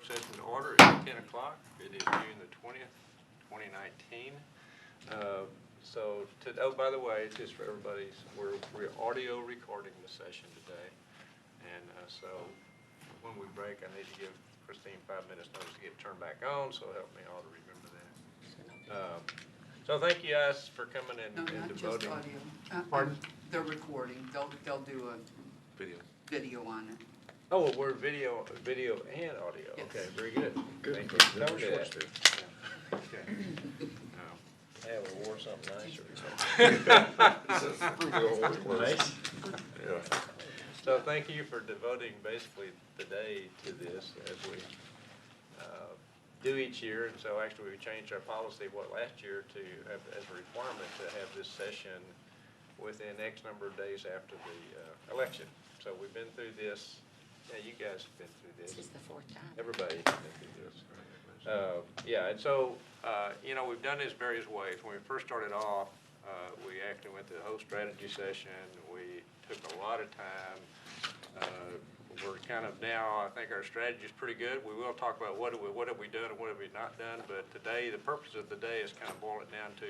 session to order. It's 10 o'clock. It is June the 20th, 2019. Oh, by the way, just for everybody, we're audio recording the session today. And so when we break, I need to give Christine 5 minutes notice to get turned back on, so help me all to remember that. So thank you guys for coming in and devoting. Not just audio. Pardon? They're recording. They'll do a video on it. Oh, well, we're video and audio. Yes. Okay, very good. Thank you for telling me that. Yeah. Okay. Yeah, we wore something nicer. Nice. Yeah. So thank you for devoting basically the day to this as we do each year. And so actually we changed our policy, last year to have as a requirement to have this session within X number of days after the election. So we've been through this. Yeah, you guys have been through this. This is the fourth time. Everybody's been through this. Yeah, and so, we've done this various ways. When we first started off, we actually went to the whole strategy session. We took a lot of time. We're kind of now, I think our strategy is pretty good. We will talk about what have we done and what have we not done, but today, the purpose of the day is kind of boil it down to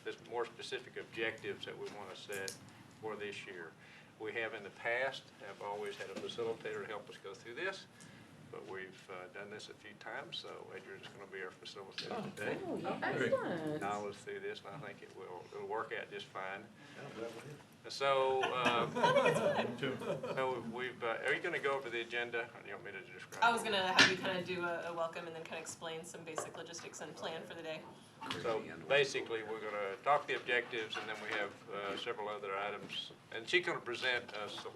this more specific objectives that we want to set for this year. We have in the past, have always had a facilitator to help us go through this, but we've done this a few times, so Adrian's going to be our facilitator today. Oh, excellent. I'll go through this, and I think it'll work out just fine. So, are you going to go over the agenda, or do you want me to describe? I was going to have you kind of do a welcome and then kind of explain some basic logistics and plan for the day. So basically, we're going to talk the objectives, and then we have several other items. And she's going to present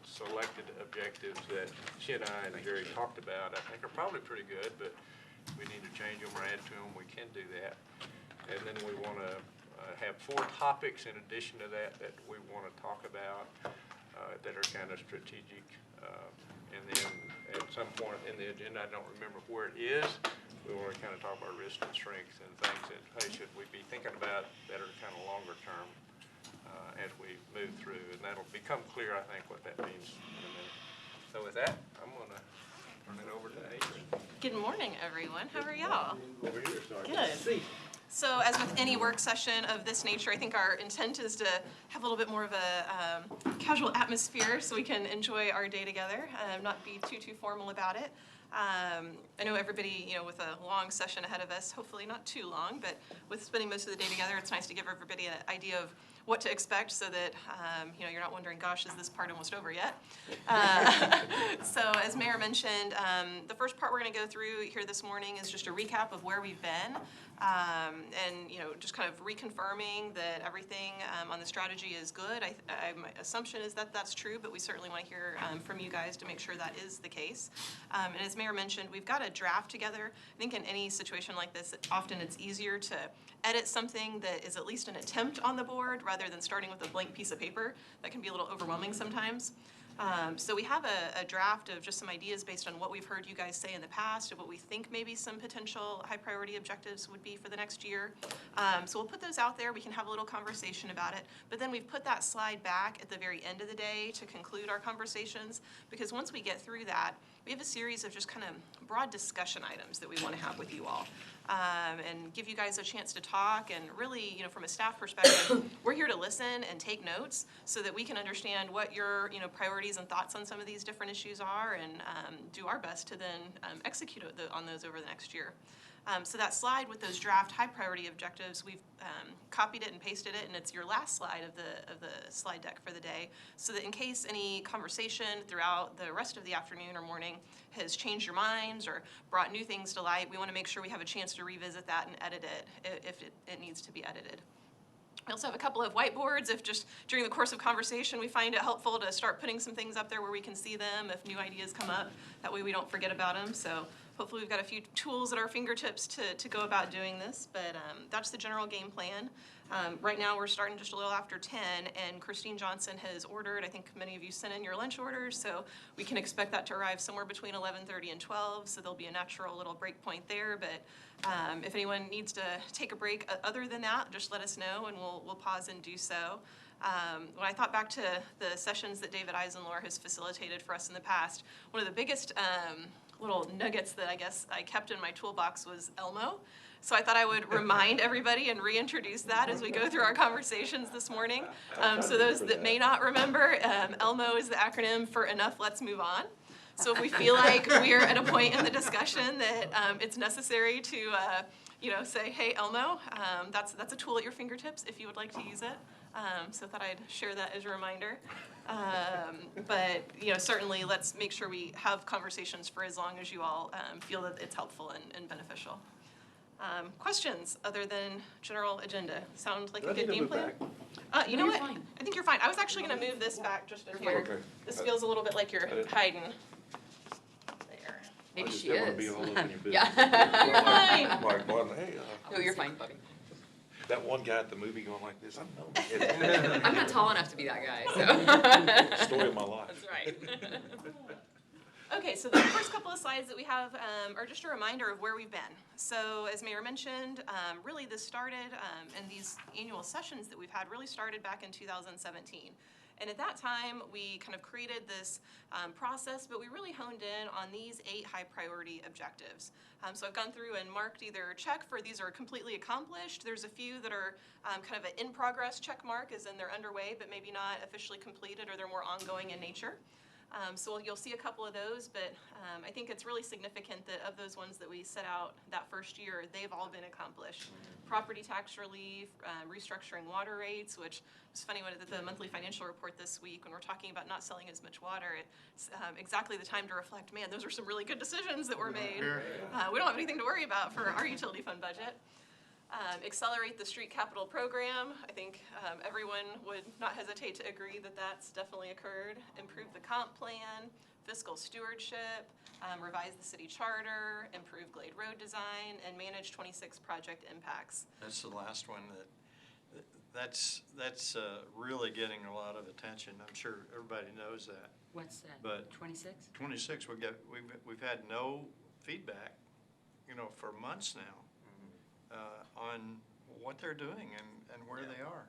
selected objectives that she and I and Jerry talked about. I think are probably pretty good, but if we need to change them or add to them, we can do that. And then we want to have 4 topics in addition to that we want to talk about that are kind of strategic. And then at some point in the agenda, I don't remember where it is, we want to kind of talk about risk and strengths and things that, hey, should we be thinking about that are kind of longer term as we move through. And that'll become clear, I think, what that means in a minute. So with that, I'm going to turn it over to Adrian. Good morning, everyone. How are y'all? Over here, sorry. Good. So as with any work session of this nature, I think our intent is to have a little bit more of a casual atmosphere so we can enjoy our day together, not be too formal about it. I know everybody, with a long session ahead of us, hopefully not too long, but with spending most of the day together, it's nice to give everybody an idea of what to expect so that, you're not wondering, gosh, is this part almost over yet? So as Mayor mentioned, the first part we're going to go through here this morning is just a recap of where we've been. And just kind of reconfirming that everything on the strategy is good. My assumption is that that's true, but we certainly want to hear from you guys to make sure that is the case. And as Mayor mentioned, we've got a draft together. I think in any situation like this, often it's easier to edit something that is at least an attempt on the board rather than starting with a blank piece of paper. That can be a little overwhelming sometimes. So we have a draft of just some ideas based on what we've heard you guys say in the past, of what we think maybe some potential high priority objectives would be for the next year. So we'll put those out there. We can have a little conversation about it. But then we've put that slide back at the very end of the day to conclude our conversations, because once we get through that, we have a series of just kind of broad discussion items that we want to have with you all. And give you guys a chance to talk, and really, from a staff perspective, we're here to listen and take notes so that we can understand what your, priorities and thoughts on some of these different issues are, and do our best to then execute on those over the next year. So that slide with those draft high priority objectives, we've copied it and pasted it, and it's your last slide of the slide deck for the day, so that in case any conversation throughout the rest of the afternoon or morning has changed your minds or brought new things to light, we want to make sure we have a chance to revisit that and edit it if it needs to be edited. We also have a couple of whiteboards if just during the course of conversation we find it helpful to start putting some things up there where we can see them if new ideas come up. That way we don't forget about them. So hopefully we've got a few tools at our fingertips to go about doing this, but that's the general game plan. Right now we're starting just a little after 10, and Christine Johnson has ordered, I think many of you sent in your lunch orders, so we can expect that to arrive somewhere between 11:30 and 12, so there'll be a natural little break point there, but if anyone needs to take a break other than that, just let us know and we'll pause and do so. When I thought back to the sessions that David Eisenlohr has facilitated for us in the past, one of the biggest little nuggets that I guess I kept in my toolbox was Elmo. So I thought I would remind everybody and reintroduce that as we go through our conversations this morning. So those that may not remember, Elmo is the acronym for Enough, Let's Move On. So if we feel like we're at a point in the discussion that it's necessary to say, hey, Elmo, that's a tool at your fingertips if you would like to use it. So I thought I'd share that as a reminder. But certainly let's make sure we have conversations for as long as you all feel that it's helpful and beneficial. Questions other than general agenda? Sound like a good game plan? You know what? Fine. I think you're fine. I was actually going to move this back just a hair. Okay. This feels a little bit like you're hiding. There. Maybe she I just didn't wanna is. be all up in your business. Yeah. Like, Martin, hey, No, you're fine, buddy. that one guy at the movie going like this, I know. I'm not tall enough to be that guy, so. Story of my life. That's right. Okay, so the first couple of slides that we have are just a reminder of where we've been. So as Mayor mentioned, really this started, and these annual sessions that we've had really started back in 2017. And at that time, we kind of created this process, but we really honed in on these 8 high priority objectives. So I've gone through and marked either check for these are completely accomplished. There's a few that are kind of an in progress check mark, as in they're underway, but maybe not officially completed or they're more ongoing in nature. So you'll see a couple of those, but I think it's really significant that of those ones that we set out that first year, they've all been accomplished. Property tax relief, restructuring water rates, which was funny when the monthly financial report this week, when we're talking about not selling as much water, it's exactly the time to reflect, man, those are some really good decisions that were made. We don't have anything to worry about for our utility fund budget. Accelerate the street capital program. I think everyone would not hesitate to agree that that's definitely occurred. Improve the comp plan, fiscal stewardship, revise the city charter, improve Glade Road design, and manage 26 project impacts. That's the last one that's really getting a lot of attention. I'm sure everybody knows that. What's that? But 26? 26, we've had no feedback, for months now, on what they're doing and where they are.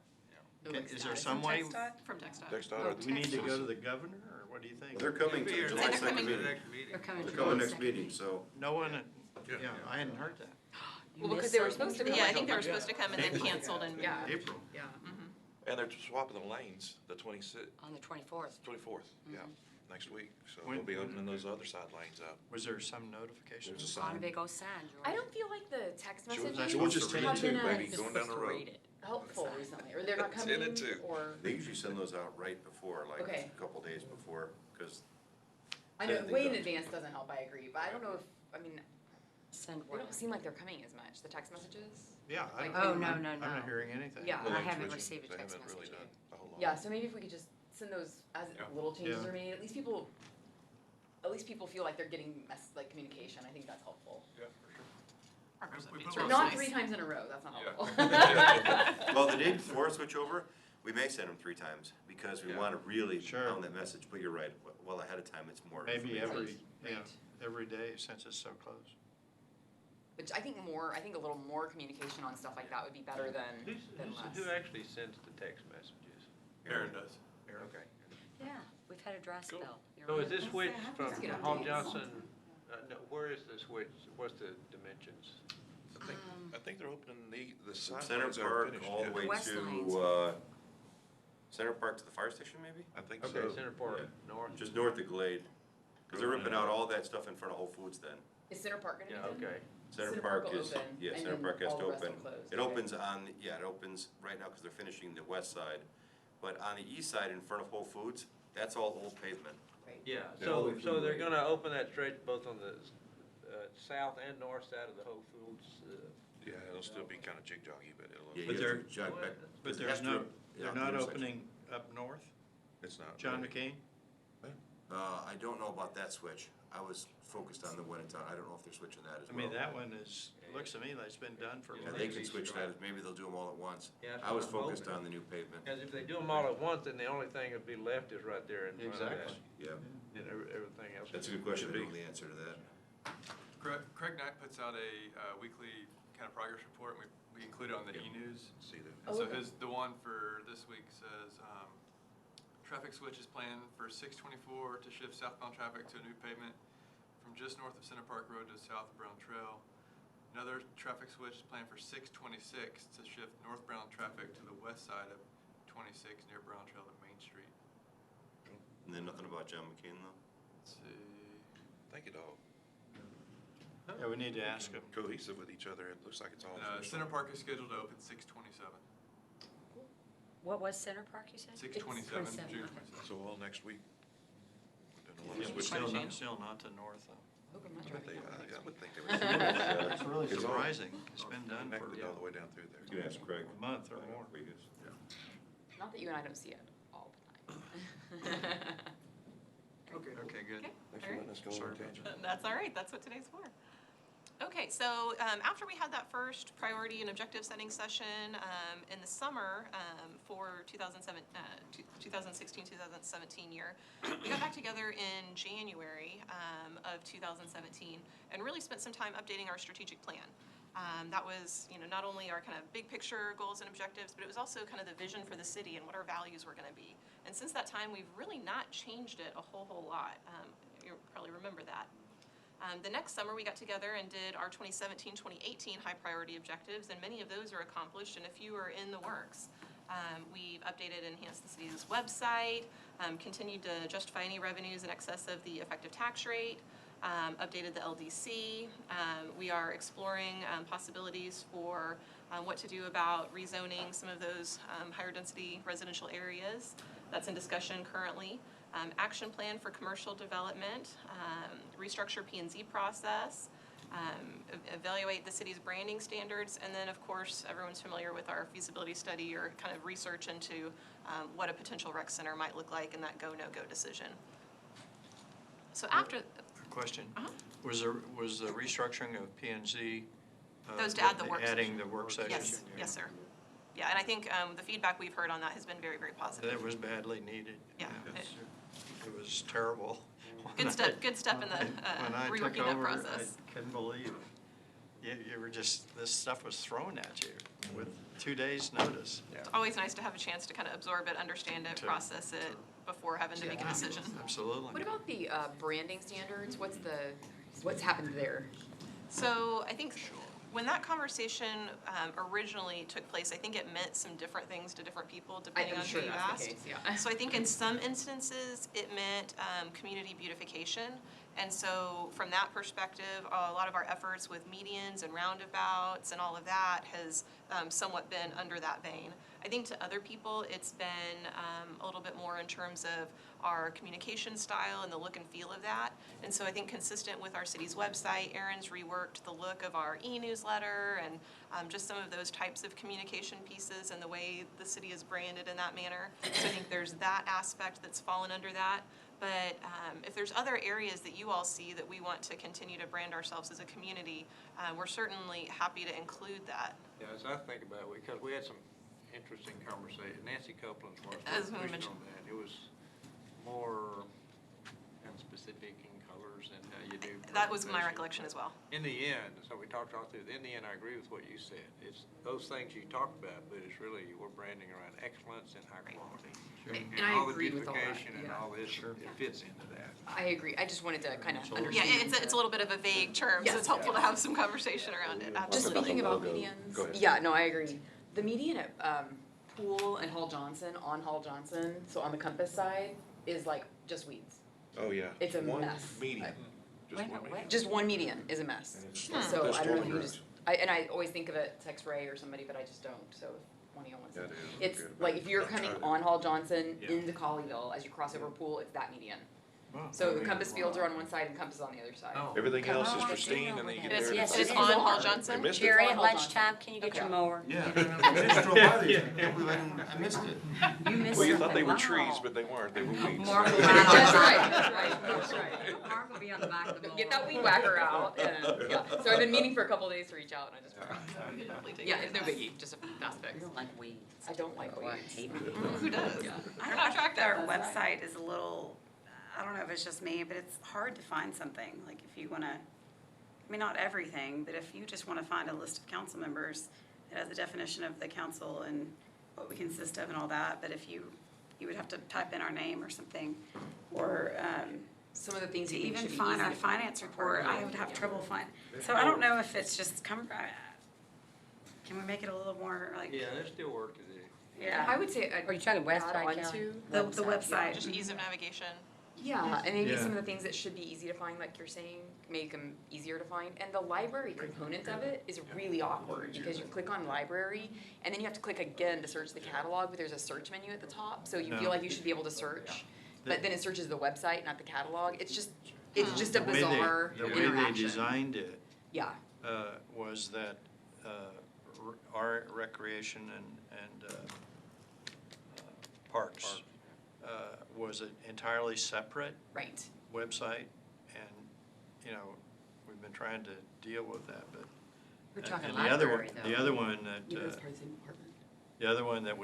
Is there some way From TxDOT. TxDOT, do we need to go to the governor, or what do you think? They're coming to the July They're 2nd coming. meeting. They're coming. They're coming next meeting, so. No one, I hadn't heard that. Well, because they were supposed to come. Yeah, I think they were supposed to come and then canceled and. Yeah. April. Yeah, and they're swapping the lanes, the 24th, on the 24th. yeah, next week. So When- we'll be opening those other side lanes up. Was there some notification? There's a On sign. Big O Sand, George. I don't feel like the text George, messages George is have 10 been too, baby, as going down the road. helpful recently, or they're not It's coming, in it too. or, They usually send those out right before, like Okay. a couple days before, because I know way in advance doesn't help, I agree, but I don't know if, Send they word. don't seem like they're coming as much, the text messages. Yeah. Like, Oh, no, I'm no, not no. hearing anything. Yeah. Well, I they haven't switched- received a they text haven't really message done yet. a whole lot. Yeah, so maybe if we could just send those as little changes Yeah. are made, at least people feel like they're getting communication, I think that's helpful. But not 3 times in a row, that's not helpful. well, the day before switch over, we may send them 3 times because we Yeah. want to really Sure. pound that message. But you're right. Well, ahead of time, it's more. Maybe information. Right. every day since it's so close. But I think a little more communication on stuff like that would be better than less. Who actually sends the text messages? Aaron does. Okay. Yeah, we've had a dry Cool. spell. So is this switch from Let's get Hall updates. Johnson, no, where is the switch? What's the dimensions? I think they're opening the From side Center lanes that are Park finished, all yeah. the way West lines. to Center Park to the fire station, maybe. I think Okay, so. Center Park Yeah. North? Just north of Glade, because they're ripping out all that stuff in front of Whole Foods. Then Is Center Park gonna be Yeah, open? okay. Center Park will is open, yeah. and Center then Park has all to the rest open. will close, It okay. opens on it opens right now because they're finishing the west side, but on the east side in front of Whole Foods, that's all old pavement. Right. Yeah, Yeah, all the way so through they're the- gonna open that stretch both on the south and north side of the Whole Foods. Yeah, it'll still be kind of jig-joggy, but it'll. Yeah, But you they're- have to jog back. But It there's has to- no, yeah, they're the not intersection. opening up north, It's not. John really. McCain? I don't know about that switch. I was focused on the one in town. I don't know if they're switching that as I well. mean, that one looks to me like it's been done for. Yeah, they can switch that. Maybe they'll do them all at once. Yeah, that's I was what I'm focused hoping. on the new pavement. Because if they do them all at once, then the only thing that'd be left is right there in front of that. Exactly. Yeah, And everything else. that's a good question. I don't know the answer to that. Craig Knight puts out a weekly kind of progress report, and we include it on the e-news. See that. And so okay. the one for this week says, traffic switch is planned for 624 to shift southbound traffic to a new pavement from from just north of Center Park Road to south of Brown Trail. Another traffic switch is planned for 626 to shift northbound traffic to the west side of 26 near Brown Trail to Main Street. And then nothing about John McCain though? Let's see. Thank you, dog. Yeah, we need to ask them. Cohesive with each other. It looks like it's all. Center Park is scheduled to open 627. What was Center Park, you said? 627, 27, June okay. 27. So all next week. Don't know what Yeah, to but switch still to. not to north though. Look, I'm not But driving they, down. I would think they would. It's really It's all- surprising. It's been done for Connected all the way down through there. You ask Craig. a month or more. Not that you and I don't see it all the time. Okay, good. Thanks for letting us go on a tangent. That's all right, that's what today's for. Okay, so after we had that first priority and objective setting session in the summer for 2016-2017 year, we got back together in January of 2017 and really spent some time updating our strategic plan. That was, not only our kind of big picture goals and objectives, but it was also kind of the vision for the city and what our values were going to be. And since that time, we've really not changed it a whole lot. You probably remember that. The next summer, we got together and did our 2017-2018 high priority objectives, and many of those are accomplished and a few are in the works. We've updated and enhanced the city's website, continued to justify any revenues in excess of the effective tax rate, updated the LDC. We are exploring possibilities for what to do about rezoning some of those higher density residential areas. That's in discussion currently. Action plan for commercial development, restructure P&Z process, evaluate the city's branding standards, and then of course everyone's familiar with our feasibility study or kind of research into what a potential rec center might look like and that go, no-go decision. So after, Question. Uh-huh. Was the restructuring of P&Z? Those to add the work Adding session. the work session? yes, sir. Yeah, and I think the feedback we've heard on that has been very, very positive. That was badly needed. Yeah. It was terrible. Good step in the When I took reworking that over, process. I couldn't believe, you were just, this stuff was thrown at you with 2 days' notice. It's always nice to have a chance to kind of absorb it, understand it, To- process it before having to make a decision. Absolutely. What about the branding standards? What's happened there? So I think when that conversation originally took place, I think it meant some different things to different people depending I'm on who sure you that's asked. the case, yeah. So I think in some instances, it meant community beautification. And so from that perspective, a lot of our efforts with medians and roundabouts and all of that has somewhat been under that vein. I think to other people, it's been a little bit more in terms of our communication style and the look and feel of that. And so I think consistent with our city's website, Erin's reworked the look of our e-newsletter and just some of those types of communication pieces and the way the city is branded in that manner. So I think there's that aspect that's fallen under that. But if there's other areas that you all see that we want to continue to brand ourselves as a community, we're certainly happy to include that. Yeah, as I think about it, because we had some interesting conversation, Nancy Copeland's one As of we pushing mentioned. on that. It was more kind of specific in colors and how you do. That was my presentation. recollection as well. In the end, so we talked all through, in the end, I agree with what you said. It's those things you talked about, but it's really, we're branding around excellence and high quality. And I agree with all that, All the beautification and yeah. all this, it fits into that. I agree. I just wanted to kind of Yeah, understand. it's a little bit of a vague term, so Yes. it's helpful to have some conversation around it. Just Absolutely. speaking about Go medians. ahead. Yeah, no, I agree. The median at Pool and Hall Johnson, on Hall Johnson, so on the Compass side, is like just weeds. Oh, yeah. It's a One mess. median. Just Wait, one no, median. wait. Just one median is a mess. And it's So that's I don't know if storm you drains. just, I always think of it, text Ray or somebody, but I just don't, so if one of y'all wants Yeah, to. it is. It's Good. like if you're I'll try coming that. on Hall Johnson Yeah. into Colleyville, as you cross over Pool, it's that median. Wow. So the Compass fields are on one side and Compass is on the other side. Oh. Everything else Oh, is I do pristine know and then you where get It's, there. Yes, and it's it's it on is. Hall They Johnson. missed it. Jerry, at Hold on. lunchtime, can you get your Okay. mower? Yeah, I just drove by these, I can't believe I missed it. You missed Well, you something. thought they were Wow. trees, but they weren't. They were weeds. Mark will be That's on the right, back. that's right, that's right. Mark will be on the back of the mower. Get that weed whacker out, and, yeah, so I've been meaning for a couple of days to reach out and I just forgot. Yeah, it's no biggie, just a fast You fix. don't like weeds. I don't like Oh, I weeds. hate weeds. Who does? Yeah. They're not attractive. Our website is a little, I don't know if it's just me, but it's hard to find something. Like if you want to, I mean, not everything, but if you just want to find a list of council members, it has a definition of the council and what we consist of and all that. But if you would have to type in our name or something, or some of the things To you think even should be find easy our to finance report, I would have trouble finding. So I don't know if it's just can we make it a little more like, Yeah, there's still work to do. yeah. I would say, are you talking website, add Kelly? onto The website. Just ease of navigation. Yeah, and maybe Yeah. some of the things that should be easy to find, like you're saying, make them easier to find. And the library component of it is really awkward because you click on library and then you have to click again to search the catalog, but there's a search menu at the top, so you No. feel like you should be able to search. But then it searches the website, not the catalog. It's just a The way they- bizarre The way they interaction. designed it Yeah, was that our recreation and parks was an entirely separate right. website, and, you know, we've been trying to deal with that, but. We're and- talking and the other library, one- though. The other one that, You know, it's part of the same department. the other one that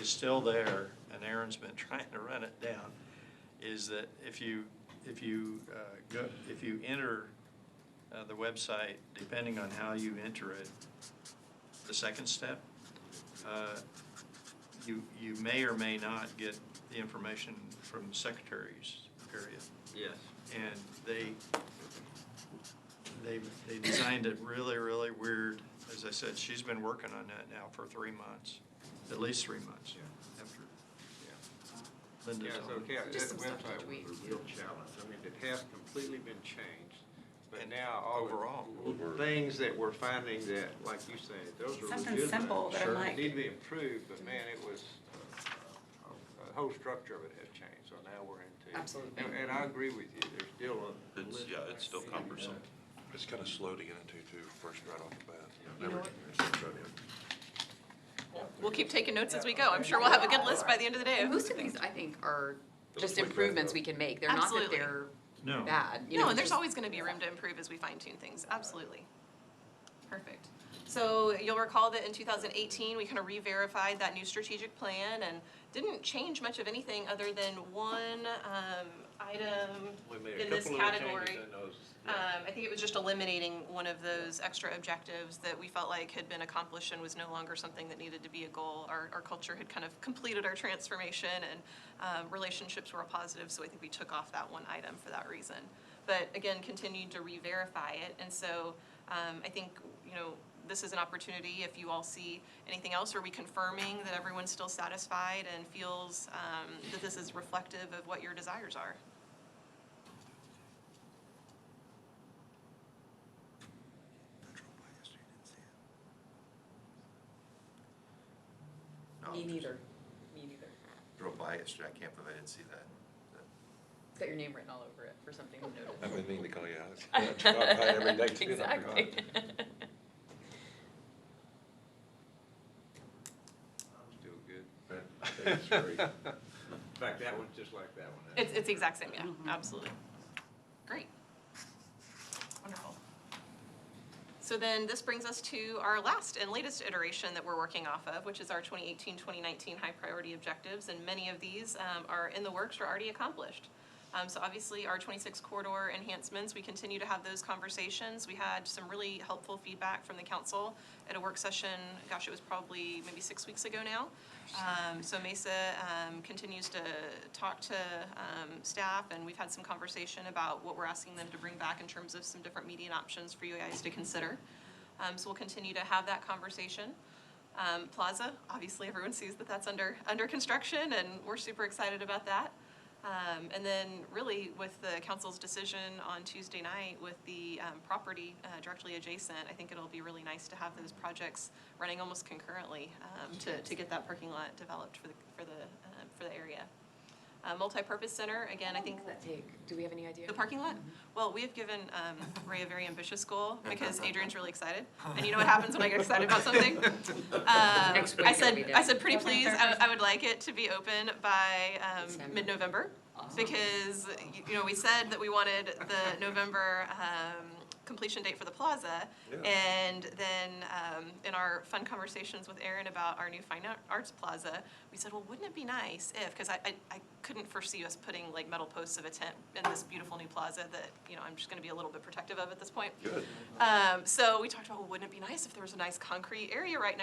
is still there, and Aaron's been trying to run it down, is that if you enter the website, depending on how you enter it, the second step, you may or may not get the information from the secretaries, period. Yes. And they designed it really, really weird. As I said, she's been working on that now for 3 months, at least 3 months. After Linda's Yeah, so on. that Just some stuff to website was tweak. a real challenge. I mean, it has completely been changed, but And now all overall. the things that we're finding that, like you said, those are Something legitimate. simple that I'm Sure, like- need to be improved, but man, it was, the whole structure of it has changed, so now we're into. Absolutely. And I agree with you, there's still a. It's, yeah, it's still cumbersome. It's kind of slow to get into too, first right off the bat. You know what? We'll keep taking notes as we go. I'm sure we'll have a good list by the end of the day. Most of these, I think, are just improvements we can make. They're not that Absolutely. they're No. bad. You No, know, and there's just- always gonna be room to improve as we fine tune things, absolutely. Perfect. So you'll recall that in 2018, we kind of re-verified that new strategic plan and didn't change much of anything other than one item We made in a this couple little category. changes in those. I think it was just eliminating one of those extra objectives that we felt like had been accomplished and was no longer something that needed to be a goal. Our culture had kind of completed our transformation and relationships were positive, so I think we took off that one item for that reason. But again, continued to re-verify it, and so I think, you know, this is an opportunity, if you all see anything else, are we confirming that everyone's still satisfied and feels that this is reflective of what your desires are? No, Me neither. Me neither. Drove by yesterday, I can't believe I didn't see that. It's got your name written all over it for something to notice. I've been meaning to call you out. I drive by every day too, and I forgot. Exactly. I'm still good. That's great. In fact, that one's just like that one. It's the exact same, yeah, absolutely. Great. Wonderful. So then this brings us to our last and latest iteration that we're working off of, which is our 2018-2019 high priority objectives, and many of these are in the works or already accomplished. So obviously our 26 corridor enhancements, we continue to have those conversations. We had some really helpful feedback from the council at a work session, gosh, it was probably maybe 6 weeks ago now. So Mesa continues to talk to staff, and we've had some conversation about what we're asking them to bring back in terms of some different median options for you guys to consider. So we'll continue to have that conversation. Plaza, obviously everyone sees that that's under construction, and we're super excited about that. And then really with the council's decision on Tuesday night with the property directly adjacent, I think it'll be really nice to have those projects running almost concurrently to get that parking lot developed for the area. Multi-purpose center, again, I think. How long will that take? Do we have any idea? The parking lot? Well, we have given Ray a very ambitious goal because Adrian's really excited. And you know what happens when I get excited about something? Next week I it'll be done. said pretty please, I would like it to be open by December. mid-November. Awesome. Because, you know, we said that we wanted the November completion date for the plaza. Yeah. And then in our fun conversations with Aaron about our new Fine Arts Plaza, we said, well, wouldn't it be nice if, because I couldn't foresee us putting like metal posts of a tent in this beautiful new plaza that, you know, I'm just gonna be a little bit protective of at this point. Good. So we talked about, well, wouldn't it be nice if there was a nice concrete area right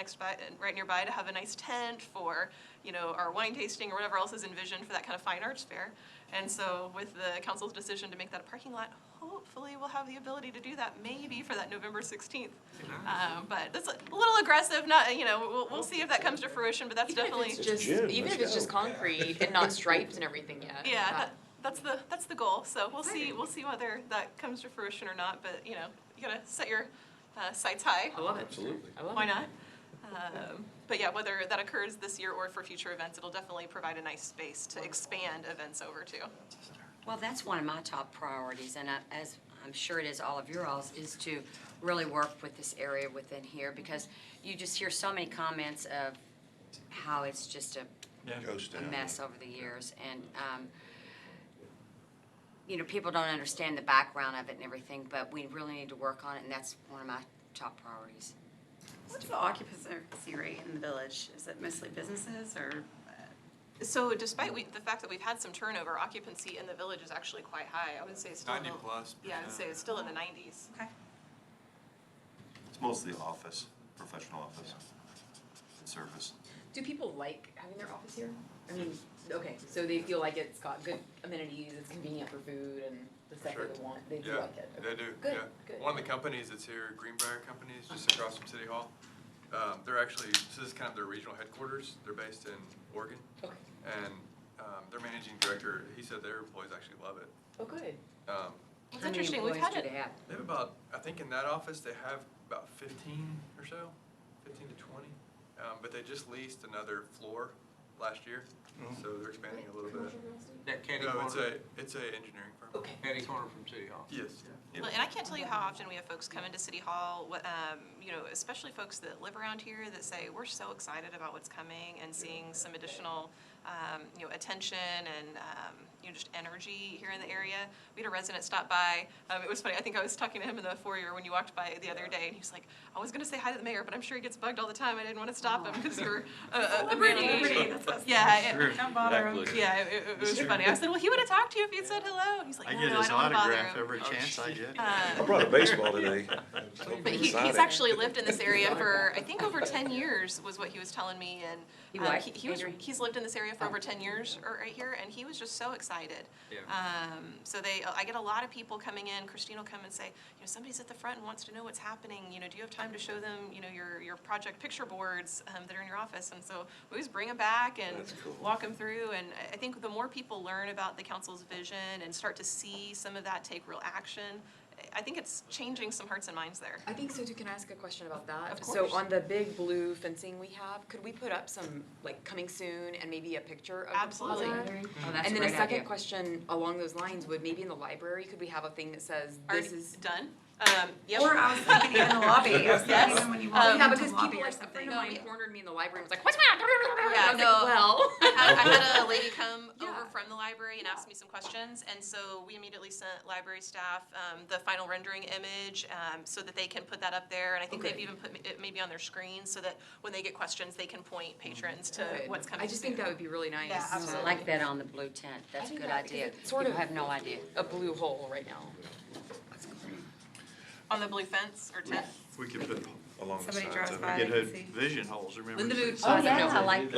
nearby to have a nice tent for, you know, our wine tasting or whatever else is envisioned for that kind of fine arts fair. And so with the council's decision to make that a parking lot, hopefully we'll have the ability to do that maybe for that November 16th. But that's a little aggressive, not, you know, we'll see if that comes to fruition, but that's definitely. Even if it's just concrete and not striped and everything yet. Yeah, that's the goal. So we'll see whether that comes to fruition or not, but you know, you gotta set your sights high. I love it. Absolutely. I love Why it. not? But yeah, whether that occurs this year or for future events, it'll definitely provide a nice space to expand events over to. Well, that's one of my top priorities, and as I'm sure it is all of your all's, is to really work with this area within here, because you just hear so many comments of how it's just Ghost a town. mess over the years, and you know, people don't understand the background of it and everything, but we really need to work on it, and that's one of my top priorities. What's the occupancy rate in the village? Is it mostly businesses or? So despite the fact that we've had some turnover, occupancy in the village is actually quite high. I would say it's still. 90 plus. Yeah, I would say it's still in the 90s. Okay. It's mostly office, professional office, and service. Do people like having their office here? I mean, okay, so they feel like it's got good amenities, it's convenient for food and the stuff Sure. that they want, they do Yeah, like it. they do, Good, yeah. good. One of the companies that's here, Greenbrier Companies, just across from City Hall, they're actually, so this is kind of their regional headquarters. They're based in Oregon. Okay, And their managing director, he said their employees actually love it. oh, good. It's interesting. We've had How many employees do it. they have? They have about, I think in that office, they have about 15 or so, 15 to 20. But they just leased another floor last year, so they're expanding a little bit. That caddy No, corner, it's a engineering firm. Okay. caddy corner from City Hall. Yes. Yeah. Well, and I can't tell you how often we have folks come into City Hall, you know, especially folks that live around here that say, we're so excited about what's coming and seeing some additional, you know, attention and, you know, just energy here in the area. We had a resident stop by. It was funny. I think I was talking to him in the foyer when you walked by the other day, and he was like, I was going to say hi to the mayor, but I'm sure he gets bugged all the time. I didn't want to stop him because you're a Celebrity, that's us. Yeah, Don't bother them. yeah, it was funny. I said, well, he would have talked to you if you'd said hello. And he's like, I no, get no, I his don't want to bother autograph him. every chance I get. I brought a baseball today. But he's actually lived in this area for, I think, over 10 years was what he was telling me. And He what, Adrian? he's lived in this area for over 10 years right here, and he was just so excited. Yeah. So I get a lot of people coming in. Christine will come and say, you know, somebody's at the front and wants to know what's happening. You know, do you have time to show them, you know, your project picture boards that are in your office? And so we always bring them back and That's cool. walk them through. And I think the more people learn about the council's vision and start to see some of that take real action, I think it's changing some hearts and minds there. I think so too. Can I ask a question about that? Of So course. on the big blue fencing we have, could we put up some, like, coming soon and maybe a picture of the Absolutely. plaza? Oh, that's And then great a second idea. question along those lines would maybe in the library, could we have a thing that says, Already this is. done? Yep. Or I was thinking even the lobby, I was thinking Yes. even when you walk Yeah, into because the lobby people, or like, a something. friend of No, mine yeah. cornered me in the library and was like, what's my, Yeah, I was no. like, well. I had a lady come Yeah. over from the library and ask me some questions, and so we immediately sent library staff the final rendering image so that they can put that up there, and I think Okay. they've even put it maybe on their screen so that when they get questions, they can point patrons to Good. what's coming I just think soon. that would be really nice. Yeah, I absolutely. like that on the blue tent, that's a think good that- because idea. it's sort People of- have no idea. A blue hole right now. On the blue fence or tent? We could put, Along the Somebody sides drives of by. it. get can hood see. vision holes, remember? Linda Booth. Oh, I yeah, know. I like,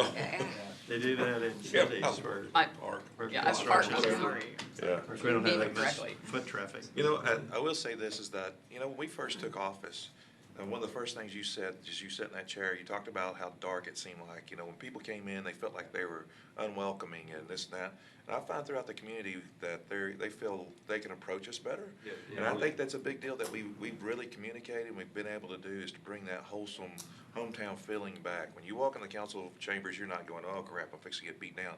They do that in Yeah. cities where. I- Park. where Yeah, I've parked construction's on going. Yeah. We don't Name have it that much correctly. foot traffic. You know, I will say this, is that, you know, when we first took office, one of the first things you said, just you sat in that chair, you talked about how dark it seemed like. You know, when people came in, they felt like they were unwelcoming and this and that. And I find throughout the community that they feel they can approach us better. Yeah, And I think that's a big deal that we've really communicated and we've been able to do, is to bring that wholesome hometown feeling back. When you walk in the council chambers, you're not going, oh crap, I'm fixing to get beat down.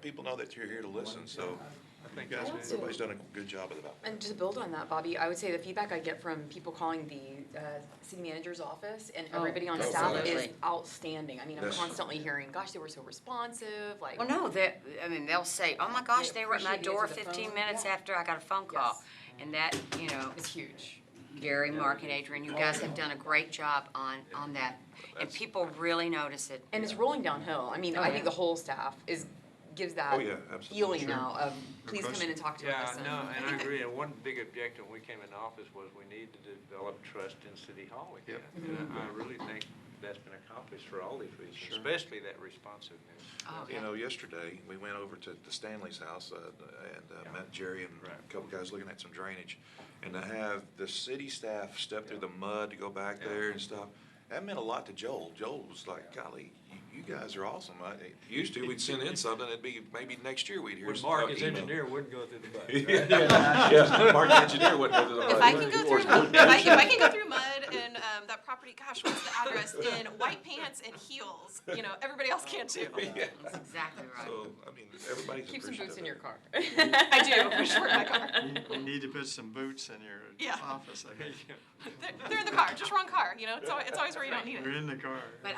People know that you're here to listen, so I think you guys, that's everybody's done a good job of that. And to build on that, Bobby, I would say the feedback I get from people calling the city manager's office and Oh, everybody on oh, staff is absolutely. outstanding. I mean, I'm Yes. constantly hearing, gosh, they were so responsive, like. well, no, I mean, they'll say, oh my gosh, They they were at my appreciate the door answer to the 15 phone. minutes Yeah. after I got a phone call. Yes. And that, you know, It's huge. Gary, Mark, and Adrian, you guys have done a great job on that, and people really notice it. And it's rolling downhill. I mean, I think the whole staff gives that Oh, yeah, absolutely. feeling Sure. now of, please come in and talk to us. Yeah, no, and I agree, and one big objective when we came into office was we need to develop trust in City Hall again. And I really think that's been accomplished for all these reasons, especially that responsiveness. Oh, You know, yesterday, we went over to Stanley's house and met Jerry and a couple guys looking at some drainage. And to have the city staff step through the mud to go back there and stuff, that meant a lot to Joel. Joel was like, golly, you guys are awesome. Used to, we'd send in something, it'd be, maybe next year we'd hear When some Mark, his email. engineer, wouldn't go through the mud. Yeah, Mark, the engineer, wouldn't go to the mud. If I can go through, if I can go through mud and that property, gosh, what's the address? In white pants and heels, you know, everybody else can too. Yeah. That's exactly right. So, I mean, everybody's Keep some boots in your car. I do, for sure, in my car. You need to put some boots in your Yeah. office, I think. They're in the car, just wrong car, you know, it's always where you don't need You're it. in the car. But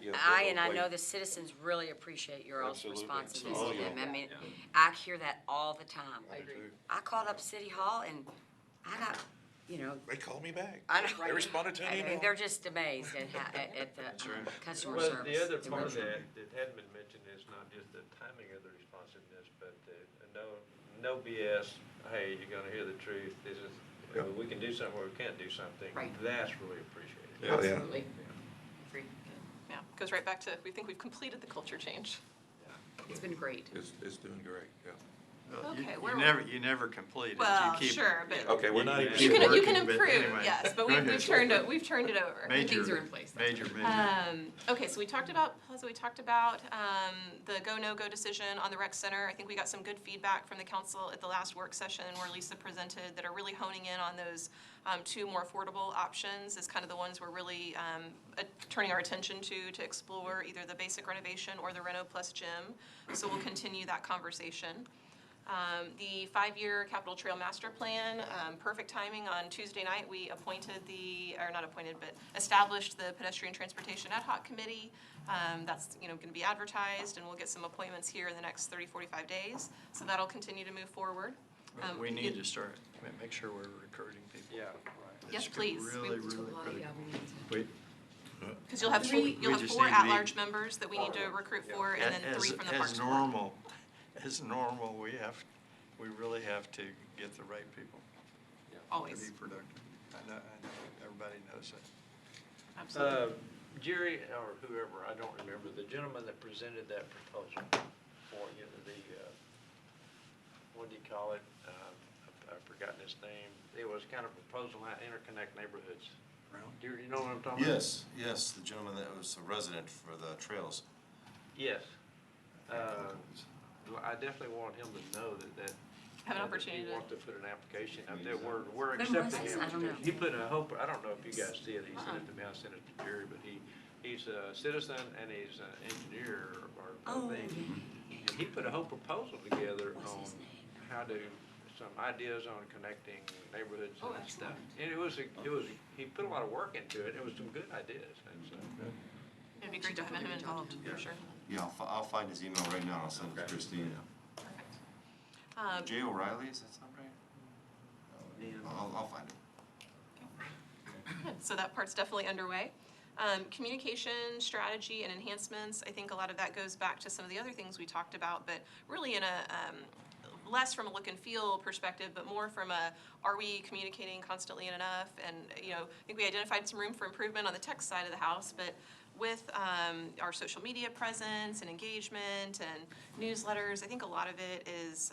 Yeah, I know the citizens really appreciate your all's Absolutely. responsiveness Oh, to them. yeah. I mean, I hear that all the time. I agree. I called up City Hall and I got, you know, They called me back. I know. They responded to an I mean, email. they're just amazed at how, at the customer Well, service. the other They part of really that are. that hadn't been mentioned is not just the timing of the responsiveness, but no BS, hey, you're gonna hear the truth, this is, we can do something or we can't do something. Right. That's really appreciated. Oh, yeah. Absolutely. Agree. Yeah, goes right back to, we think we've completed the culture change. It's been great. It's doing great, yeah. Well, Okay, you where- never complete it. Well, You keep- sure, but Okay, we're not even. you can working, but improve, anyway. yes, but Go we've ahead. turned it over. Major, Things are in place, that's Major. Okay, so we talked about Plaza, we talked about the go, no-go decision on the rec center. I think we got some good feedback from the council at the last work session where Lisa presented that are really honing in on those two more affordable options as kind of the ones we're really turning our attention to explore either the basic renovation or the Reno Plus gym. So we'll continue that conversation. The 5-year Capital Trail Master Plan, perfect timing. On Tuesday night, we established the Pedestrian Transportation Ad Hoc Committee. That's, going to be advertised, and we'll get some appointments here in the next 30, 45 days. So that'll continue to move forward. We need to start, make sure we're recruiting people. Yeah, right. Yes, It's please. Really, We- really critical. Yeah, Because you'll have We you'll have just 4 need to be- at-large members that we need to recruit for, and then 3 from the Parks As Board. normal, we really have to get the right people to Always, be productive. I know everybody knows that. absolutely. Jerry, or whoever, I don't remember, the gentleman that presented that proposal for, what do you call it? I've forgotten his name. It was kind of a proposal to interconnect neighborhoods. Do you know what I'm talking about? Yes, the gentleman that was a resident for the trails. Yes. I definitely want him to know that. Have an that opportunity If to- he wants to put an application out there, we're When was accepting this? him. I don't know. He put a hope, I don't know if you guys see it, he sent it to me, I sent it to Jerry, but he's a citizen and he's an engineer or Oh, something. yeah. And he put a whole proposal together What's on his name? how to, some ideas on connecting neighborhoods Oh, and stuff. excellent. And he put a lot of work into it, it was some good ideas, and so. It'd be great to have him involved, for sure. Yeah, I'll find his email right now, I'll send it to Christine. Perfect. Jay O'Reilly, is that sound right? I'll find it. Good. So that part's definitely underway. Communication, strategy, and enhancements, I think a lot of that goes back to some of the other things we talked about, but really in a, less from a look and feel perspective, but more from a, are we communicating constantly and enough? And, I think we identified some room for improvement on the tech side of the house, but with our social media presence and engagement and newsletters, I think a lot of it is,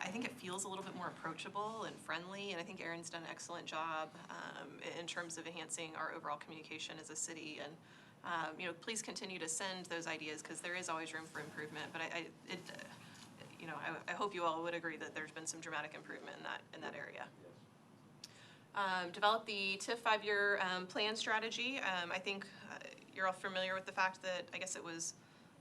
I think it feels a little bit more approachable and friendly, and I think Erin's done an excellent job in terms of enhancing our overall communication as a city. And please continue to send those ideas because there is always room for improvement. But I hope you all would agree that there's been some dramatic improvement in that area. Develop the TIF 5-year plan strategy. I think you're all familiar with the fact that I guess it was,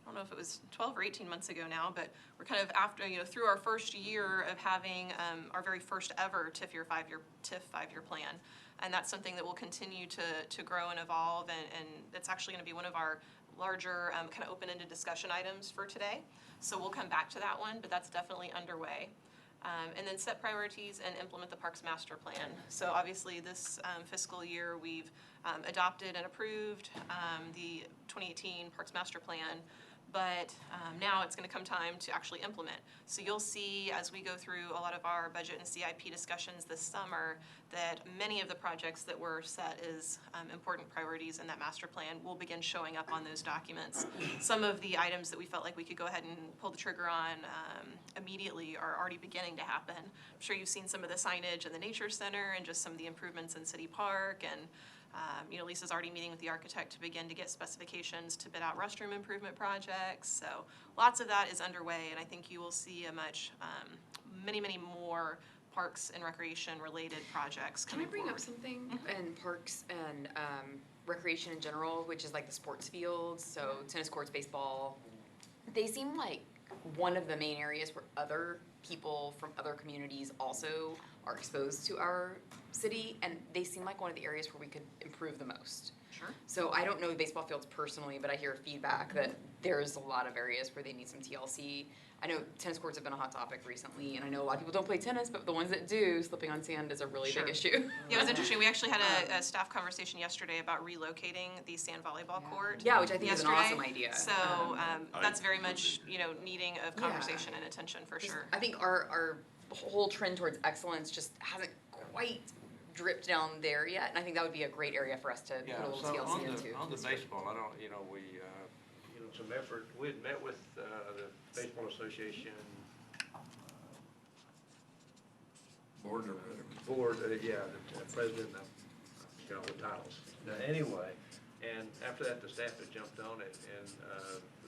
I don't know if it was 12 or 18 months ago now, but we're kind of after, through our first year of having our very first ever TIF 5-year plan. And that's something that will continue to grow and evolve, and it's actually going to be one of our larger kind of open-ended discussion items for today. So we'll come back to that one, but that's definitely underway. And then set priorities and implement the Parks Master Plan. So obviously, this fiscal year, we've adopted and approved the 2018 Parks Master Plan, but now it's going to come time to actually implement. So you'll see as we go through a lot of our budget and CIP discussions this summer that many of the projects that were set as important priorities in that master plan will begin showing up on those documents. Some of the items that we felt like we could go ahead and pull the trigger on immediately are already beginning to happen. I'm sure you've seen some of the signage in the Nature Center and just some of the improvements in City Park, and Lisa's already meeting with the architect to begin to get specifications to bid out restroom improvement projects. So lots of that is underway, and I think you will see a much, many more parks and recreation related projects Can I coming bring forward. up something in parks and recreation in general, which is like the sports fields, so tennis courts, baseball. They seem like one of the main areas where other people from other communities also are exposed to our city, and they seem like one of the areas where we could improve the most. Sure. So I don't know the baseball fields personally, but I hear feedback that there's a lot of areas where they need some TLC. I know tennis courts have been a hot topic recently, and I know a lot of people don't play tennis, but the ones that do, slipping on sand is a really Sure. big issue. Yeah, it was interesting. We actually had a staff conversation yesterday about relocating the sand volleyball court. Yeah, which I think is an yesterday. awesome idea. So that's very much, needing of conversation and attention for Just- sure. I think our whole trend towards excellence just hasn't quite dripped down there yet, and I think that would be a great area for us to put Yeah, a little so TLC into. on the baseball, I don't, we, some effort, we had met with, the Baseball Association. Board or Board, yeah, the president, I forgot the titles. Anyway, and after that, the staff had jumped on it, and,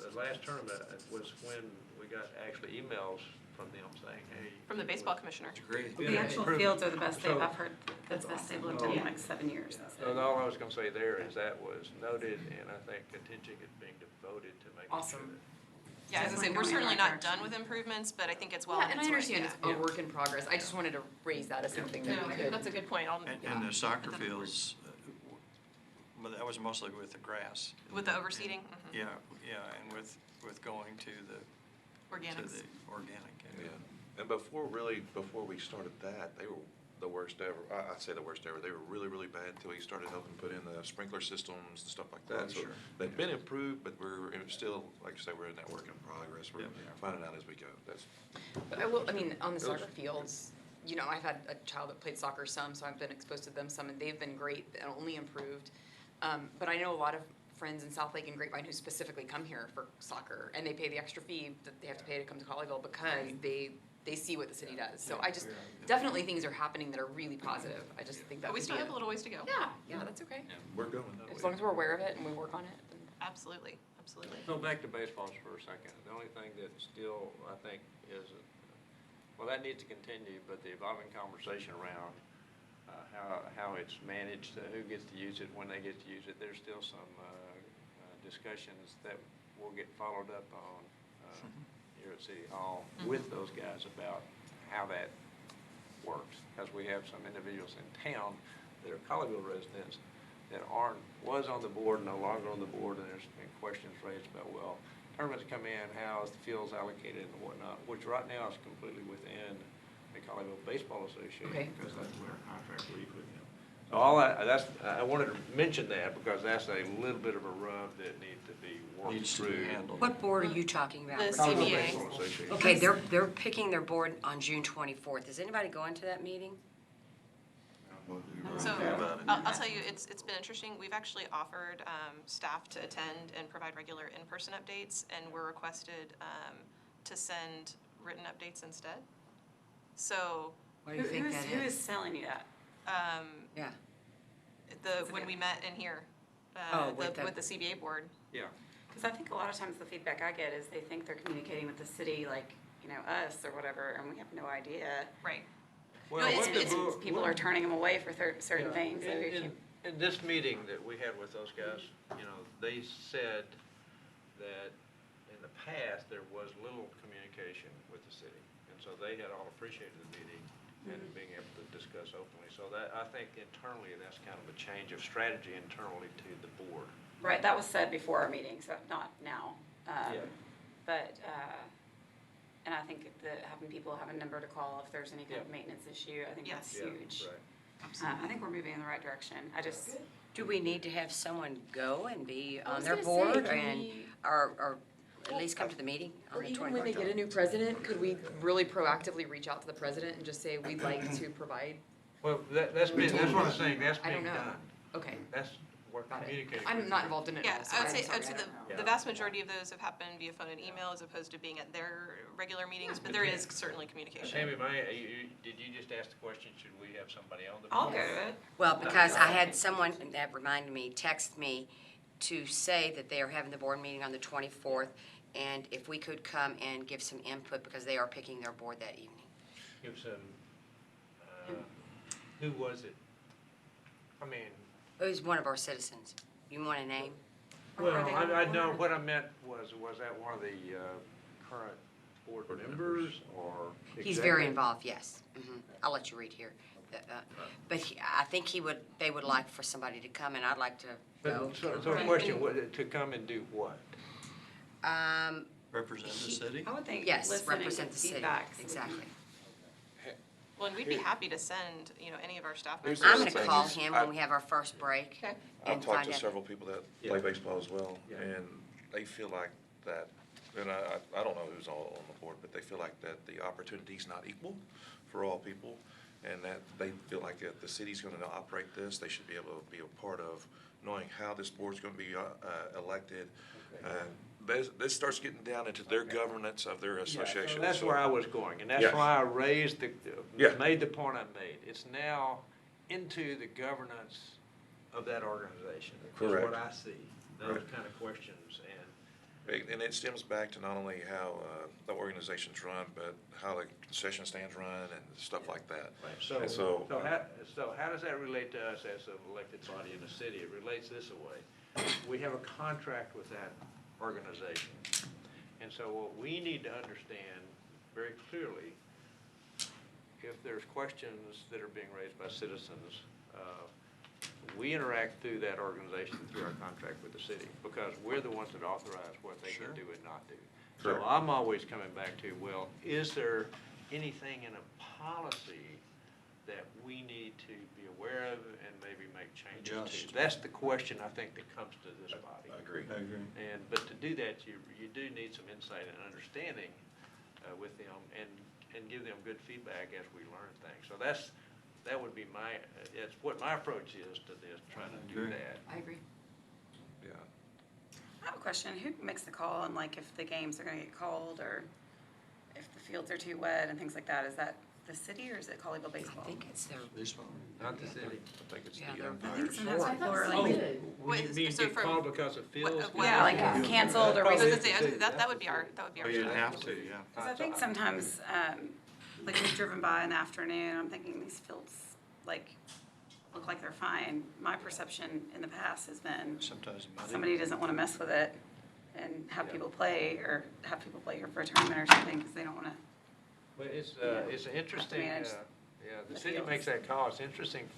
the last tournament was when we got actually emails from them saying, hey. From the baseball commissioner. great. The actual fields are the best So- I've heard, that's the best they've looked at in like 7 years. So all I was gonna say there is that was noted, and I think contingent is being devoted to making sure Awesome. that. Yeah, as I say, we're certainly not done with improvements, but I think it's well Yeah, on and I its way. understand it's Yeah. a work in progress. I just wanted to raise that as something that we No, could. that's a good point. And the soccer fields, well, that was mostly with the grass. With the overseeding, Yeah, and with going to the organics. organic. Yeah, and before we started that, they were the worst ever. I'd say the worst ever. They were really, really bad until we started helping put in the sprinkler systems and stuff like that. Oh, So sure. they've been improved, but it's still, like you say, we're in that work in progress. We're Yeah. finding out as we go. That's, But on the soccer fields, I've had a child that played soccer some, so I've been exposed to them some, and they've been great and only improved. But I know a lot of friends in South Lake and Grapevine who specifically come here for soccer, and they pay the extra fee that they have to pay to come to Colleyville because they see what the city does. So I just, definitely things are happening that are really positive. I just think that But we would still be have a little ways to go. Yeah, that's okay. we're going. As long as we're aware of it and we work on it, then. Absolutely. So back to baseballs for a second. The only thing that still, I think, is, that needs to continue, but the evolving conversation around how it's managed, who gets to use it, when they get to use it, there's still some discussions that will get followed up on here at City Hall with those guys about how that works. Because we have some individuals in town that are Colleyville residents that was on the board, no longer on the board, and there's been questions raised about, tournaments come in, how is the fields allocated and whatnot, which right now is completely within the Colleyville Baseball Association, Okay. because that's where our contract reads with them. So I wanted to mention that because that's a little bit of a rub that needs to be worked Needs to through. be handled. What board are you talking about? The Colleyville CBA. Baseball Association. Okay, they're picking their board on June 24th. Is anybody going to that meeting? So About it. I'll tell you, it's been interesting. We've actually offered staff to attend and provide regular in-person updates, and we're requested to send written updates instead. So What do you think that Who is is? telling you that? Yeah. when we met in here, with with the- the CBA board. Yeah. Because I think a lot of times the feedback I get is they think they're communicating with the city like, us or whatever, and we have no idea. Right. Well, it's- what the it's- board- People are turning them away for certain Yeah. things. So if you- In this meeting that we had with those guys, they said that in the past, there was little communication with the city. And so they had all appreciated the meeting and being able to discuss openly. So that, I think internally, that's kind of a change of strategy internally to the board. Right, that was said before our meeting, so not now. Yeah. But, And I think that having people have a number to call if there's any kind of Yeah. maintenance issue, I think that's Yes. Yeah, huge. right. I think we're moving in the right direction. I just, Do we need to have someone go and be I on was their gonna say, board can and, we- or at least come to the meeting on Or the even when they 24th? get a new president, could we really proactively reach out to the president and just say, we'd like to provide? Well, that's what I'm saying, that's I don't being know. done. Okay, That's, we're got it. communicating. I'm not involved in it at Yeah, all, so I would I'm say, sorry, I the don't know. vast majority of those have happened via phone and email as opposed to being at their regular meetings, but there is certainly communication. Tammy, did you just ask the question, should we have somebody on the I'll board? go to it. Well, because I had someone that reminded me, text me to say that they are having the board meeting on the 24th, and if we could come and give some input because they are picking their board that evening. Give some, who was it? I mean, It was one of our citizens. You want a name? well, Are they on the I know, board? what I meant was that one of the current board members or? He's very executive? involved, yes. I'll let you read here. But I think they would like for somebody to come, and I'd like to go. But, so the question, to come and do what? Represent the city? I would think Yes, listen and represent get the city, feedback. so we can- exactly. Well, and we'd be happy to send, any of our staff Here's members. I'm the gonna thing call is, him I- when we have our first break. Okay. I've and talked find to out. several people that Yeah. play baseball as well, Yeah. and they feel like that, and I don't know who's all on the board, but they feel like that the opportunity's not equal for all people, and that they feel like if the city's gonna operate this, they should be able to be a part of knowing how this board's gonna be elected. This starts getting down into their governance of their Yeah, so association. that's so- where I was going, and that's Yes. why I raised Yeah. made the point I made. It's now into the governance of that organization. Correct. Is what I see, those Right. kind of questions, and And it stems back to not only how the organization's run, but how the concession stands run and stuff like that. so, And so how does that relate to us as an elected body in the city? It relates this way. We have a contract with that organization. And so what we need to understand very clearly, if there's questions that are being raised by citizens, we interact through that organization, through our contract with the city, because we're the ones that authorize what they can do and not do. So Correct. I'm always coming back to, well, is there anything in a policy that we need to be aware of and maybe make changes Adjust. to? That's the question I think that comes to this body. I agree. I agree. But to do that, you do need some insight and understanding with them and give them good feedback as we learn things. So that would be that's what my approach is to this, trying to do Agree. that. I agree. Yeah. I have a question. Who makes the call on like if the games are gonna get called or if the fields are too wet and things like that? Is that the city or is it Colleyville I baseball? think it's their, Not the city. I think it's Yeah, the they're- I think umpires. sometimes I people thought are so. like, Wait, You mean so get from- called because of fields? yeah, like canceled or I was we. gonna say, that would be our Oh, you'd have to, yeah. Because I think sometimes, like we've driven by in the afternoon, I'm thinking these fields, like, look like they're fine. My perception in the past has been Sometimes muddy. somebody doesn't want to mess with it and have Yeah. people play or have people play here for a tournament or something because they don't want to. Well, it's an interesting, manage the the city fields. makes that call. It's an interesting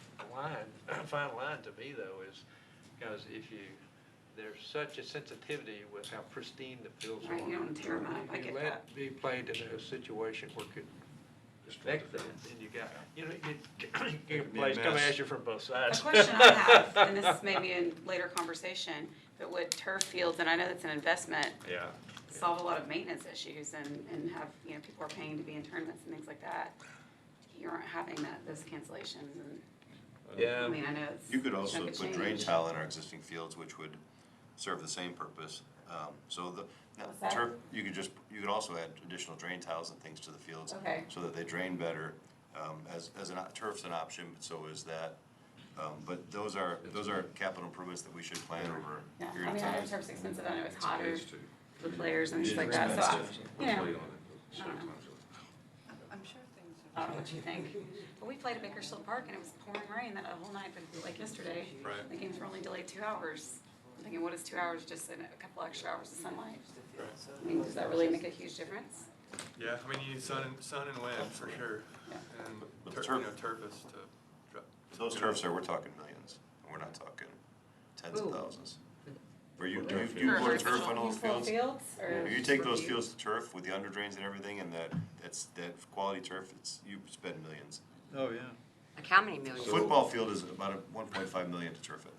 fine line to me though, is because there's such a sensitivity with how pristine the fields are. Right, you don't want to tear them up. I You get let that. it be played in a situation where it could affect that, and you got, you be a plays come mess. at you from both A sides. question I have, and this is maybe in later conversation, but would turf fields, and I know that's an investment, Yeah. solve a lot of maintenance issues and have, people are paying to be in tournaments and things like that. You aren't having those cancellations and, Yeah. I mean, I know it's. You could also chunk of put drain change. tile in our existing fields, which would serve the same purpose. So now, What's that? turf, you could also add additional drain tiles and things to the fields. Okay. So that they drain better. Turf's an option, but so is that. But those are capital improvements that we should plan over Yeah, a period I of mean, I know time. turf's expensive, I know it's hotter for players and things like that, so, I don't know. I don't know what you think. But we played at Bakersfield Park and it was pouring rain that whole night, like yesterday. Right. The games were only delayed 2 hours. I'm thinking, what is 2 hours, just in a couple extra hours of sunlight? I mean, does that really make a huge difference? Yeah, I mean, you need sun and wind for sure. Yeah. And But turf, turf- turf is to drop. Those turfs are, we're talking millions. We're not talking tens of thousands. Or you Turf go to fields. turf on those Full fields? or You take those review? fields to turf with the under drains and everything, and that quality turf, you spend millions. Oh, yeah. Like how many A millions? football field is about 1.5 million to turf it.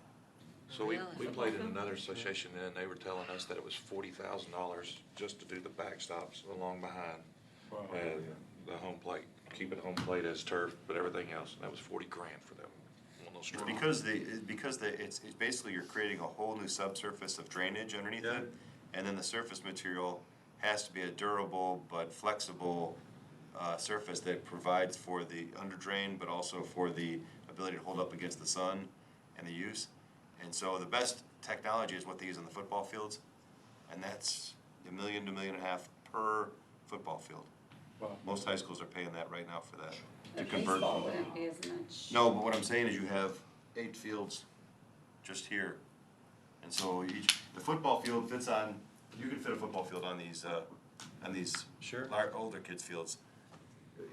So we Really? played in another association, and they were telling us that it was $40,000 just to do the backstops along behind. And the home plate, keeping home plate as turf, but everything else, and that was 40 grand for them. On those It's strong. it's basically you're creating a whole new subsurface of drainage underneath Yeah. it. And then the surface material has to be a durable but flexible, surface that provides for the under drain, but also for the ability to hold up against the sun and the use. And so the best technology is what they use on the football fields, and that's $1 million to $1.5 million per football field. Most high schools are paying that right now for that, The to convert. baseball wouldn't be as much. No, but what I'm saying is you have 8 fields just here. And so the football field fits on, you can fit a football field on these Sure. older kids' fields.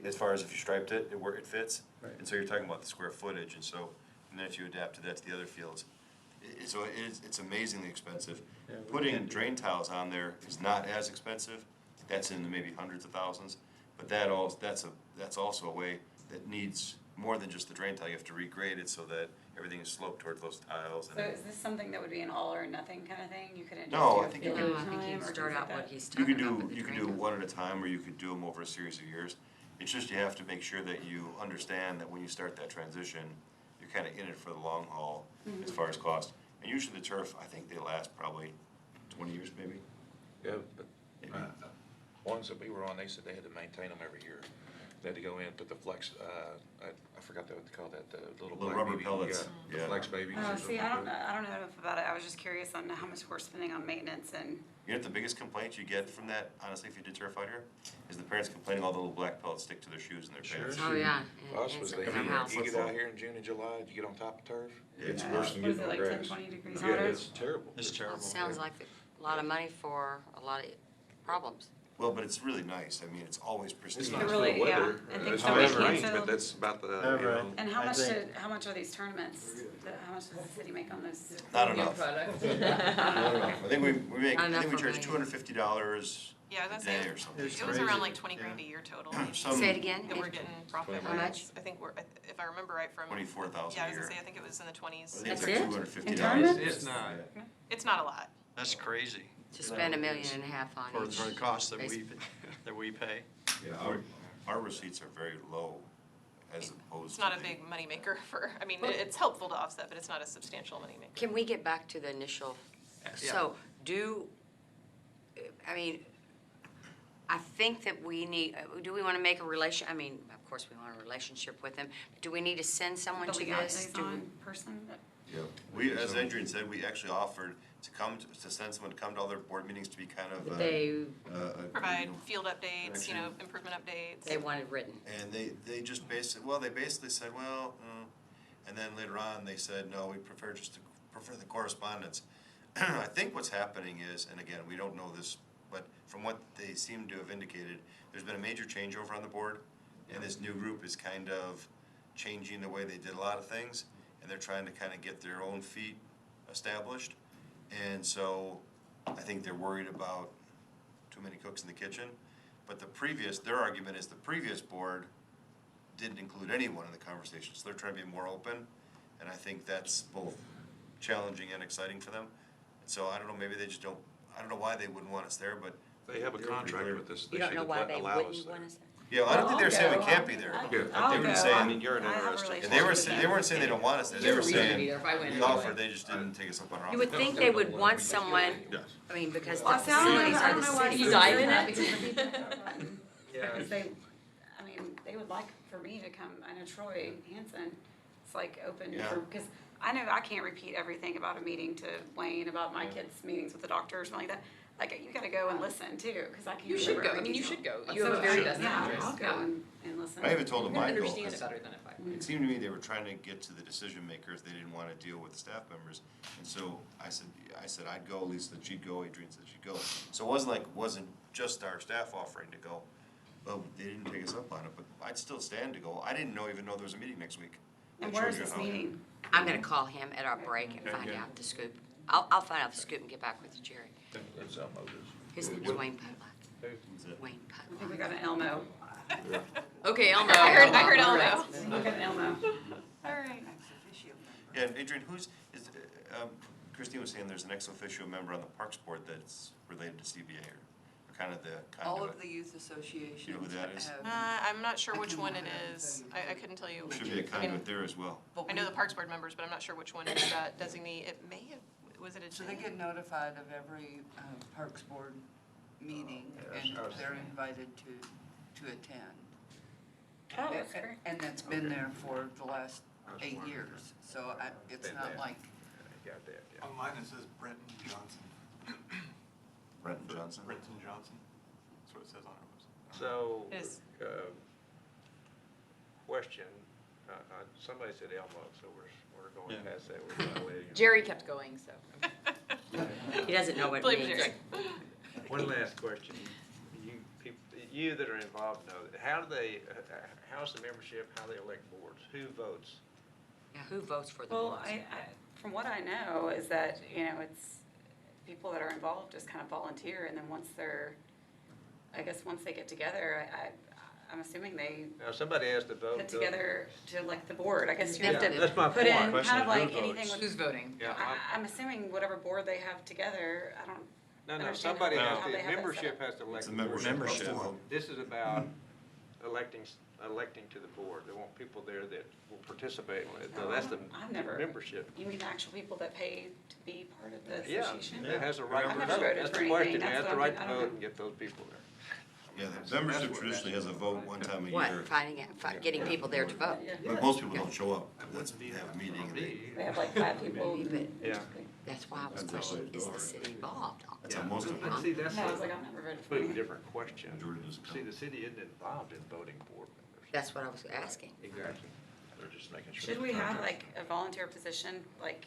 As far as if you striped it, where it fits. Right. And so you're talking about the square footage, and so, and then if you adapt to that to the other fields. So it's amazingly expensive. Yeah, we Putting can't do drain tiles on there is not as expensive. That's in the maybe hundreds of thousands. But that's also a way that needs more than just the drain tile. You have to regrade it so that everything is sloped towards those tiles. So is this something that would be an all or nothing kind of thing? You couldn't just No, do I a think field you at No, a I think time you or start things out like what that? he's You talking could about do, with the you could drain do tile. one at a time, or you could do them over a series of years. It's just you have to make sure that you understand that when you start that transition, you're kind of in it for the long haul as far as cost. And usually the turf, I think they last probably 20 years maybe. Yeah, but Maybe. ones that we were on, they said they had to maintain them every year. They had to go in, put the flex, I forgot what they call that, the little Little black rubber baby, pellets, the yeah. flex babies. Oh, or see, something I like that. don't know enough about it. I was just curious on how much we're spending on maintenance and, You know what the biggest complaint you get from that, honestly, if you did turf out here, is the parents complaining all the little black pellets stick to their shoes and their pants. Oh, yeah. Us and was it's the in our heat. house. You get out here in June and July, you get on top of turf, it's Yeah. worse than what is getting it, on like grass. 10, 20 degrees Yeah, hotter? it's terrible. It's Well, terrible. it sounds like a lot of money for a lot of problems. Well, but it's really nice. I mean, it's always It's pristine. not It for really- the yeah, weather, and things it's don't not get rain, canceled. but that's about the, Oh, you know. right. And how I much think- how much are these tournaments? How much does the city make on those? Not New enough. product. Not enough. I think we make, Not I think we enough for charge me. $250 Yeah, I a was gonna day say, or something. It's it was crazy. around like 20 grand a Yeah. year total. Some- Say it again. That we're getting profit. How much? I think if I remember right from. 24,000 Yeah, I a was gonna year. say, I think it was in the I 20s. think it's That's like it? $250. In tournaments? It's not. It's not a lot. That's crazy To spend $1.5 million on each. for the cost that baseball. we pay. Yeah, our receipts are very low as opposed It's to. not a the- big moneymaker for, I mean, it's helpful to offset, but it's not a substantial moneymaker. Can we get back to the initial, so I think that we need, do we want to make a relation, I mean, of course, we want a relationship with them. Do we need to send someone The to legal this? Do we- liaison person? Yeah, we, as Adrian said, we actually offered to send someone to come to all their board meetings to be kind of. They Provide you know, field updates, you know, Actually- improvement updates. They wanted written. And they just basically said, well, and then later on, they said, no, we prefer the correspondence. I think what's happening is, and again, we don't know this, but from what they seem to have indicated, there's been a major changeover on the board, and this new group is kind of changing the way they did a lot of things, and they're trying to kind of get their own feet established. And so I think they're worried about too many cooks in the kitchen. But their argument is the previous board didn't include anyone in the conversation, so they're trying to be more open. And I think that's both challenging and exciting for them. And so I don't know, maybe they just don't, I don't know why they wouldn't want us there, but. They have a they're pretty contract clear. with us, You they don't should know why they allow us wouldn't there. want us there? Yeah, I don't think they were saying we I'll can't go. be there. Yeah. I'll They were go. saying- I mean, you're an I have a interesting- And they were relationship. saying they don't want us there, they There's were a reason to saying, be there if I win we anyway. offered, they just didn't take us up on our offer. You would think they would want someone, I mean, because the Well, see, I don't know- facilities I are don't the know why city. you You would dive do in that it? because the people that run- Yeah. Because I mean, they would like for me to come, I know Troy Hansen, it's like open Yeah. for, because I know I can't repeat everything about a meeting to Wayne, about my kids' meetings with the doctor or something like that. Like, you gotta go and listen too, because I can't You should remember go, I every mean, you detail. should go, you So, have a very should. vested Yeah, interest. I'll go and listen. I even told them You're my gonna goal, understand it 'cause better than if I win. it seemed to me they were trying to get to the decision makers, they didn't wanna deal with the staff members. And so I said I'd go, Lisa said she'd go, Adrian said she'd go. So it wasn't just our staff offering to go, but they didn't take us up on it, but I'd still stand to go. I didn't even know there was a meeting next week. And That where is shows you this how- meeting? I'm gonna call him at our break and find out the scoop. I'll find out the scoop and get back with you, Jerry. It's Elmo's. His name's Wayne Putlock. Wayne I think we Putlock. got an Elmo. Okay, Elmo. I heard Elmo. We got an Elmo. All right. Yeah, and Adrian, Christine was saying there's an ex officio member on the Parks Board that's related to CBA or kind of the All conduit. of the youth associations You know who that is? have. I'm not sure which one it is. I couldn't tell you. Should be a conduit there as well. but I know we- the Parks Board members, but I'm not sure which one is that designee. It may have, was it a So they J? get notified of every Parks Board meeting, and they're invited to attend. Oh, that's great. And that's been there for the last 8 years, so it's Been not there. like, Got that, yeah. On mine it says Brenton Johnson. Brenton Johnson? Brenton Johnson. That's what it says on our website. So, It is. question, somebody said Elmo, so we're going past that. We're not letting him. Jerry kept going, so. He doesn't know what it Blame means. Jerry. One last question. You that are involved know, how do they, how's the membership, how they elect boards? Who votes? Yeah, who votes for the Well, boards? from what I know is that, you know, it's, people that are involved just kind of volunteer, and then once they get together, I'm assuming they Now, somebody has to vote. put together to like the board. I guess you Yeah, have to that's my put in point. kind of like Who anything votes? with. Who's voting? Yeah, I'm assuming whatever board they have together, I don't. No, understand somebody how has to, they have that set membership up. has to elect It's a the board. membership. This is about electing to the board. They want people there that will participate in it. So that's the I've never- membership. You mean the actual people that pay to be part of the Yeah, association? it has a right to I've vote. never voted That's for the anything. question. It That's has what the I'm- right to I don't vote know. and get those people there. Yeah, the membership traditionally has a vote one time a What, year. getting people there to vote? But most people don't show up. They have a meeting and They have like 5 people. Yeah. That's why I was questioning, is the city involved? that's how most of them But are. see, that's No, I was a like, I've never voted for completely any. different question. Majority doesn't come. See, the city isn't involved in voting board members. That's what I was asking. Exactly. They're just making sure. Should we have like a volunteer position, like,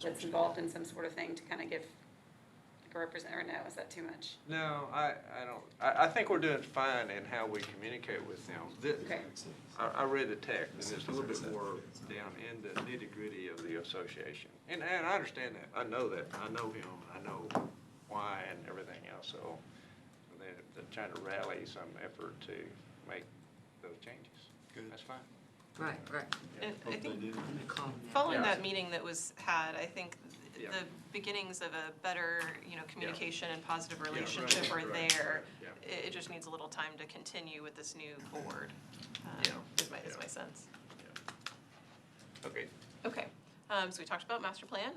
that's involved in some sort of thing to kind of give, like a or no, is that too much? No, I don't, I think we're doing fine in how we communicate with them. Okay. I read the text, and it's a little bit more down in the nitty-gritty of the association. And I understand that, I know that, I know him, I know why and everything else, so they're trying to rally some effort to make those changes. Good. That's fine. Right. And I think I'm gonna call him now. following Yeah. that meeting that was had, I think Yeah. the beginnings of a better, communication and positive right, relationship are right, there. yeah. It just needs a little time to continue with this new board, Yeah. is my sense. Okay. Okay, so we talked about master plan.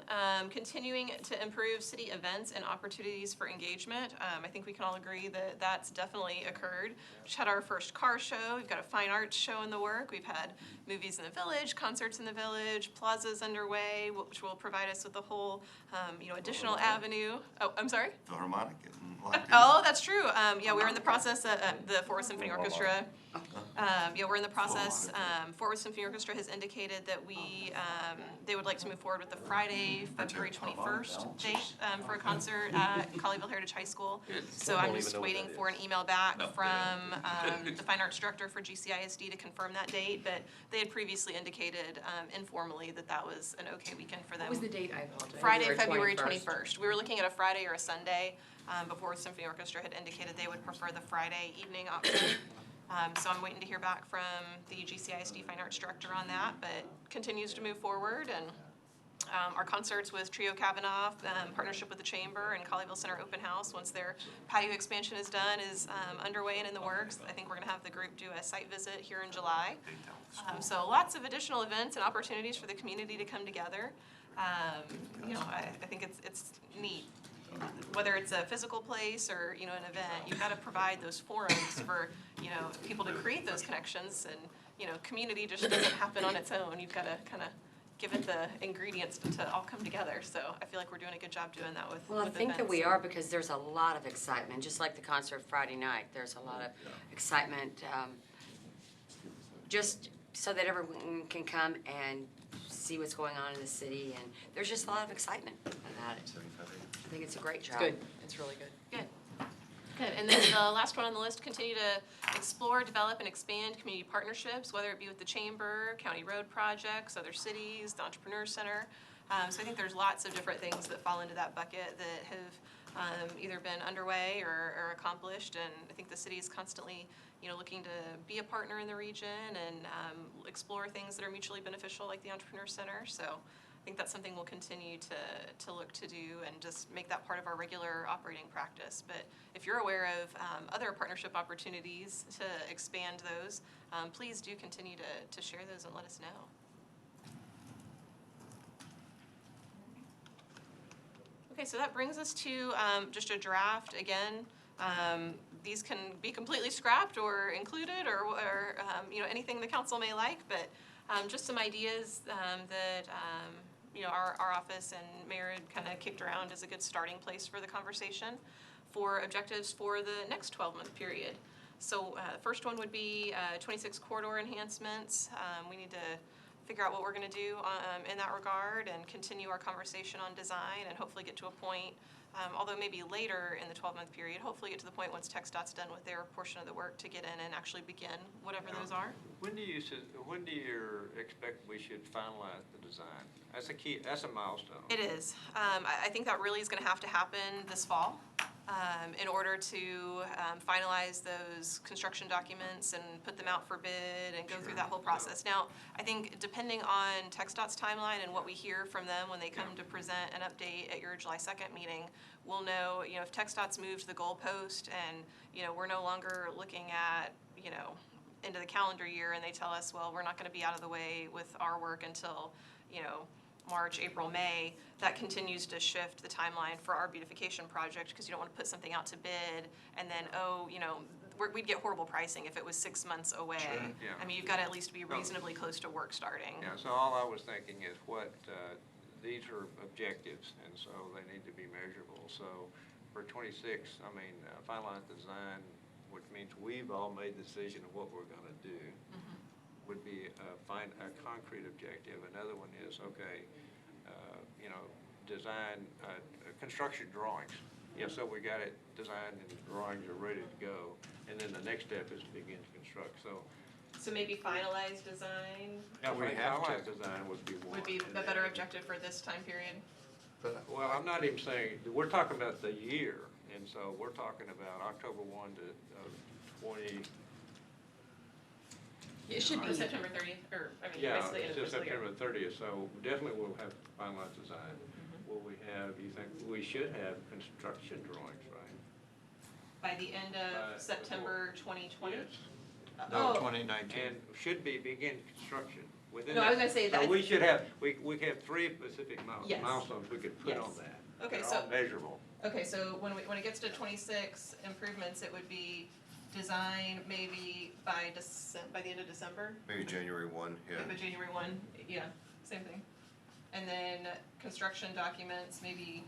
Continuing to improve city events and opportunities for engagement. I think we can all agree that that's definitely occurred. Just had our first car show. We've got a fine arts show in the work. We've had movies in the village, concerts in the village, plazas underway, which will provide us with a whole, additional avenue. Oh, I'm sorry? Philharmonic and Lockers. Oh, that's true. Yeah, we're in the process, the Fort Worth Symphony Orchestra. We're in the process. Fort Worth Symphony Orchestra has indicated that they would like to move forward with the Friday, February 21st date for a concert at Colleyville Heritage High School. So I'm just waiting for an email back from the fine arts director for GCISD to confirm that date, but they had previously indicated informally that that was an okay weekend for them. What was the date? I apologize. Friday, February 21st. We were looking at a Friday or a Sunday, before Symphony Orchestra had indicated they would prefer the Friday evening option. So I'm waiting to hear back from the GCISD Fine Arts Director on that, but continues to move forward. And our concerts with Trio Kavanaugh, partnership with the Chamber and Colleyville Center Open House, once their patio expansion is done, is underway and in the works. I think we're gonna have the group do a site visit here in July. So lots of additional events and opportunities for the community to come together. I think it's neat. Whether it's a physical place or, an event, you've got to provide those forums for, people to create those connections. And, community just doesn't happen on its own. You've got to kind of give it the ingredients to all come together. So I feel like we're doing a good job doing that with Well, I with think that events. we are, because there's a lot of excitement, just like the concert Friday night, there's a lot of excitement, just so that everyone can come and see what's going on in the city, and there's just a lot of excitement about it. I think it's a great It's job. good. It's really good. Good, and then the last one on the list, continue to explore, develop, and expand community partnerships, whether it be with the Chamber, county road projects, other cities, the Entrepreneur Center. So I think there's lots of different things that fall into that bucket that have either been underway or accomplished. And I think the city is constantly, looking to be a partner in the region and explore things that are mutually beneficial, like the Entrepreneur Center. So I think that's something we'll continue to look to do and just make that part of our regular operating practice. But if you're aware of other partnership opportunities to expand those, please do continue to share those and let us know. Okay, so that brings us to just a draft. Again, these can be completely scrapped or included or anything the council may like, but just some ideas that our office and Mayor had kind of kicked around as a good starting place for the conversation for objectives for the next 12-month period. So the first one would be 26 corridor enhancements. We need to figure out what we're going to do in that regard and continue our conversation on design and hopefully get to a point, although maybe later in the 12-month period, hopefully get to the point once TxDOT's done with their portion of the work to get in and actually begin whatever those are. When do you expect we should finalize the design? That's a key, that's a milestone. It is. I think that really is going to have to happen this fall in order to finalize those construction documents and put them out for bid and go through that whole process. Now, I think depending on TxDOT's timeline and what we hear from them when they come to present an update at your July 2nd meeting, we'll know, if TxDOT's moved the goalpost and, we're no longer looking at, into the calendar year and they tell us, well, we're not going to be out of the way with our work until, March, April, May, that continues to shift the timeline for our beautification project because you don't want to put something out to bid and then, we'd get horrible pricing if it was 6 months away. Sure, yeah. I mean, you've got to at least be reasonably close to work starting. Yeah, so all I was thinking is these are objectives, and so they need to be measurable. So for 26, finalize design, which means we've all made the decision of what we're going to do, would be find a concrete objective. Another one is, design construction drawings. Yeah, so we got it designed and the drawings are ready to go. And then the next step is to begin to construct. So maybe finalized design Yeah, finalized design would be one. would be the better objective for this time period. Well, I'm not even saying, we're talking about the year, and so we're talking about October 1 to 20. It should be September 30th, or, Yeah, basically end of it's fiscal year. September 30th, so definitely we'll have finalized design. Will we have, you think, we should have construction drawings, right? By the end of September 2020? Yes. No, Oh, 2019. And should be begin construction within No, that. I was gonna say that- So we should have, we have 3 specific Yes. milestones we could put on Yes. that. Okay, They're all so- measurable. okay, so when it gets to 26 improvements, it would be design maybe by the end of December? Maybe January 1, yeah. By January 1, yeah, same thing. And then construction documents, maybe,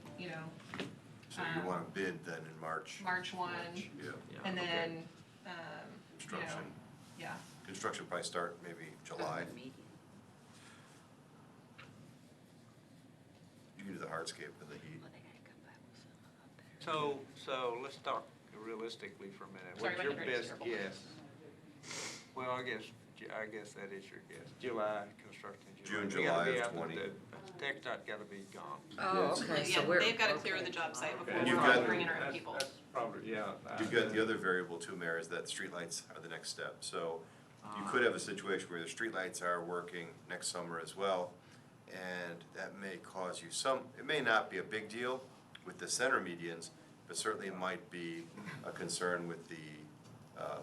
So you want to bid then in March? March 1, Yeah, and okay. then, Construction. yeah. Construction probably start maybe July. You can do the hardscape with the heat. So let's talk realistically for a minute. Sorry, What's my your handwriting's best terrible. guess? Well, I guess that is your guess. July, construction, July. June, We gotta July be of out, 20. TxDOT gotta be gone. Oh, okay, so we're. They've got to clear okay. the job site before And you've we're got- bringing our own That's- people. That's probably, yeah. You've got the other variable too, Mayor, is that streetlights are the next step. So you could have a situation where the streetlights are working next summer as well, and that may cause you it may not be a big deal with the center medians, but certainly it might be a concern with the,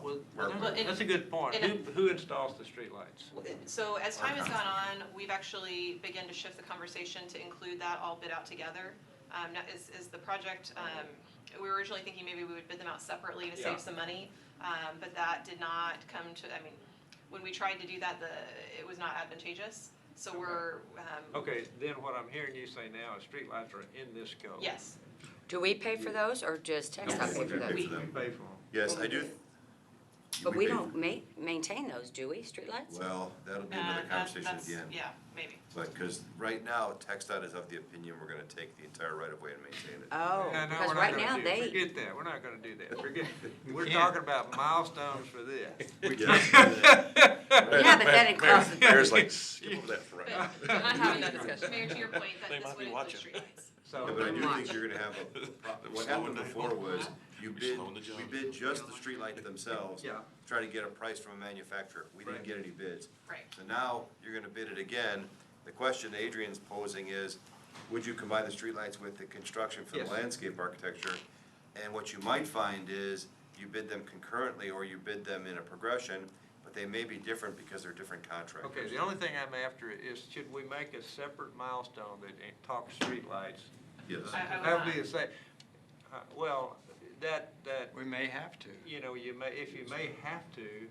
Well, Well, that's a good point. and- Who installs the streetlights? So as time has gone on, we've actually begun to shift the conversation to include that all bid out together. Now, is the project, we were originally thinking maybe we would bid them out separately to Yeah. save some money, but that did not come to, when we tried to do that, it was not advantageous. So we're, Okay, then what I'm hearing you say now is streetlights are in this scope. yes. Do we pay for those or just TxDOT pay for we those? pay We for them. pay for them. Yes, I do, But we don't maintain those, do we, streetlights? Well, that'll be another conversation at the end. Yeah, maybe. But, because right now, TxDOT is of the opinion we're gonna take the entire right of way and maintain it. Oh, Yeah, no, because we're not right gonna now do- they, Forget that, we're not gonna do that, forget, we're can't. talking about milestones for this. yeah, but that includes, Mayor's like, skip over that for right now. We're not having that discussion. Mayor, to your point, that They this might be would include watching. streetlights. So, Yeah, but I do Watch. think you're gonna have what happened before was, we bid just the streetlight themselves. Yeah. Try to get a price from a manufacturer. We didn't Right. get any bids. Right. So now, you're gonna bid it again. The question Adrian's posing is, would you combine the streetlights with the construction for the Yes. landscape architecture? And what you might find is, you bid them concurrently, or you bid them in a progression, but they may be different because they're different contractors. okay, the only thing I'm after is, should we make a separate milestone that talks streetlights? Yes. I would That would not. be the same, well, that, We may have to. you know, if you may have to,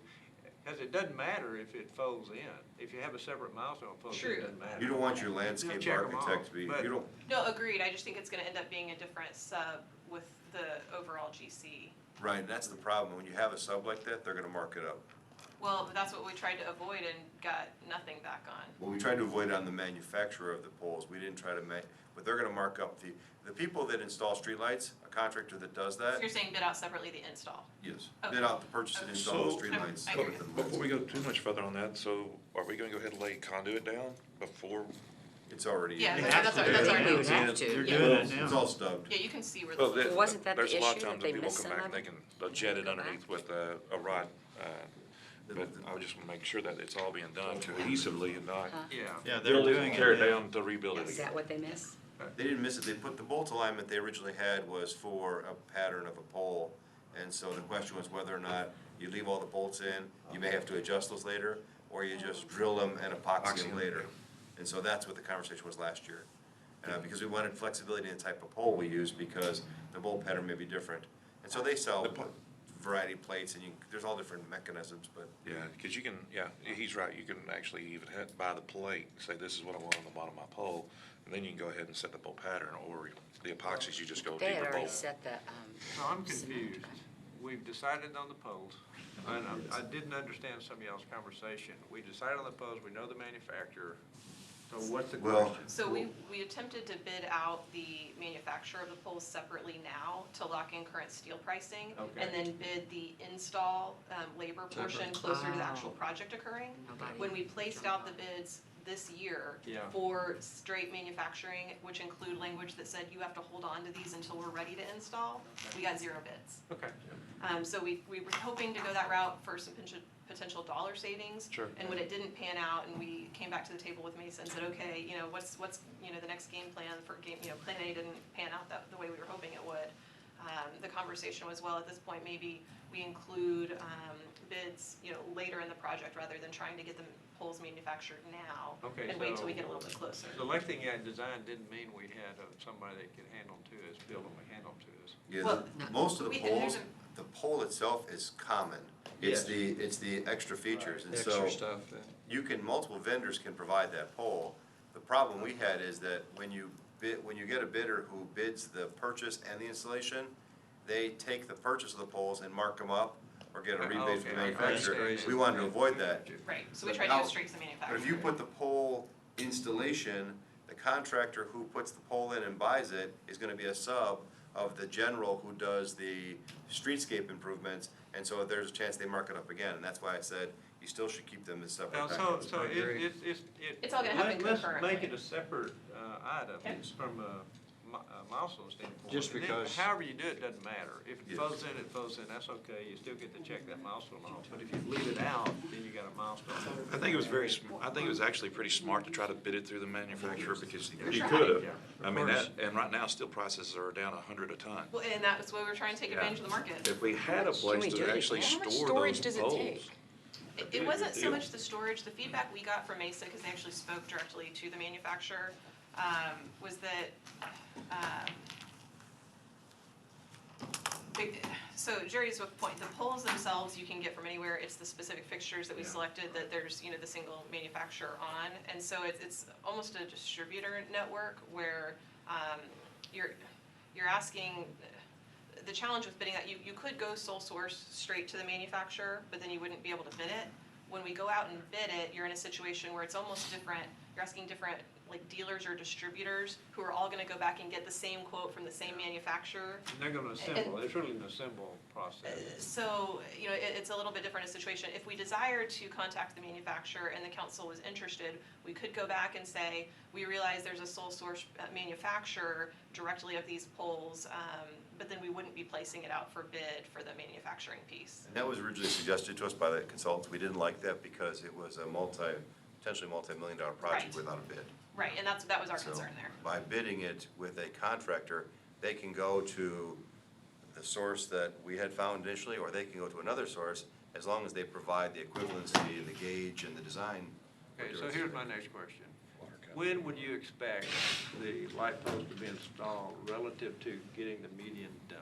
because it doesn't matter if it folds in. If you have a separate milestone folds in, True. it doesn't matter. You don't want your landscape Check 'em architect off, to be, but- you don't, No, agreed, I just think it's gonna end up being a different sub with the overall GC. right, and that's the problem. When you have a sub like that, they're gonna mark it up. Well, that's what we tried to avoid and got nothing back on. Well, we tried to avoid it on the manufacturer of the poles, we didn't try to but they're gonna mark up the people that install streetlights, a contractor that does So that, you're saying bid out separately the install? yes, Okay. bid out the purchase and Okay. install the So- streetlights. I hear you. Before we go too much further on that, so are we gonna go ahead and lay conduit down before? It's already. Yeah, in. that's already. we would have They're to. doing it It's now. all stubbed. Yeah, you can see where Well, the, Wasn't that the there's a lot of issue that times they when people missed come some back, of they it? can they'll jet it Go underneath back? with a rod. But I just wanna make sure that it's all being done cohesively and not Yeah. Yeah, they're build it doing and it tear it now. down to rebuild it Is again. that what they missed? They didn't miss it, they put, the bolt alignment they originally had was for a pattern of a pole. And so the question was whether or not you leave all the bolts in, you may have to adjust those later, or you just drill them and epoxy them later. And so that's what the conversation was last year. Because we wanted flexibility in the type of pole we use, because the bolt pattern may be different. And so they sell variety of plates, and there's all different mechanisms, but Yeah, cause you can, yeah, he's right, you can actually even buy the plate, say this is what I want on the bottom of my pole, and then you can go ahead and set the bolt pattern, or the epoxies, you just go They had deeper already bolt. set the, So I'm confused. We've decided on the poles, and I didn't understand some of y'all's conversation. We decided on the poles, we know the manufacturer, so what's the Well- question? so we attempted to bid out the manufacturer of the poles separately now to lock in current steel pricing. Okay. And then bid the install, labor portion closer to the actual project occurring. Nobody When we placed out the bids this year Yeah. for straight manufacturing, which include language that said you have to hold on to these until we're ready to install, we got 0 bids. Okay. So we were hoping to go that route for some potential dollar savings. Sure. And when it didn't pan out and we came back to the table with Mesa and said, okay, what's, the next game plan for plan A didn't pan out the way we were hoping it would. The conversation was, well, at this point, maybe we include, bids, later in the project rather than trying to get the poles manufactured now. Okay, And wait till we so- get a little bit closer. Selecting a design didn't mean we had somebody that could hand them to us, build them and hand them to us. yeah, Well, most of the we can- there's poles, the pole itself is common. It's the extra features, and so. Extra stuff, Multiple vendors can provide that pole. The problem we had is that when you get a bidder who bids the purchase and the installation, they take the purchase of the poles and mark them up or get a rebate from the Okay, manufacturer. understand. We wanted to avoid that. Right, so we But tried to go now- straight to the But manufacturer. if you put the pole installation, the contractor who puts the pole in and buys it is gonna be a sub of the general who does the streetscape improvements. And so there's a chance they mark it up again, and that's why I said you still should keep them as separate Now, packages. so It's all gonna happen let's concurrently. make it a separate, item Okay. from a milestone standpoint. Just And then because- However you do it, doesn't matter. If it Yes. folds in, it folds in, that's okay, you still get to check that milestone off. But if you leave it out, then you got a milestone. I think it was I think it was actually pretty smart to try to bid it through the manufacturer, because you could have. Yeah, I of mean, course. and right now, steel prices are down 100 a ton. Well, and that's why we're trying to take Yeah. advantage of the market. If we had a Can place we do to it actually again? How much store storage those does it poles. take? It wasn't so much the storage, the feedback we got from Mesa, because they actually spoke directly to the manufacturer, was that, so Jerry's point, the poles themselves you can get from anywhere, it's the specific fixtures that we selected that there's, the single manufacturer on, and so it's almost a distributor network where, you're asking, the challenge with bidding that, you could go sole source straight to the manufacturer, but then you wouldn't be able to bid it. When we go out and bid it, you're in a situation where it's almost different, you're asking different like dealers or distributors who are all gonna go back and get the same quote from the same manufacturer. And they're gonna assemble, it's really an assemble process. So, you know, it's a little bit different a situation. If we desire to contact the manufacturer and the council was interested, we could go back and say, we realize there's a sole source manufacturer directly of these poles, but then we wouldn't be placing it out for bid for the manufacturing piece. And that was originally suggested to us by the consultants. We didn't like that because it was a potentially multi-million-dollar project Right. without a bid. Right, and that was our So concern there. by bidding it with a contractor, they can go to the source that we had found initially, or they can go to another source, as long as they provide the equivalency and the gauge and the design. Okay, so here's my next question. When would you expect the light post to be installed relative to getting the median done?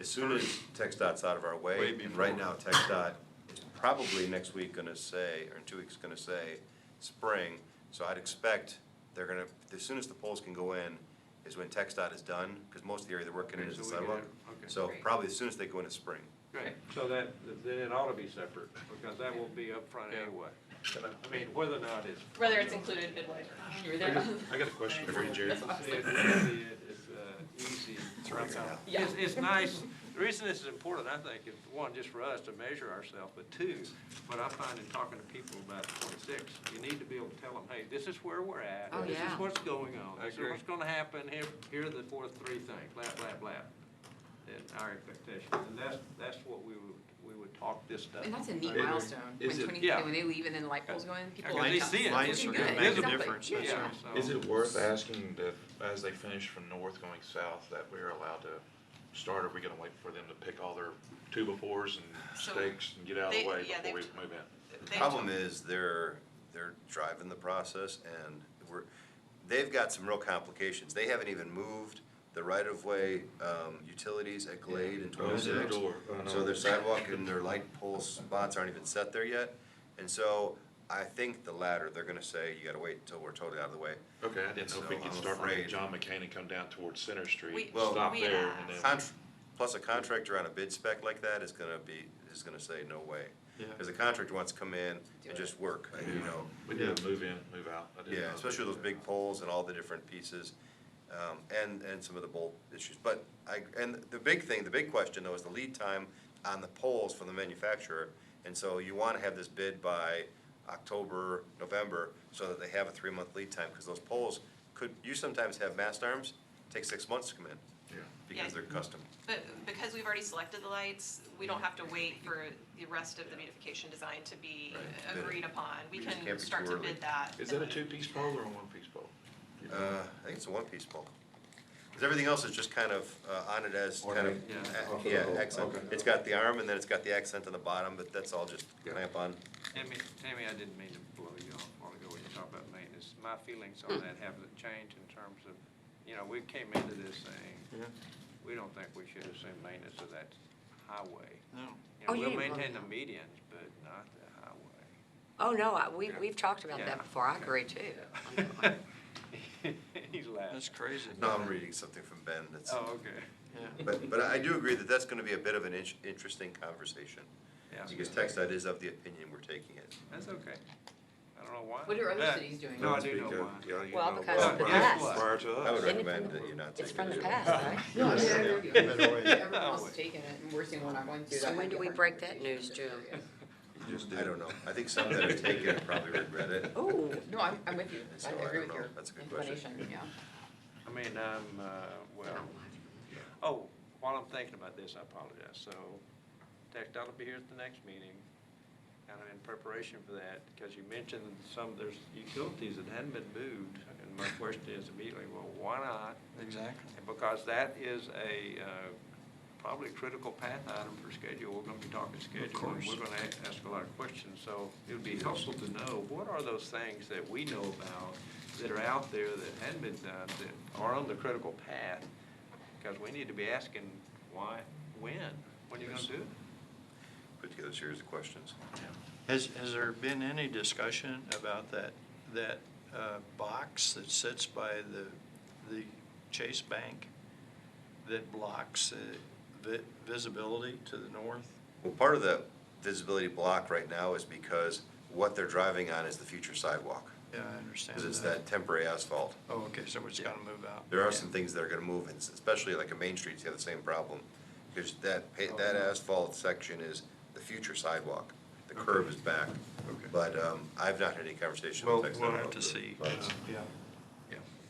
As soon as TxDOT's out of our way, and right now TxDOT is probably next week gonna say, or in 2 weeks gonna say, spring. So I'd expect they're gonna, as soon as the poles can go in, is when TxDOT is done, because most of the area they're working in Okay, is the so we can sidewalk. have- okay. So Great. probably as soon as they go into spring. Great, so then it ought to be separate, because that will be upfront anyway. I mean, whether or not it's. Whether it's included bid-wise or not. You were there. I got a question for you, Jerry. It's easy. Yeah. It's nice, the reason this is important, I think, is one, just for us to measure ourselves, but two, what I find in talking to people about 26, you need to be able to tell them, hey, this is where we're at. Oh, This yeah. is what's going on. I This is agree. what's gonna happen. Here are the three things, blah, blah, blah. And our expectation, and that's what we would talk this stuff. And that's a neat It- milestone, when is it- yeah. they leave and then the light poles go in, people are Because like, they see it. Lights looking are good. gonna make a Exactly. difference, that's Yeah. right. So- Is it worth asking that, as they finish from north going south, that we're allowed to start? Or are we gonna wait for them to pick all their 2x4s and So stakes and get out of the way yeah, before we they've- move in? The problem is they're driving the process, and they've got some real complications. They haven't even moved the right-of-way utilities at Glade and Oh, it's in the 26. door. Oh, no. So their sidewalk and their light pole spots aren't even set there yet. And so I think the latter, they're gonna say, you gotta wait until we're totally out of the way. Okay, I didn't know if we So could I'm start from afraid- John McCain and come down towards Center Street, We- Well, stop we there, asked. and then. Plus a contractor on a bid spec like that is gonna say, no way. Yeah. Because the contractor wants to come in and just work, you know. We did a move in, move out. I didn't Yeah, know. especially those big poles and all the different pieces, and some of the bolt issues. But the big question though is the lead time on the poles from the manufacturer. And so you wanna have this bid by October, November, so that they have a 3-month lead time, because those poles you sometimes have mast arms, take 6 months to come in, Yeah. because Yeah. they're custom. But because we've already selected the lights, we don't have to wait for the rest of the beautification design to be Right. agreed upon. We We just can can't be start too to early. bid that. Is that a 2-piece pole or a 1-piece pole? I think it's a 1-piece pole. Because everything else is just kind of on it as kind of, Yeah. accent. Okay. It's got the arm and then it's got the accent on the bottom, but that's all just clamp on. Tammy, I didn't mean to blow you off a while ago when you talked about maintenance. My feelings on that haven't changed in terms of, we came into this saying, Yeah. we don't think we should assume maintenance of that highway. No. Oh, you We'll didn't maintain the blow medians, but not the highway. Oh, no, we've talked about Yeah. that before, I agree too. He's laughing. That's crazy. No, I'm reading something from Ben that's, Oh, okay. Yeah. but I do agree that that's gonna be a bit of an interesting conversation. Yeah. Because TxDOT is of the opinion we're taking it. That's okay. I don't know why. What are other Yeah. cities doing? No, I do know why. Well, because Well, of the guess past. what? Prior to I would us. recommend that you not take it. It's from the as a- past, right? No, I mean, I agree with you. Better way. Everyone else is taking it, and we're seeing we're not going to. So That when might do be a we hard break that conversation. news, Jim? I don't know. I think some that have taken it probably regret it. Oh, No, I'm with you. So I I agree don't with know. your That's a good question. inclination, yeah. I mean, while I'm thinking about this, I apologize. So, TxDOT will be here at the next meeting, kind of in preparation for that, because you mentioned there's utilities that hadn't been moved, and my question is immediately, well, why not? Exactly. Because that is probably a critical path item for schedule. We're gonna be talking schedule, and course. we're gonna ask a lot of questions. So it would be helpful to know, what are those things that we know about that are out there that hadn't been done, that are on the critical path? Because we need to be asking why, when are you gonna do it? Put together a series of questions. Has there been any discussion about that box that sits by the Chase Bank that blocks the visibility to the north? Well, part of the visibility block right now is because what they're driving on is the future sidewalk, Yeah, I understand because it's that temporary asphalt. Oh, okay, so it's gotta move out. There are some things that are gonna move, and especially like a Main Street's got the same problem, because that asphalt section is the future sidewalk. The curb is back. Okay. But, I've not had any conversation We'll, with Texas. we'll have to see. But Yeah.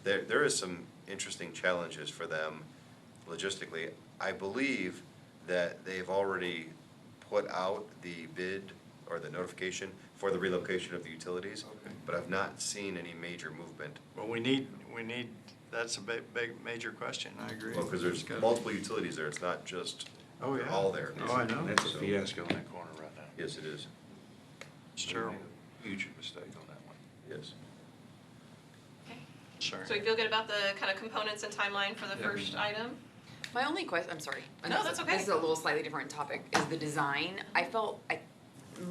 there is some interesting challenges for them logistically. I believe that they've already put out the bid or the notification for the relocation of the utilities, Okay. but I've not seen any major movement. Well, we need, that's a big, major question, I agree. Well, because there's multiple utilities there, it's not just, Oh, they're yeah. all there. Oh, I know. That's a fiasco in that corner right now. Yes, it is, It's terrible. Huge mistake on that one. yes. Sorry. So we feel good about the kind of components and timeline for the first item? My only question, I'm sorry. I No, know that's this- okay. This is a little slightly different topic, is the design.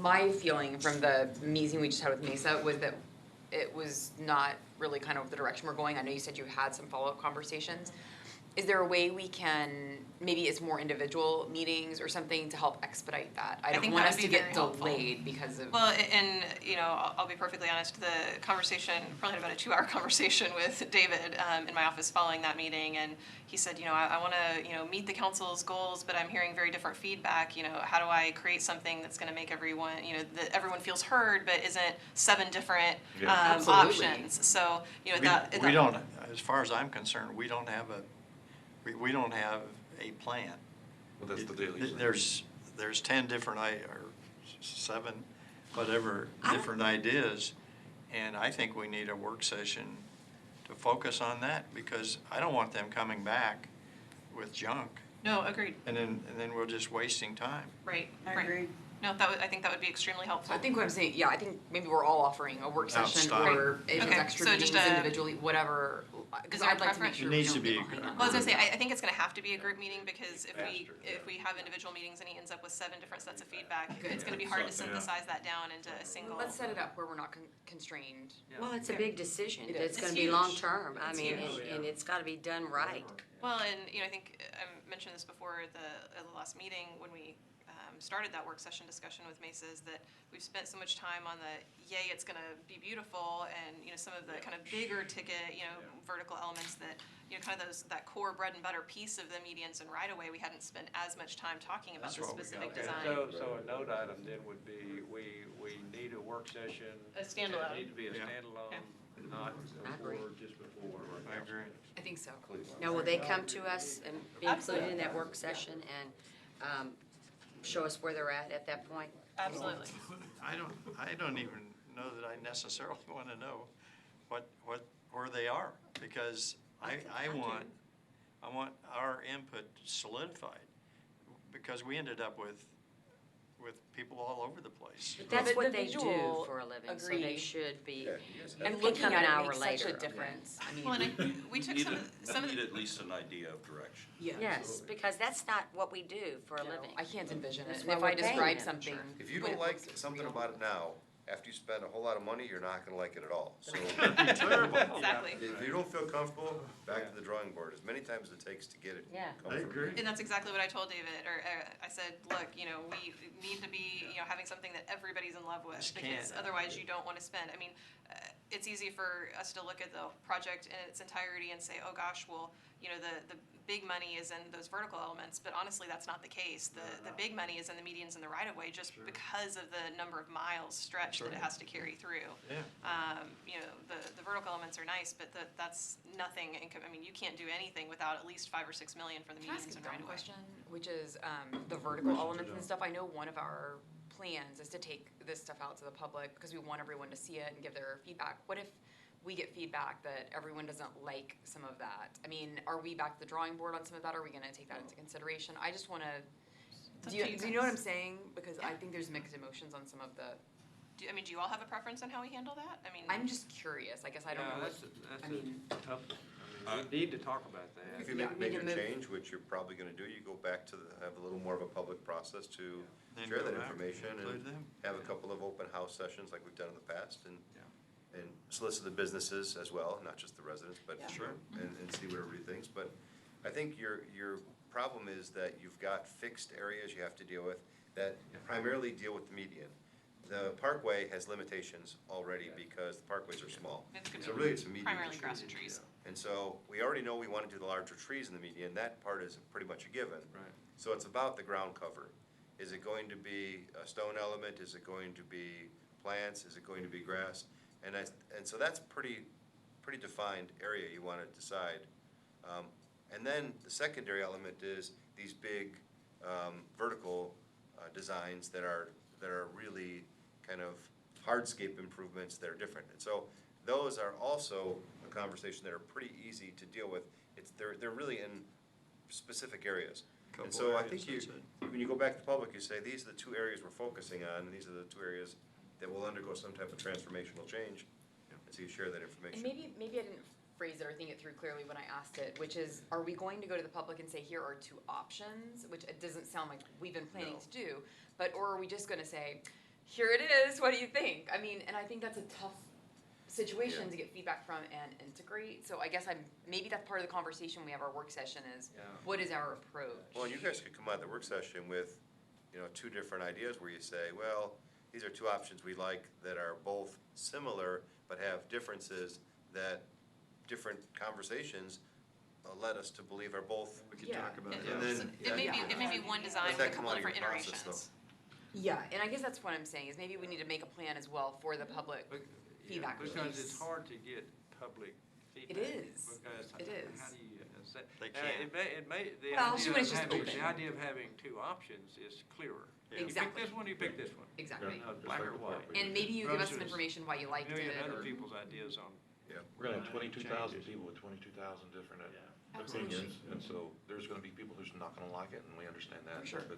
My feeling from the meeting we just had with Mesa was that it was not really kind of the direction we're going. I know you said you had some follow-up conversations. Is there a way we can, maybe it's more individual meetings or something to help expedite that? I don't think want that us would to be get very helpful. delayed because of. Well, and, you know, I'll be perfectly honest, the conversation, probably had about a 2-hour conversation with David in my office following that meeting, and he said, you know, I want to, you know, meet the council's goals, but I'm hearing very different feedback, you know, how do I create something that's going to make everyone, you know, that everyone feels heard, but isn't 7 different Absolutely. options, so, you know, We don't, as far as I'm concerned, we don't have we don't have a plan. Well, that's the deal. There's 10 different, or 7, whatever, different ideas, and I think we need a work session to focus on that, because I don't want them coming back with junk, No, agreed, and then we're just wasting time. right, I right. agree. No, I think that would be extremely helpful. I think what I'm saying, yeah, I think maybe we're all offering a work session style. or if it's Okay, extra so meetings just a- individually, whatever. Because Is there a I'd like to make preference? sure It we needs don't to get be behind a- on Well, I was that. gonna say, I think it's gonna have to be a group meeting, because if we have individual meetings and he ends up with 7 different sets of feedback, it's gonna be hard to synthesize that down into a single. Let's set it up where we're not constrained. Well, it's a big decision. It It's is. gonna It's be huge. long-term. I It's mean, huge. and it's gotta be done right. Well, and, you know, I think I mentioned this before at the last meeting when we started that work session discussion with Mesa, is that we've spent so much time on the, yay, it's gonna be beautiful, and, you know, some of the kind of bigger ticket, you know, vertical elements that, you know, kind of that core bread and butter piece of the medians and right away, we hadn't spent as much time talking about That's the what we specific got. design. So a note item then would be, we need a work session. A standalone. It need to be a Yeah. standalone, not I agree. before, just before. I agree. I think so. Now, will they come to us and be included in that work session and show us where they're at that point? Absolutely. I don't even know that I necessarily want to know where they are, because I want our input solidified, because we ended up with people all over the place. But that's the what they do visual, for a living, so they agreed. should be. Yeah, you guys have- And It looking come at an it hour makes later, such a okay. difference. I mean. Well, and we took some of the. Need at least an idea of direction. Yeah. Yes, because that's not what we do for a No, living. I can't envision it. That's And why if we're I paying describe them. something. If you when don't it like looks something real- about it now, after you spend a whole lot of money, you're not gonna like it at all. So Exactly. if you don't feel comfortable, back to the drawing board, as many times as it takes to get it Yeah. comfortable. And that's exactly what I told David, or I said, look, you know, we need to be, you know, having something that everybody's in love with, Just because can't. otherwise you don't want to spend. I mean, it's easy for us to look at the project in its entirety and say, oh gosh, well, you know, the big money is in those vertical elements, but honestly, that's not the case. The big money is in the medians and the right-of-way, just because of the number of miles stretched that it has to carry through. Yeah. You know, the vertical elements are nice, but that's nothing, I mean, you can't do anything without at least 5 or 6 million for the Can I ask medians a and dumb right-of-way. question, which is the vertical elements and stuff? I know one of our plans is to take this stuff out to the public because we want everyone to see it and give their feedback. What if we get feedback that everyone doesn't like some of that? I mean, are we back to the drawing board on some of that? Are we gonna take that into consideration? I just wanna, It's do up to you you know what guys. I'm saying? Because I think there's mixed emotions on some of the, Do you all have a preference on how we handle that? I mean, I'm just curious, I guess I don't know what, I mean, tough, I mean, we need to talk about that. If you Yeah, make a we major can move- change, which you're probably gonna do, you go back to have a little more of a public process to Then share go that back, information include and them. have a couple of open house sessions like we've done in the past and solicit the businesses as well, not just the residents, but Yeah. sure, and see what everybody thinks. But I think your problem is that you've got fixed areas you have to deal with that primarily deal with the median. The parkway has limitations already because the parkways are small. It's gonna So be really, it's a median primarily issue. grass and trees. And so we already know we want to do the larger trees in the median. That part is pretty much a given. Right. So it's about the ground cover. Is it going to be a stone element? Is it going to be plants? Is it going to be grass? And so that's pretty defined area you want to decide. And then the secondary element is these big vertical designs that are really kind of hardscape improvements that are different. And so those are also a conversation that are pretty easy to deal with. They're really in specific areas. And Couple so I areas, think that's it. when you go back to the public, you say, these are the two areas we're focusing on, and these are the two areas that will undergo some type of transformational change. And so you share that information. And maybe I didn't phrase it or think it through clearly when I asked it, which is, are we going to go to the public and say, here are two options, which it doesn't sound like we've been planning No. to do, but, or are we just gonna say, here it is, what do you think? I mean, and I think that's a tough situation Yeah. to get feedback from and integrate, so I guess maybe that's part of the conversation we have our work session is, Yeah. what is our approach? Well, you guys could come out of the work session with, two different ideas where you say, well, these are two options we like that are both similar but have differences that different conversations led us to believe are both. We could Yeah. talk about And that. And then- so it may be one design Let with that a come couple out of your different process, iterations. Yeah, and I guess that's what I'm saying, is maybe we need to make a plan as well for the public. Bec- Feedback Because piece. it's hard to get public feedback. is. Because It is. how do you say? They Now, can't. It may, the Well, idea when it's of just having, open. the idea of having two options is clearer. Yeah. You Exactly. pick this one, you pick this one. Exactly. Black or white. And maybe you give us some Versus information why you liked it, Million other or, people's ideas on. Yeah. We're gonna have Changes. 22,000 people with 22,000 different opinions, and so there's gonna be people who's not gonna like it, and we understand that. For sure. But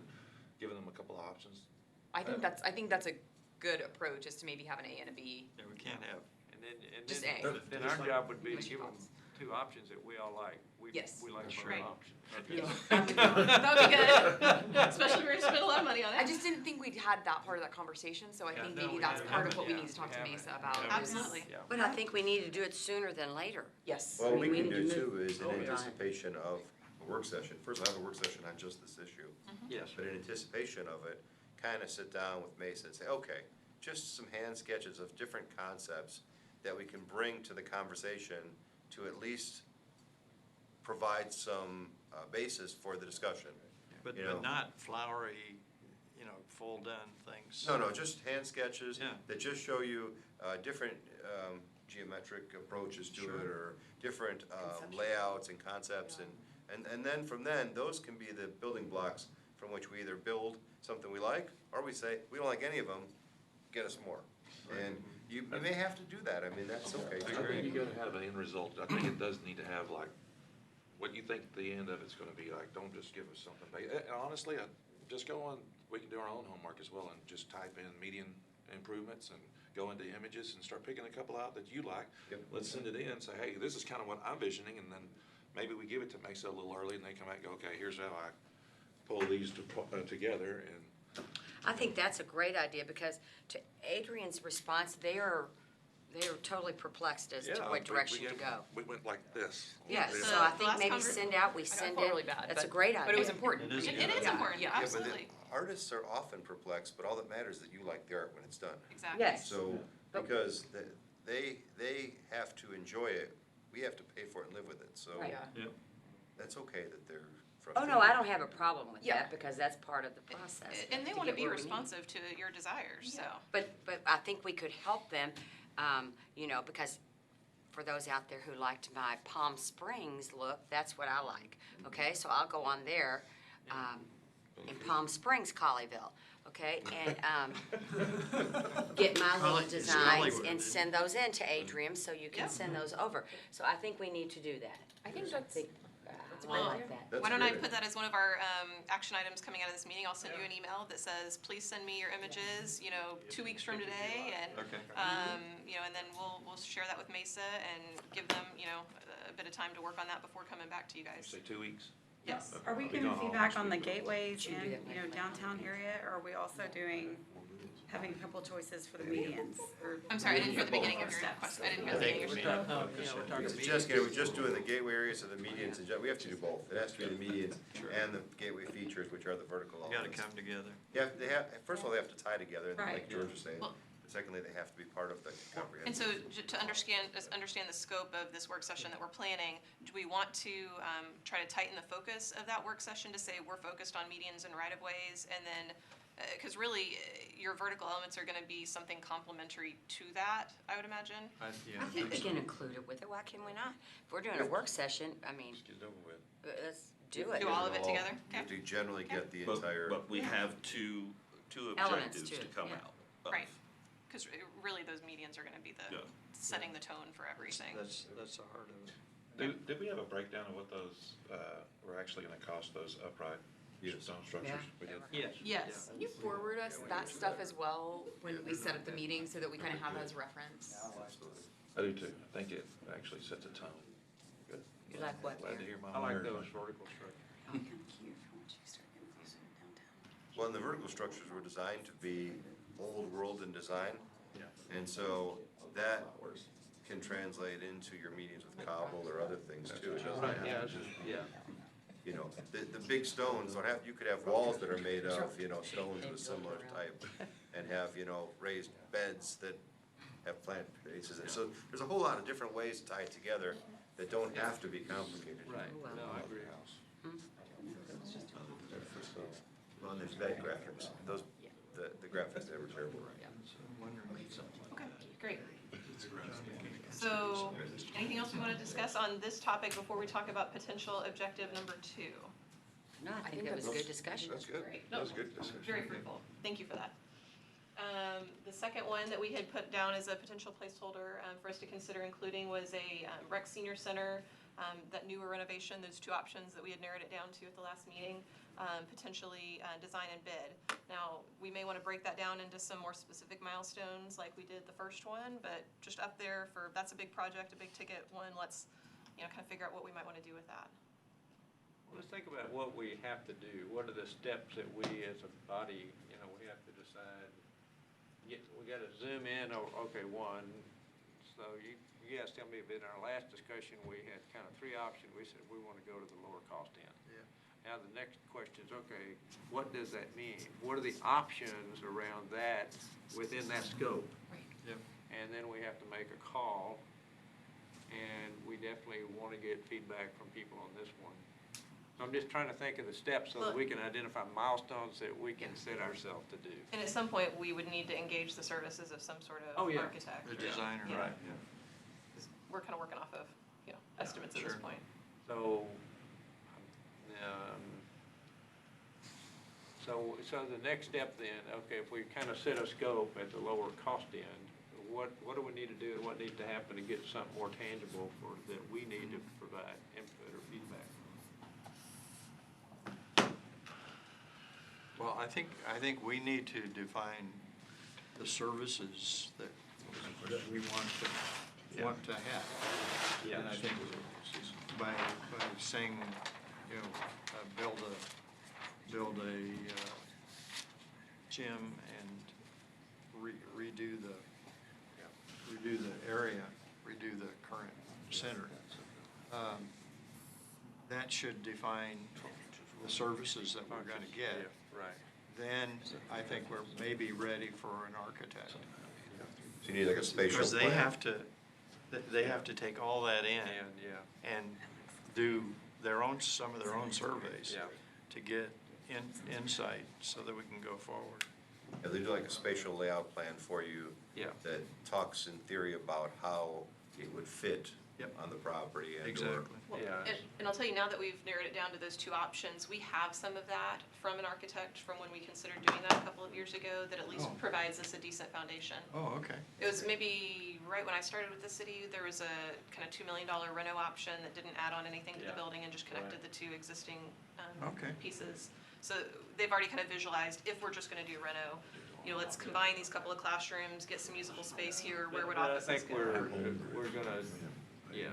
giving them a couple of options. I think that's a good approach, is to maybe have an A and a B. Yeah, we can't have, And Just then, A. then our job would be to What's your give them thoughts? two options that we all like. Yes. We like both Right. options. That would be good. Especially if we're gonna spend a lot of money on it. I just didn't think we'd had that part of that conversation, so I Yeah, think no, maybe we that's haven't. part of what we Yeah, need to talk we to haven't. Mesa about. Yeah. is- Absolutely. Yeah. But I think we need to do it sooner than later. Yes. Well, we We can need to do too move is in over. anticipation of a work session. First, we'll have a work session on just this issue. Yes. But in anticipation of it, kind of sit down with Mesa and say, okay, just some hand sketches of different concepts that we can bring to the conversation to at least provide some basis for the discussion. but You know. not flowery, full done things. No, just hand sketches Yeah. that just show you different geometric approaches to it, or different layouts and concepts, and then from then, those can be the building blocks from which we either build something we like, or we say, we don't like any of them, get us more. And you may have to do that, I mean, that's okay. I think you gotta have an end result. I think it does need to have like, what you think the end of it's gonna be like. Don't just give us something. Honestly, just go on, we can do our own homework as well and just type in median improvements and go into images and start picking a couple out that you like. Yep. Let's send it in and say, hey, this is kind of what I'm visioning, and then maybe we give it to Mesa a little early and they come back and go, okay, here's how I pull these together, and I think that's a great idea, because to Adrian's response, they are totally perplexed as to yeah, what direction to gave- go. We went like this. Yes, The- so I the think last maybe conver- send out, we I got send felt it, really bad, that's a but- great idea. But it was important. It is a It good is idea. important, Yeah. Yeah, but the absolutely, artists are often perplexed, but all that matters is that you like the art when it's done. exactly. Yes. So, But- because they have to enjoy it, we have to pay for it and live with it, so Right. Yeah. Yep. that's okay that they're Oh, frustrated. no, I don't have a problem with Yeah. that, because that's part of the process. And they to wanna get be where we need. responsive to your desires, so. But I think we could help them, because for those out there who liked my Palm Springs look, that's what I like, okay? So I'll go on there, in Palm Springs, Colleyville, okay? And, get my little It's designs Hollywood, and isn't send those in to Adrian, so you Yeah. can send those over. So I think we need to do that. I think that's, I Well, like that. That's Why don't I great. put that as one of our action items coming out of this meeting? I'll send you an email that says, please send me your images, 2 weeks from today, and, Okay. and then we'll share that with Mesa and give them, a bit of time to work on that before coming back to you guys. Say 2 weeks. Yes. Are we I'll be getting gone all feedback next on the week, but- gateways Should we do in, that next downtown area, or are we also doing having a couple choices for the medians, or. I'm sorry, I didn't hear the beginning of your Steps. question. I didn't hear the beginning of your question. We're just doing the gateway areas of the medians, and we have to do both. It has to be the medians and the gateway features, which are the vertical You gotta elements. come together. Yeah, first of all, they have to tie together, Right. like George was saying. Well- But secondly, they have to be part of the And comprehensive. so to understand the scope of this work session that we're planning, do we want to try to tighten the focus of that work session to say we're focused on medians and right-of-ways? And then, because really, your vertical elements are gonna be something complementary to that, I would imagine. I think we can include it with it, why can we not? If we're doing a work session, I mean, Just get it over with. let's do it. Do all of it together? You have to generally get the But, entire. but we have two Elements objectives too, to come yeah. out of. Right. Because really, those medians are gonna be the, Yeah. setting the tone for everything. That's the heart of it. Did we have a breakdown of what those, were actually gonna cost, those upright stone structures? Yeah. We did. Yes. Yes. Can you forward us that stuff as well when we set up the meeting so that we kind of have that as reference? I do too. I think it actually sets a tone. Good. You like what, Glad to Mayor? hear my I like mayor. those vertical structures. Kind of cute for once you start getting closer to downtown. Well, and the vertical structures were designed to be old world in design. Yeah. And so that can translate into your medians with cobble or other things too. It doesn't have Yeah, to it's just just, be, yeah. you know, the big stones don't have, you could have walls that are made of, you know, stones of a similar type and have, you know, raised beds that have plant bases. And so there's a whole lot of different ways to tie it together that don't have to be complicated. Right, Well. no, I agree. Well, and there's bed graphics. Those, the graphics there were terrible. Okay, great. So, anything else we want to discuss on this topic before we talk about potential objective number 2? No, I think that was a good discussion. That's good. Great. That was a good discussion. Very fruitful. Thank you for that. The second one that we had put down as a potential placeholder for us to consider including was a rec senior center, that newer renovation, those two options that we had narrowed it down to at the last meeting, potentially design and bid. Now, we may want to break that down into some more specific milestones like we did the first one, but just up there for, that's a big project, a big ticket one, let's, kind of figure out what we might want to do with that. Let's think about what we have to do. What are the steps that we as a body, we have to decide. We gotta zoom in, okay, one, so you guys tell me, but in our last discussion, we had kind of three options. We said we wanna go to the lower cost end. Yeah. Now, the next question is, okay, what does that mean? What are the options around that within that scope? Yep. And then we have to make a call, and we definitely want to get feedback from people on this one. So I'm just trying to think of the steps so that we can identify milestones that we can set ourselves to do. And at some point, we would need to engage the services of some sort of Oh, yeah. architect. The designer, Yeah. right. We're kind of working off of, estimates at this sure. point. So, so the next step then, okay, if we kind of set a scope at the lower cost end, what do we need to do and what needs to happen to get something more tangible that we need to provide input or feedback? Well, I think we need to define the services that we want to have. Yeah. And I think by saying, build a gym and redo the area, redo the current center. That should define the services that we're gonna get. Right. then I think we're maybe ready for an architect. So you need like a spatial Because plan. they have to take all that in And, yeah. and do some of their own surveys Yeah. to get insight so that we can go forward. Yeah, they do like a spatial layout plan for you. Yeah. That talks in theory about how it would fit Yep. on the property and or. Exactly. Well, Yeah. and I'll tell you, now that we've narrowed it down to those two options, we have some of that from an architect from when we considered doing that a couple of years ago, that at least Oh. provides us a decent foundation. Oh, okay. It was maybe right when I started with the city, there was a kind of $2 million reno option that didn't add on anything to the Yeah. building and just connected Right. the two existing Okay. pieces. So they've already kind of visualized, if we're just gonna do reno, let's combine these couple of classrooms, get some usable space here, where would But offices I think go? we're gonna, yeah.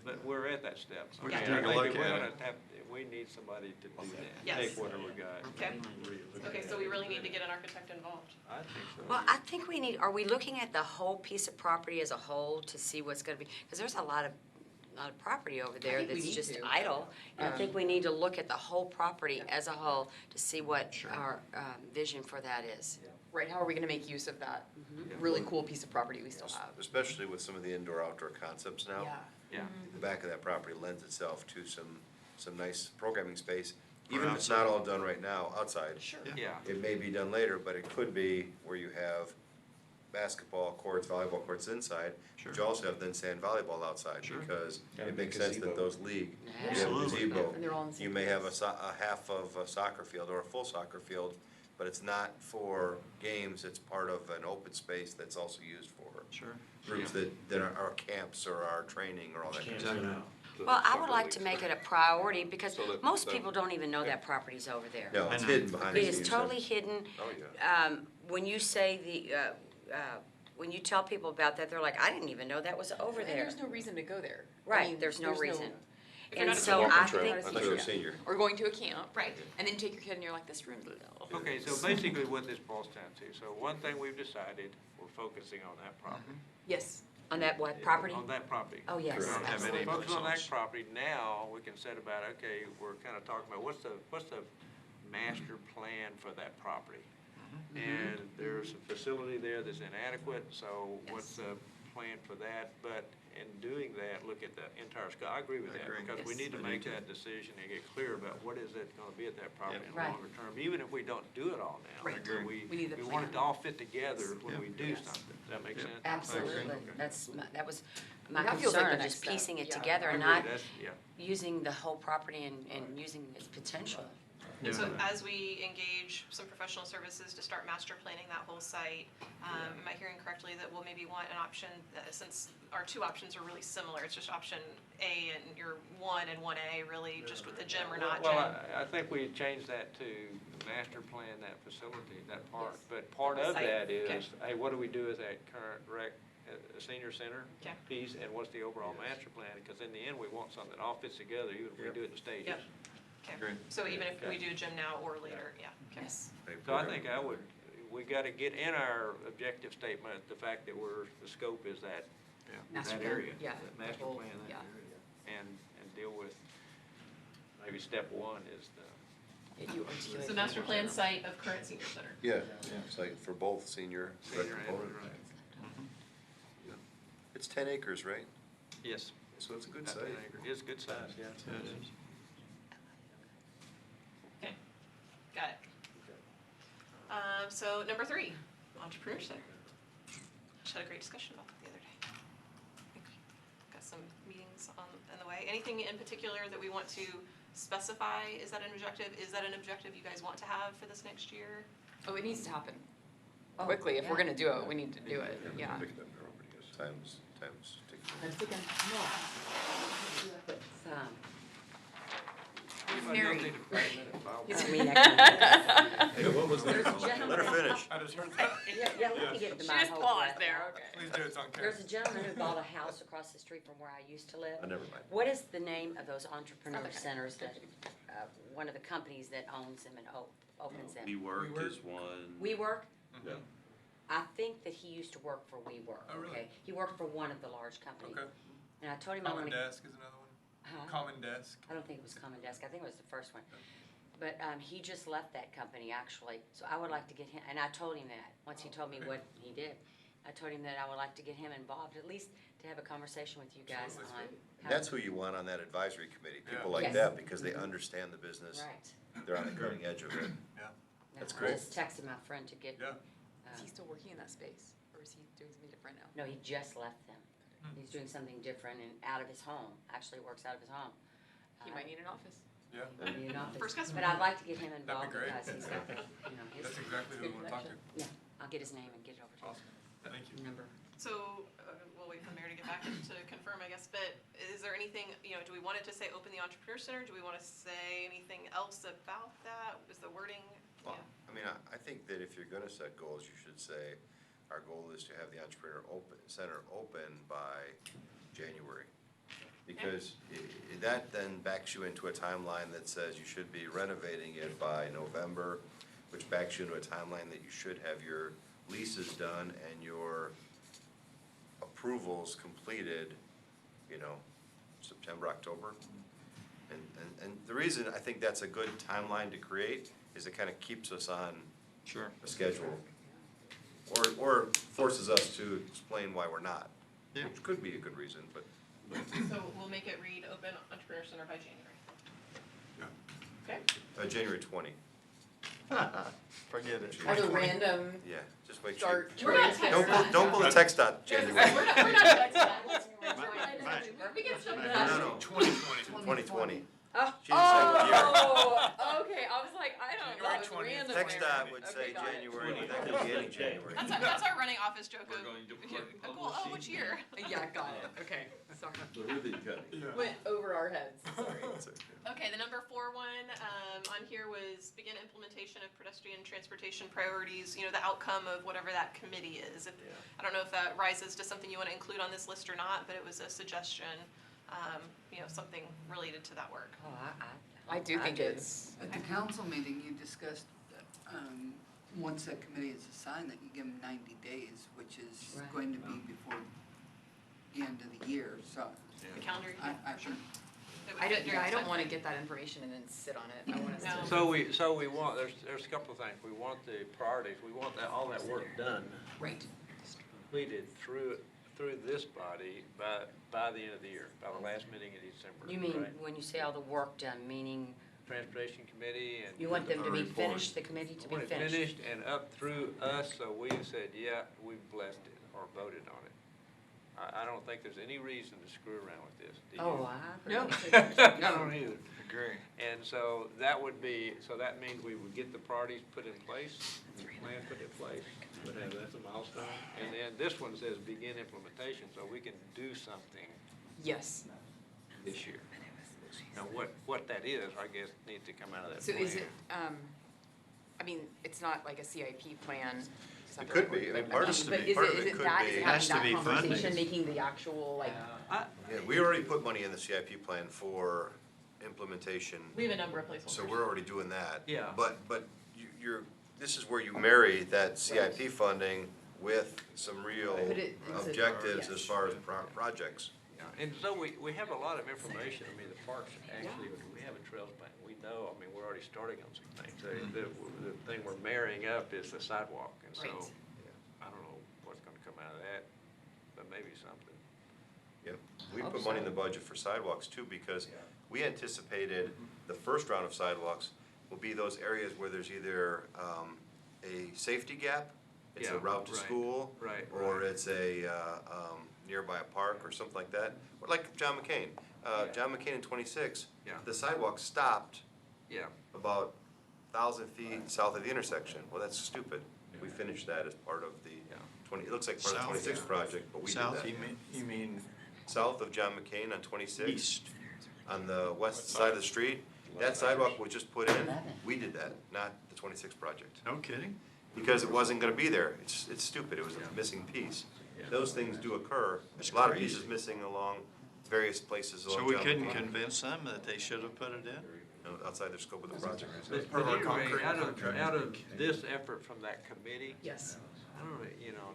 but we're at that step. We I can mean, take a I think look that we're at gonna it. have, we need somebody to do that, Yes. take whatever we got. Okay. Okay, so we really need to get an architect involved. I think so. Well, I think we need, are we looking at the whole piece of property as a whole to see what's gonna be, because there's a lot of property over there think we that's need just to. idle. And I think we need to look at the whole property as a whole to see what our vision for that is. Right, how are we gonna make use of that really cool piece of property we still have? Especially with some of the indoor-outdoor concepts now. Yeah. Yeah. The back of that property lends itself to some nice programming space, even if it's not all done right now outside. Sure. Yeah. It may be done later, but it could be where you have basketball courts, volleyball courts inside, but you also have then sand volleyball outside, Sure. because Gotta it be makes sense that gazebo. those league. You have a Absolutely. gazebo. And they're all in the same You may have place. a half of a soccer field or a full soccer field, but it's not for games, it's part of an open space that's also used for Sure. groups that are camps or are training or all that kind of stuff. Well, I would like to make it a priority because most people don't even know that property's over there. No, it's I know. hidden behind the It scenes. is totally hidden. Oh, yeah. When you say when you tell people about that, they're like, I didn't even know that was over And there. there's no reason to go there. I Right, mean, there's no reason. If you're And not a so senior, I Walking trail. think, I thought you were a senior. Or going to a camp. Right. And then you take your kid and you're like, this room's little. Okay, so basically what this boils down to, so one thing we've decided, we're focusing on that property. Yes. on that what, property? On that property. Oh, yes, We don't have any absolutely. Focus on that else. property, now we can set about, okay, we're kind of talking about what's the master plan for that property? And there's a facility there that's inadequate, so what's the plan for that? But in doing that, look at the entire sky, I agree with I that, agree. because we Yes. need to I do make too. that decision and get clear about what is it gonna be at that property in the Right. longer term, even if we don't do it all now. Right. Because We need the We want it to plan. all fit together when Yeah. we do Yes. something, does that make Yeah. sense? Absolutely, that was my That feels like concern, the of next just step. piecing it Yeah. together I and agree, not that's, yeah. using the whole property and using its potential. And so as we engage some professional services to start master planning that whole site, am I hearing correctly that we'll maybe want an option, since our two options are really similar, it's just option A and your 1 and 1A really, just with the gym or not gym? Well, I think we changed that to master plan that facility, that part. Yes. But part of Site, that okay. is, hey, what do we do with that current senior center Okay. piece? And what's the overall master plan? Because in the end, we want something that all fits together, even if we do it in stages. Yep. Okay, so even if we do gym now or later, yeah, okay. Yes. So I think we gotta get in our objective statement, the fact that the scope is that Master plan, area. yeah. That master Whole- plan, that yeah. area. And deal with, maybe step one is the You articulate. So master plan site of current senior center. Yeah, it's like for both senior. senior and, component. right. It's 10 acres, right? Yes. So it's a good About site. 10 acres. It's a good size, yeah. Yeah, it is. Okay, got it. So number 3, Entrepreneur Center. Just had a great discussion about that the other day. Got some meetings in the way. Anything in particular that we want to specify? Is that an objective? Is that an objective you guys want to have for this next year? Oh, it needs to happen Oh, quickly. If we're yeah. gonna do it, we need to do it, yeah. Pick it up property, yes. Times. Anybody else need a 5-minute file? He's- I mean, I Hey, what was There's a that? gentleman. Let her finish. I just heard that. Yeah, let me get to She my just whole paused breath. there, okay. Please do, it's on camera. There's a gentleman who bought a house across the street from where I used to live. Never mind. What is the name of those entrepreneur Okay. centers that, one of the companies that owns them and opens them? WeWork is one. WeWork? Yeah. I think that he used to work for WeWork, Oh, really? okay? He worked for one of the large companies. Okay. And I told him I Common wanna. Desk is another one. Huh? Common Desk. I don't think it was Common Desk, I think it was the first one. But, he just left that company actually, so I would like to get him, and I told him that, once he told me Okay. what he did. I told him that I would like to get him involved, at least to have a conversation with you guys Absolutely. on. how- That's who you want on that advisory committee, people Yeah. like Yes. that, because they understand the business. Right. They're on the cutting edge of it. Yeah. That's I great. just texted my friend to get. Yeah. Is he still working in that space, or is he doing something different now? No, he just left them. He's doing something different and out of his home, actually works out of his home. He might need an office. Yeah. Need an office. First customer. But I'd like to get him involved great. because he's got, his, That's exactly who we want to talk to. yeah, I'll get his name and get it over to Awesome. Thank you. you. Number. So, we'll wait for the mayor to get back to confirm, I guess, but is there anything, do we want it to say open the Entrepreneur Center? Do we want to say anything else about that? Is the wording, Well, I mean, I think that if you're gonna set goals, you should say, our goal is to have the Entrepreneur Center open by January. Because that then backs you into a timeline that says you should be renovating it by November, which backs you into a timeline that you should have your leases done and your approvals completed, September, October. And the reason I think that's a good timeline to create is it kind of keeps us on Sure. a schedule. Or forces us to explain why we're not, Yeah. which could be a good reason, but. So we'll make it read Open Entrepreneur Center by January. Okay? January 20, Forget it. As a random yeah, just make sure. start. We're not Tuesday. texting. Don't pull the text out, January. We're not texting that. We can still do No, that. no, no. 2020. Oh, She didn't say what year. Okay, I was like, I don't know, that was random. Text there. dot would Okay, say got it. January, but that could be any January. That's our running office joke of, We're going to well, oh, which year? Yeah, got it, okay, sorry. The ribbon cutting. Went over our heads, sorry. Okay, the number 4 one, on here was begin implementation of pedestrian transportation priorities, the outcome of whatever that committee is. I don't know if that rises to something you want to include on this list or not, but it was a suggestion, something related to that work. Oh, I do think it's, At the council meeting, you discussed, once that committee is assigned, that you give them 90 days, which is Right. going to be before the end of the year, so. The calendar, I sure. think It would I fit don't, your yeah, I don't timeline. wanna get that information and then sit on it, I wanna No. sit. So we want, there's a couple of things. We want the priorities, we want all that work done, Right. completed through this body by the end of the year, by the last meeting in December, You mean, right? when you say all the work done, meaning Transportation Committee and. you want them to be report. finished, the committee to I be want it finished? finished and up through us, so we said, yeah, we've blessed it or voted on it. I don't think there's any reason to screw around with this, do you? Oh, No. I don't either. Agree. And so that would be, so that means we would get the priorities put in place, the plan put in place, that's a milestone. And then this one says begin implementation, so we can do something Yes, this year. Now, what that is, I guess, needs to come out of that so plan. is it, it's not like a CIP plan. It could be. I mean, part of But it could that, be. is it Has to having be that funded. conversation, making the actual, like, Yeah, we already put money in the CIP plan for implementation, We have a number of placeholders. so we're already doing that. Yeah. But this is where you marry that CIP funding with some real But it's objectives yes. as far as projects. Yeah, and so we have a lot of information. I mean, the parks actually, we have a trails plan. We know, I mean, we're already starting on some things. The thing we're marrying up is the sidewalk, and so, Right. I don't know what's gonna come out of that, but maybe something. Yep. We Hope put money in so. the budget for sidewalks too, because we anticipated the first round of sidewalks will be those areas where there's either a safety gap, it's a Yeah, route to right, school, right, or right. it's a nearby a park or something like that, or like John McCain. John McCain in 26, Yeah. the sidewalk stopped Yeah, about 1,000 feet south of the intersection. Well, that's stupid. We finished that as part of the Yeah. 20, it looks like part of the South, 26 yeah. project, but we did South, that. you mean South of John McCain on 26. east? On the west side of the street, that sidewalk was just put in, we did that, not the 26 project. No kidding? Because it wasn't gonna be there, it's stupid, it was a missing piece. Yeah. Those things do occur, It's a lot of crazy. pieces missing along various places along So John we couldn't McCain, convince them that they should have put it in? outside their scope of the project. but anyway, out of this effort from that committee, yes. I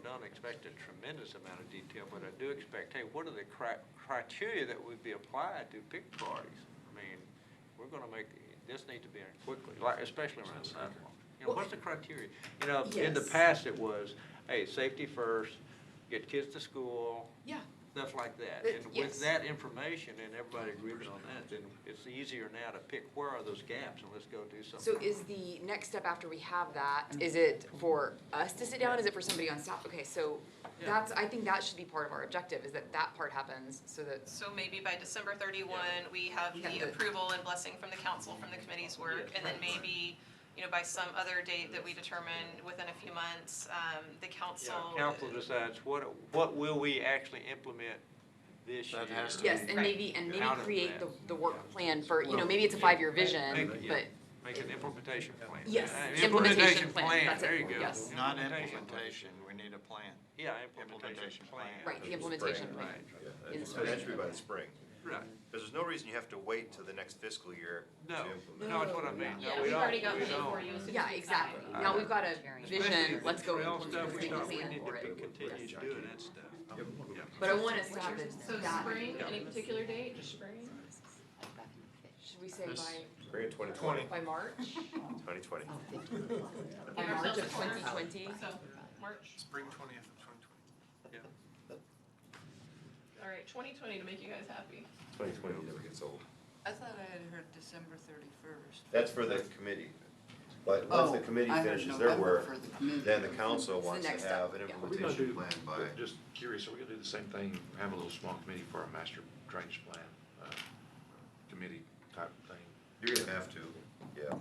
don't expect a tremendous amount of detail, but I do expect, hey, what are the criteria that would be applied to pick priorities? I mean, we're gonna make, this need to be done quickly, like, especially around sidewalk. What's the criteria? In the Yes. past, it was, hey, safety first, get kids to school, Yeah. stuff like that. But, And with yes. that information, and everybody agrees on that, then it's easier now to pick where are those gaps, and let's go do something. So is the next step after we have that, is it for us to sit down, is it for somebody on staff? Okay, so Yeah. I think that should be part of our objective, is that part happens, so that, So maybe by December 31, we have We have the the- approval and blessing from the council, from the committee's work, Yes, and then right. maybe, by some other date that we determine within a few months, the council. Council decides what will we actually implement this year. That has to yes, and Right. maybe Out of create that. the work plan for, maybe it's a 5-year vision, but, Make an implementation plan. Yes, Implementation implementation plan, plan, that's it, there you go. yes. Not Implementation. implementation, we need a plan. Yeah, implementation plan. right, the implementation plan. Right. is- So that should be by the spring. Right. Because there's no reason you have to wait until the next fiscal year to No, implement. no, that's what I mean. No, Yeah, we we've don't- already got we money don't. for you as soon as Yeah, we exactly. decide. Now we've got a Especially vision, with let's the go trail implement stuff, this we thing don't, and we plan need for to it. continue doing that stuff. Yeah. But I want us to have the. So spring, any particular date? Spring? Should we say This- by, Spring of 2020. by March? 2020. By March of 2020? So, March, Spring 20th of 2020. all right, 2020 to make you guys happy. 2020 never gets old. I thought I had heard December 31st. That's for the committee. But once the committee I heard finishes their November work, for the committee. then the council the wants to next step, have an yeah. Are we gonna implementation do, plan by. just curious, are we gonna do the same thing, have a little small committee for our master drainage plan, committee type thing? You're gonna have to, yeah.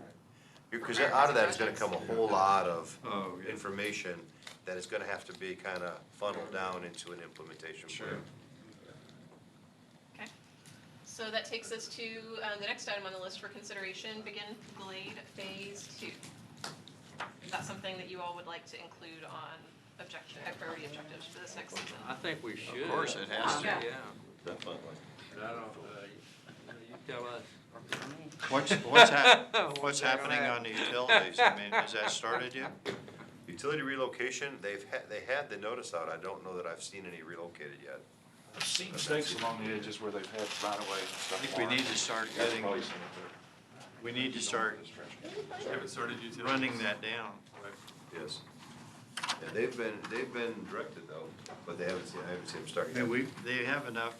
Because out of that is gonna come a whole lot of Oh, yeah. information that is gonna have to be kinda funneled down into an implementation plan. Okay. So that takes us to the next item on the list for consideration, begin Glade Phase 2. Is that something that you all would like to include on priority objectives for this next season? I think we should. Of course it has to. Yeah. Definitely. I don't, you tell us. What's happening on the utilities? I mean, has that started yet? Utility relocation, they had the notice out, I don't know that I've seen any relocated yet. I've seen stakes along the edges where they've had right of ways and stuff. I think we need to start That's getting, probably some of their- we need to start You haven't started utilities? running that down. Yes. Yeah, they've been directed though, but I haven't seen them start yet. And they have enough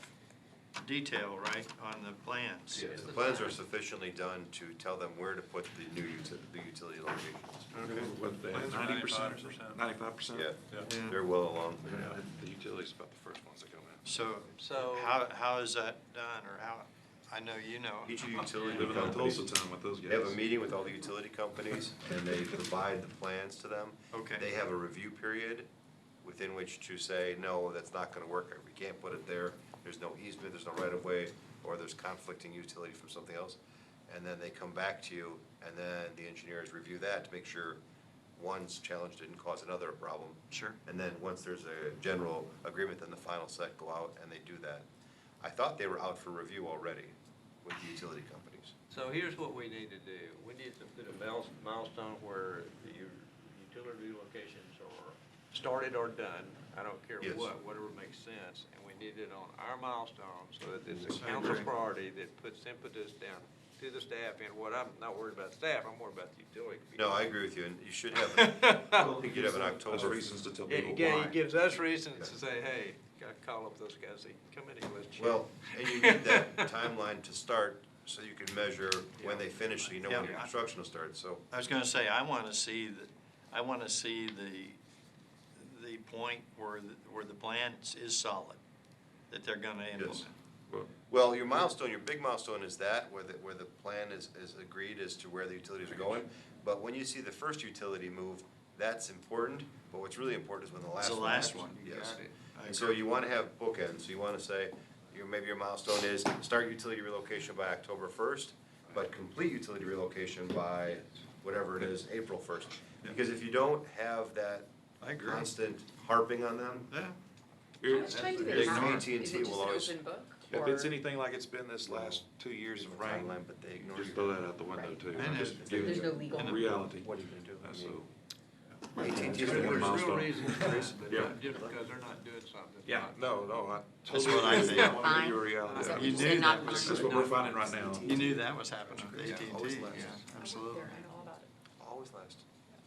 detail, right, on the plans? Yes, the plans are sufficiently done to tell them where to put the new utility locations. What, they Plans are 90%? 95%. 95%? Yeah, Yeah. they're well along. Yeah, the utilities about the first ones that go in. So how is that done, or how, I know you know. Each of the utility Living on companies, Tulsa time with those guys. they have a meeting with all the utility companies, and they provide the plans to them. Okay. They have a review period within which to say, no, that's not gonna work, we can't put it there, there's no easement, there's no right of way, or there's conflicting utility from something else. And then they come back to you, and then the engineers review that to make sure one's challenge didn't cause another problem. Sure. And then once there's a general agreement, then the final set go out and they do that. I thought they were out for review already with the utility companies. So here's what we need to do. We need to put a milestone where the utility locations are started or done. I don't care Yes. whatever makes sense. And we need it on our milestone so that it's a I council agree. priority that puts impetus down to the staff. And what I'm not worried about staff, I'm worried about the utility. No, I agree with you, and you should have, I think you'd have an Those October. reasons to tell people Yeah, why. it gives us reasons to say, hey, gotta call up those guys, say, come in here, let's chat. Well, and you need that timeline to start so you can measure when they finish, so you know when Yeah. your construction will start, so. I was gonna say, I wanna see the point where the plan is solid, that they're gonna implement. Well, your milestone, your big milestone is that, where the plan is agreed as to where the utilities are going. But when you see the first utility move, that's important, but what's really important is when the It's last the one. last happens. one. You Yes. got it. I And so agree. you wanna have bookends, so you wanna say, maybe your milestone is start utility relocation by October 1st, but complete utility relocation by whatever it is, April 1st. Because if you don't have that I agree. constant harping on them, Yeah. How much time do they Big have? AT&T Is it just will an always- open book? If or- it's anything like it's been this last 2 years of rain, timeline, but they ignore just you. throw that out the window too. And Just it- give There's it no legal. reality. What are you gonna do? That's so. AT&T's There's been One real milestone. reasons, but Yeah. not just because they're not doing something. it's Yeah, not- no, I That's totally what I agree. think. I want to give you a Fine. reality. Is that what You you knew say, that not was- That's what we're finding right now. You knew that was happening with Yeah, always AT&T, last. yeah, absolutely. I know all about it. Always last.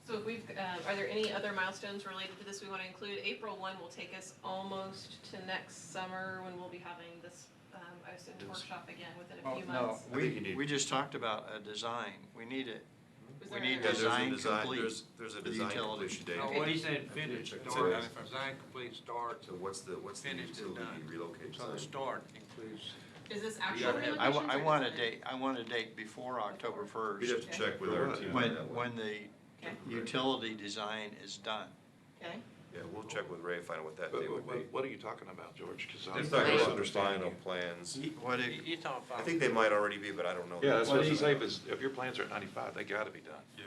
So if we've, are there any other milestones related to this we want to include? April 1 will take us almost to next summer when we'll be having this, I assume, workshop again within a few months. I think you need- We just talked about a design, we need it. Was We there need another- design complete. There's a for the design utilities. completion date. No, what he said, finish, So start, it's- design complete, start, So what's the finished and utility done. relocate So the time? start includes, Is this You actual gotta have- relocations? I or want a design? date, I want a date before October You'd have first, to check with our team on that one. when the Okay. utility design is done. Okay. Yeah, we'll check with Ray, find out what that But date would be. what are you talking about, George? Because He's I'm talking about the misunderstanding final you. plans. What you, it, you talking about. I think they might already be, but I don't know. Yeah, that's what I What was do gonna you- say, if your plans are at 95, they gotta be done. Yeah.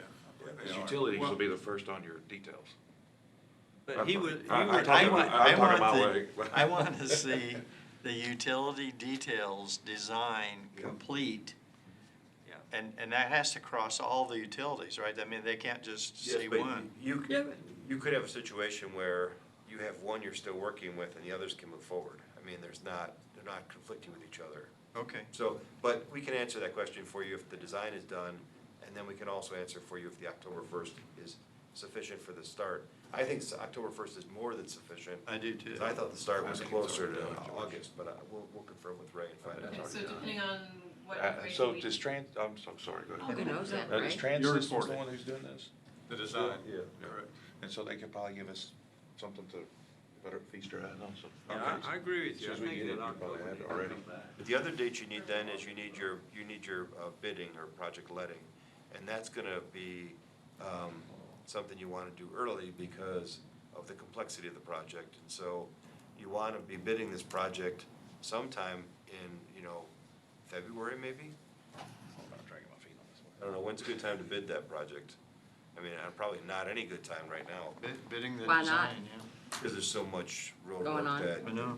Because utilities will be the first on your details. But he would, I want talk my way. I want to see the utility details, design, complete. Yeah. And that has to cross all the utilities, right? I mean, they can't just Yes, see but one. you could have a situation where you have one you're still working with and the others can move forward. I mean, they're not conflicting with each other. Okay. So, but we can answer that question for you if the design is done, and then we can also answer for you if the October 1st is sufficient for the start. I think October 1st is more than sufficient. I do too. I thought the start was closer to August, but we'll confirm with Ray and find out. So depending on what So information we. does I'm so sorry, go ahead. Who knows that, Is right? Trans You're Systems the reporting. one who's doing this? The design. Yeah. Correct. And so they could probably give us something to better feast our eyes on, so. Yeah, I agree with you. As I soon as we think get it, that you probably October have it can already. come back. But the other date you need then is you need your bidding or project letting. And that's gonna be, something you wanna do early because of the complexity of the project. And so you wanna be bidding this project sometime in, February maybe? I'm dragging my feet on this one. I don't know, when's a good time to bid that project? I mean, probably not any good time right now, Bidding the Why not? design, yeah. because there's so much road Going work on. that I know.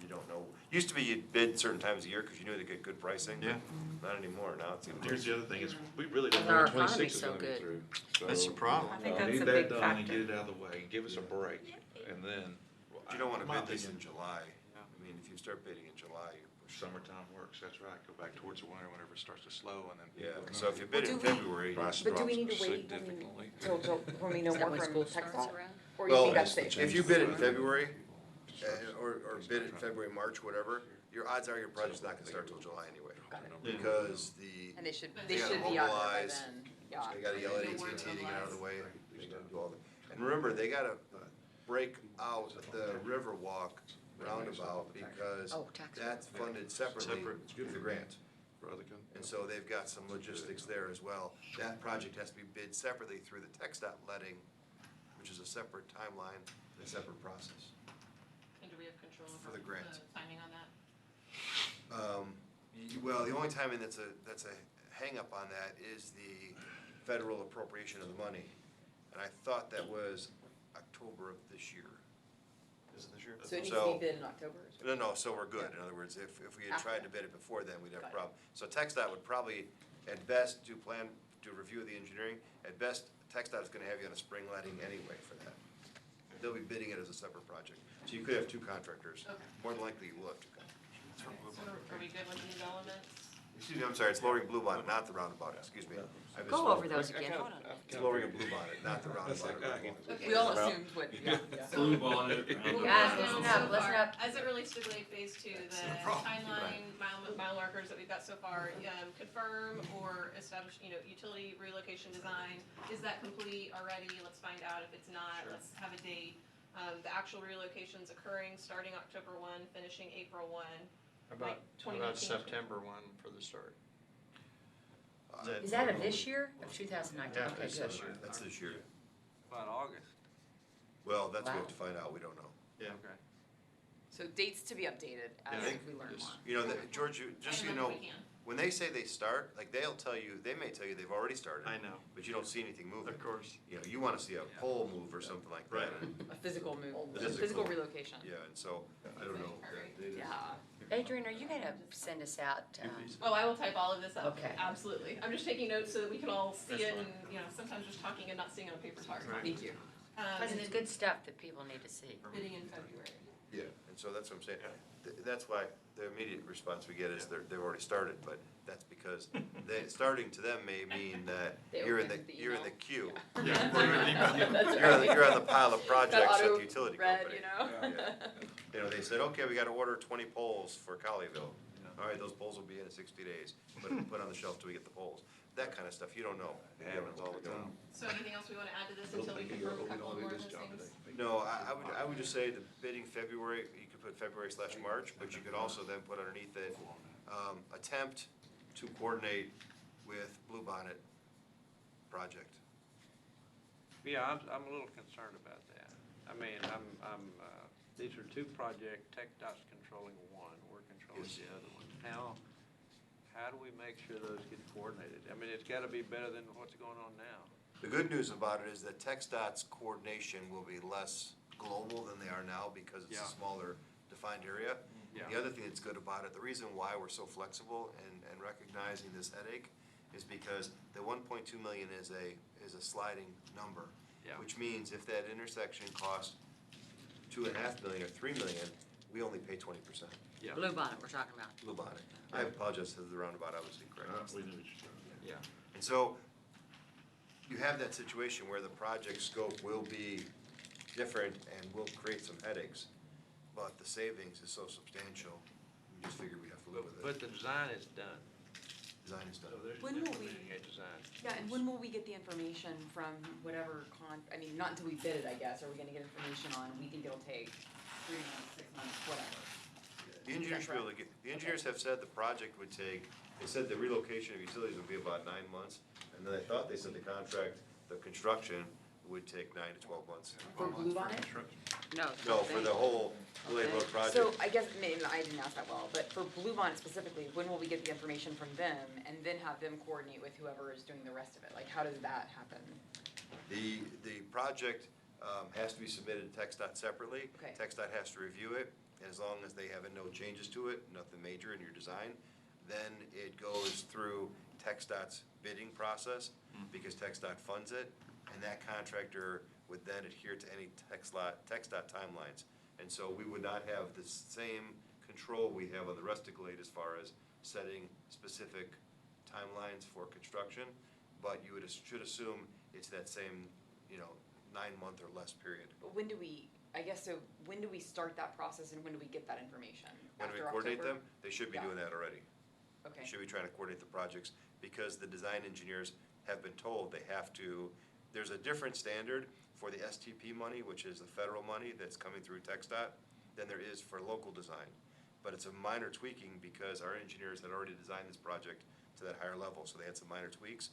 you don't know. Used to be you'd bid certain times a year because you knew they'd get good pricing. Yeah. Not anymore, now it's. Here's the other thing is, we really don't And know our when twenty-six is economy's so gonna be good. through. That's So, the problem. I think we that's need a that big done and factor. get it out of the way, give us a break, and then. You don't wanna my bid this in opinion, July. I mean, if you start bidding in July, you're pushing. Summertime works, that's right, go back towards the winter whenever it starts to slow, and then. Yeah, people so if you bid in Well, do we- February, Price But do we drops need to wait significantly. till when we know Is that more when from school Tech starts Dot? around? Or you think that's safe? if you bid in February, or bid in February, March, whatever, your odds are your project's not gonna start till July anyway. Got it. Because And they should They gotta be out there by mobilize. then, yeah. they gotta yell at AT&T to get out of the way, they gotta do all the, and remember, they gotta break out the Riverwalk roundabout because Oh, tax that's funded separately through the grant. For other com- And so they've got some logistics there as well. That project has to be bid separately through the TxDOT letting, which is a separate timeline, and a separate process. And do we have control For over the grant. the timing on that? Well, the only timing that's a hang-up on that is the federal appropriation of the money. And I thought that was October of this year. Is it this year? So it needs to be bid in October? or something? No, so we're good. In other words, if we had tried to bid it before then, we'd have a problem. So TxDOT would probably, at best, do review of the engineering. At best, TxDOT is gonna have you on a spring letting anyway for that. They'll be bidding it as a separate project. So you could have two contractors. Okay. More than likely, you will have two contractors. So are we good with the development? Excuse me, I'm sorry, it's lowering Blue Bonnet, not the roundabout, excuse me. I Go misspoke. over those again, hold on. It's lowering Blue Bonnet, not the roundabout. Okay. We all assumed what, yeah. Blue bonnet. Guys, listen up, listen up. As it relates to Glade Phase 2, the timeline, mile markers that we've got so far, confirm or establish, utility relocation design, is that complete already? Let's find out. If it's not, let's have a date. The actual relocation's occurring starting October 1, finishing April 1. How about 2019. September 1 for the start? Is that of this year, of 2019? Yeah, Okay, it's good. this year. That's this year. About August. Well, that's what we Wow. have to find out, we don't know. Yeah. Okay. So dates to be updated as Yeah. we learn more. You know, George, just so you know, We can. when they say they start, like, they may tell you they've already started. I know. But you don't see anything moving. Of course. You wanna see a pole move or something like that. Right. A physical move, a Physical. physical relocation. Yeah, and so, I don't know. Yeah. Adrian, are you gonna send us out? Oh, I will type all of this up. Okay. Absolutely. I'm just taking notes so that we can all see it and, sometimes just talking and not seeing it on paper is hard. Thank you. Because And it's then good stuff that people need to see. bidding in February. Yeah, and so that's what I'm saying. That's why the immediate response we get is they've already started, but that's because starting to them may mean that They you're in the, opened the you're in the email. queue. That's You're on the pile of projects That at the auto utility read, company. you know? They said, okay, we gotta order 20 poles for Colleyville. All right, those poles will be in 60 days, put on the shelf till we get the poles. That kind of stuff, you don't know. It happens all the time. So anything else we want to add to this until we confirm a couple more of those things? No, I would just say the bidding February, you could put February/March, but you could also then put underneath it, attempt to coordinate with Blue Bonnet project. Yeah, I'm a little concerned about that. I mean, these are two projects, TxDOT's controlling one, we're controlling Yes. the other one. How do we make sure those get coordinated? I mean, it's gotta be better than what's going on now. The good news about it is that TxDOT's coordination will be less global than they are now because it's Yeah. a smaller defined area. The other thing that's good about it, the reason why we're so flexible and recognizing this headache is because the 1.2 million is a sliding number. Yeah. Which means if that intersection costs 2.5 million or 3 million, we only pay 20%. Yeah. Blue Bonnet we're talking about. Blue Bonnet. I apologize for the roundabout, I was incorrect. Yeah. And so you have that situation where the project scope will be different and will create some headaches, but the savings is so substantial, we just figured we have to live with But it. the design is done. Design is done. So there's When will we- implementing a design. Yeah, and when will we get the information from whatever I mean, not until we bid it, I guess, are we gonna get information on, we think it'll take 3 months, 6 months, whatever? The engineers should be able to get, the engineers have said the project would take, they said the relocation of utilities would be about 9 months, and then they said the contract, the construction would take 9 to 12 months. For Blue Bonnet? No. No, for the whole Colleyville Road project. So I guess, maybe I didn't ask that well, but for Blue Bonnet specifically, when will we get the information from them and then have them coordinate with whoever is doing the rest of it? Like, how does that happen? The project has to be submitted to TxDOT separately. Okay. TxDOT has to review it, and as long as they have no changes to it, nothing major in your design, then it goes through TxDOT's bidding process, because TxDOT funds it, and that contractor would then adhere to any TxDOT timelines. And so we would not have the same control we have on the rest of Glade as far as setting specific timelines for construction, but you should assume it's that same, 9-month or less period. But when do we, I guess, so when do we start that process and when do we get that information? When we After coordinate October? them, they should be Yeah. doing that already. Okay. They should be trying to coordinate the projects, because the design engineers have been told they have to, there's a different standard for the STP money, which is the federal money that's coming through TxDOT, than there is for local design. But it's a minor tweaking, because our engineers had already designed this project to that higher level, so they had some minor tweaks.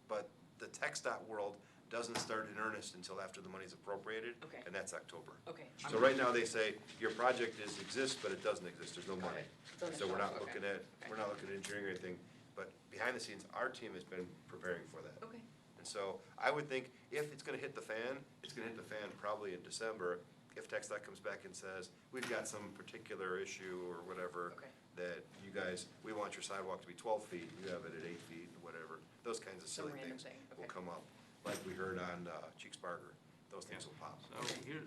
But the TxDOT world doesn't start in earnest until after the money's appropriated, Okay. and that's October. Okay. So right now, they say, your project exists, but it doesn't exist, there's no Got money. it. It's on the So we're shelf, not okay. looking at, Okay. we're not looking at engineering or anything, but behind the scenes, our team has been preparing for that. Okay. And so I would think if it's gonna hit the fan, it's gonna hit the fan probably in December. If TxDOT comes back and says, we've got some particular issue or whatever, Okay. that you guys, we want your sidewalk to be 12 feet, you have it at 8 feet, or whatever, those kinds of Some silly random things thing, will okay. come up. Like we heard on Cheeks Barger, those things will pop. So here,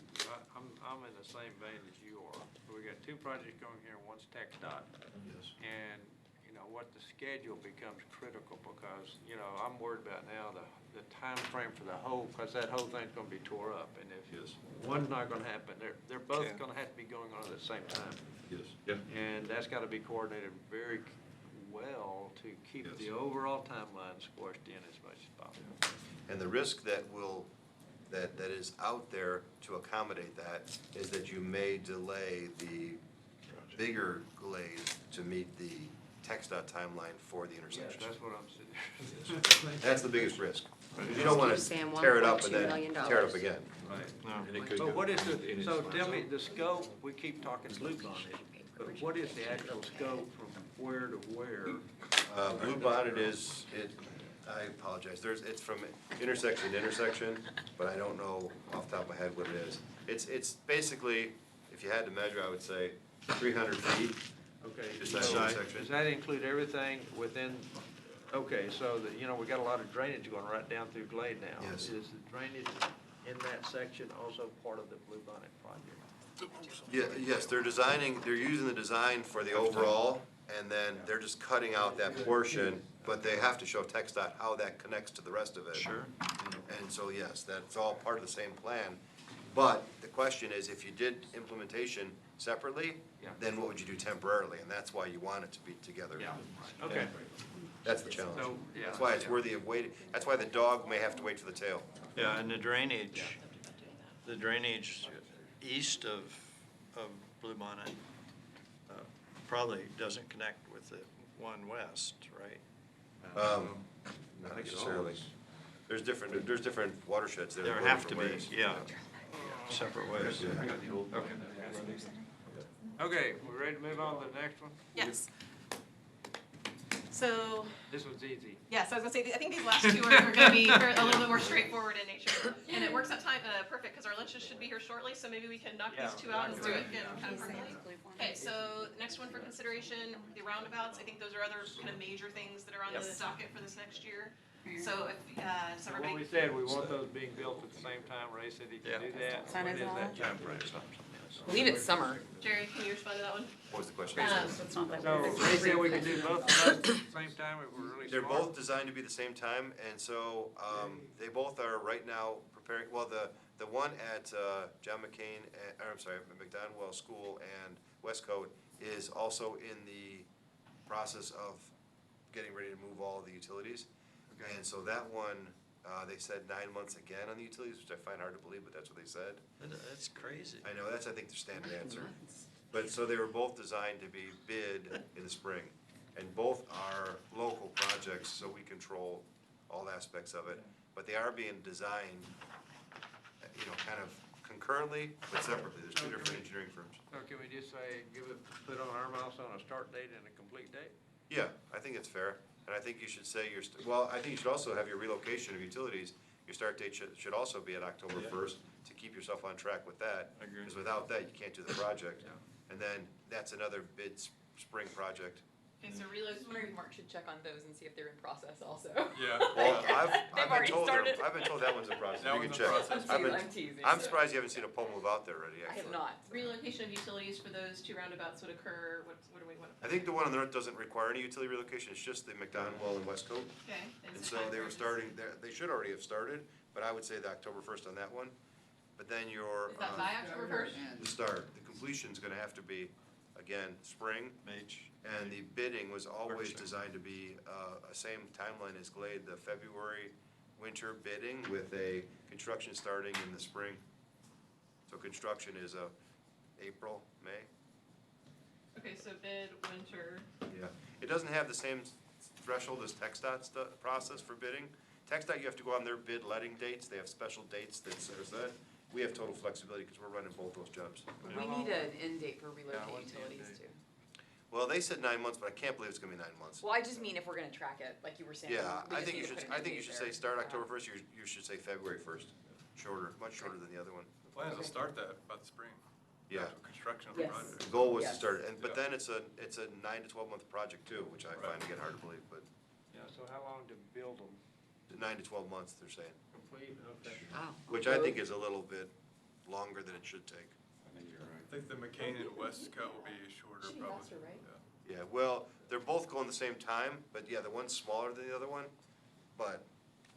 I'm in the same vein as you are. We got 2 projects going here, one's TxDOT. Yes. And, what the schedule becomes critical, because, I'm worried about now the time frame for the whole, because that whole thing's gonna be tore up. And if Yes. one's not gonna happen, they're both Okay. gonna have to be going on at the same time. Yes. And that's gotta be coordinated very well to keep Yes. the overall timeline squashed in as much as possible. And the risk that that is out there to accommodate that is that you may delay the bigger Glade to meet the TxDOT timeline for the Yeah, intersection. that's what I'm sitting. That's the biggest risk. You don't wanna Keep saying tear it up and $1.2 then million. tear it up again. Right. So what is so tell me, the scope, we keep talking Blue Bonnet, but what is the actual scope from where to where? Blue Bonnet I apologize, it's from intersection to intersection, but I don't know off the top of my head what it is. It's basically, if you had to measure, I would say 300 feet. Okay, Just so that intersection. does that include everything within, okay, so that, we got a lot of drainage going right down through Glade now. Yes. Is the drainage in that section also part of the Blue Bonnet project? Yeah, yes, they're using the design for the overall, and then they're just cutting out that portion, but they have to show TxDOT how that connects to the rest of it. Sure. And so, yes, that's all part of the same plan. But the question is, if you did implementation separately, Yeah. then what would you do temporarily? And that's why you want it to be together. Yeah, okay. That's the challenge. So, yeah. That's why it's worthy of waiting. That's why the dog may have to wait for the tail. Yeah, and the drainage east of Blue Bonnet probably doesn't connect with the one west, right? Not necessarily. There's different watersheds there. There that go have to be, different ways. yeah, separate ways. Okay, we ready to move on to the next one? Yes. So, This was easy. yes, I was gonna say, I think these last two are gonna be a little bit more straightforward in nature. And it works out time, perfect, because our lunches should be here shortly, so maybe we can knock these two out and do it again kind of quickly. Okay, so next one for consideration, the roundabouts, I think those are other kind of major things that are on the docket for this next year. So if, does What we everybody, said, we want those being built at the same time. Ray said he can do that. When When is is it that time frame? I believe it's summer. Jerry, can you respond to that one? What was the question? It's not that So weird. Ray said we can do both of those at the same time if we're really They're smart. both designed to be the same time, and so, they both are right now preparing, well, the one at, John McCain, or I'm sorry, McDonald School and Westcote is also in the process of getting ready to move all of the utilities. And so that one, they said 9 months again on the utilities, which I find hard to believe, but that's what they said. That's crazy. I know, that's, I think, their standard answer. But, so they were both designed to be bid in the spring. And both are local projects, so we control all aspects of it. But they are being designed, kind of concurrently, but separately. There's two different engineering firms. So can we just say, put on our mouse on a start date and a complete date? Yeah, I think it's fair. And I think you should say well, I think you should also have your relocation of utilities. Your start date should also be at October 1st to keep yourself on track with that. I agree. Because without that, you can't do the project. And then that's another bid spring project. Okay, so I was wondering if Mark should check on those and see if they're in process also. Yeah. Well, They've I've been already told, started. I've been told that one's in process. That You one's can in check. process. I'm teasing. I'm surprised you haven't seen a pole move out there already, I actually. have not. relocation of utilities for those two roundabouts would occur, what do we want? I think the one on the north doesn't require any utility relocation. It's just the McDonald and Westcote. Okay. And so they were starting, they should already have started, but I would say the October 1st on that one. But then your, Is that by October first? the start, the completion's gonna have to be, again, spring. And the bidding was always designed to be, a same timeline as Glade, the February winter bidding with a construction starting in the spring. So construction is, April, May. Okay, so bid, winter. Yeah, it doesn't have the same threshold as TxDOT's process for bidding. TxDOT, you have to go on their bid letting dates, they have special dates that says that. We have total flexibility because we're running both those jobs. We need an end date for relocate what's the end utilities date? too. Well, they said 9 months, but I can't believe it's gonna be 9 months. Well, I just mean if we're gonna track it, like you were saying. Yeah, we I just think need you to should, put an I think end you date should say there. start October 1st, you should say February 1st. Shorter, much shorter than the other one. The plan is to start that by the spring. Yeah. Actual construction of the Yes. project. The goal was to Yes. start, but Yeah. then it's a 9 to 12 month project too, which I find again hard to believe, but Yeah, so how long to build them? 9 to 12 months, they're saying. Complete, okay. Oh, Which I think is a little bit longer than it should take. I think the McCain and Westcott will be shorter, Should be probably. faster, right? Yeah. Yeah, well, they're both going the same time, but yeah, the one's smaller than the other one, but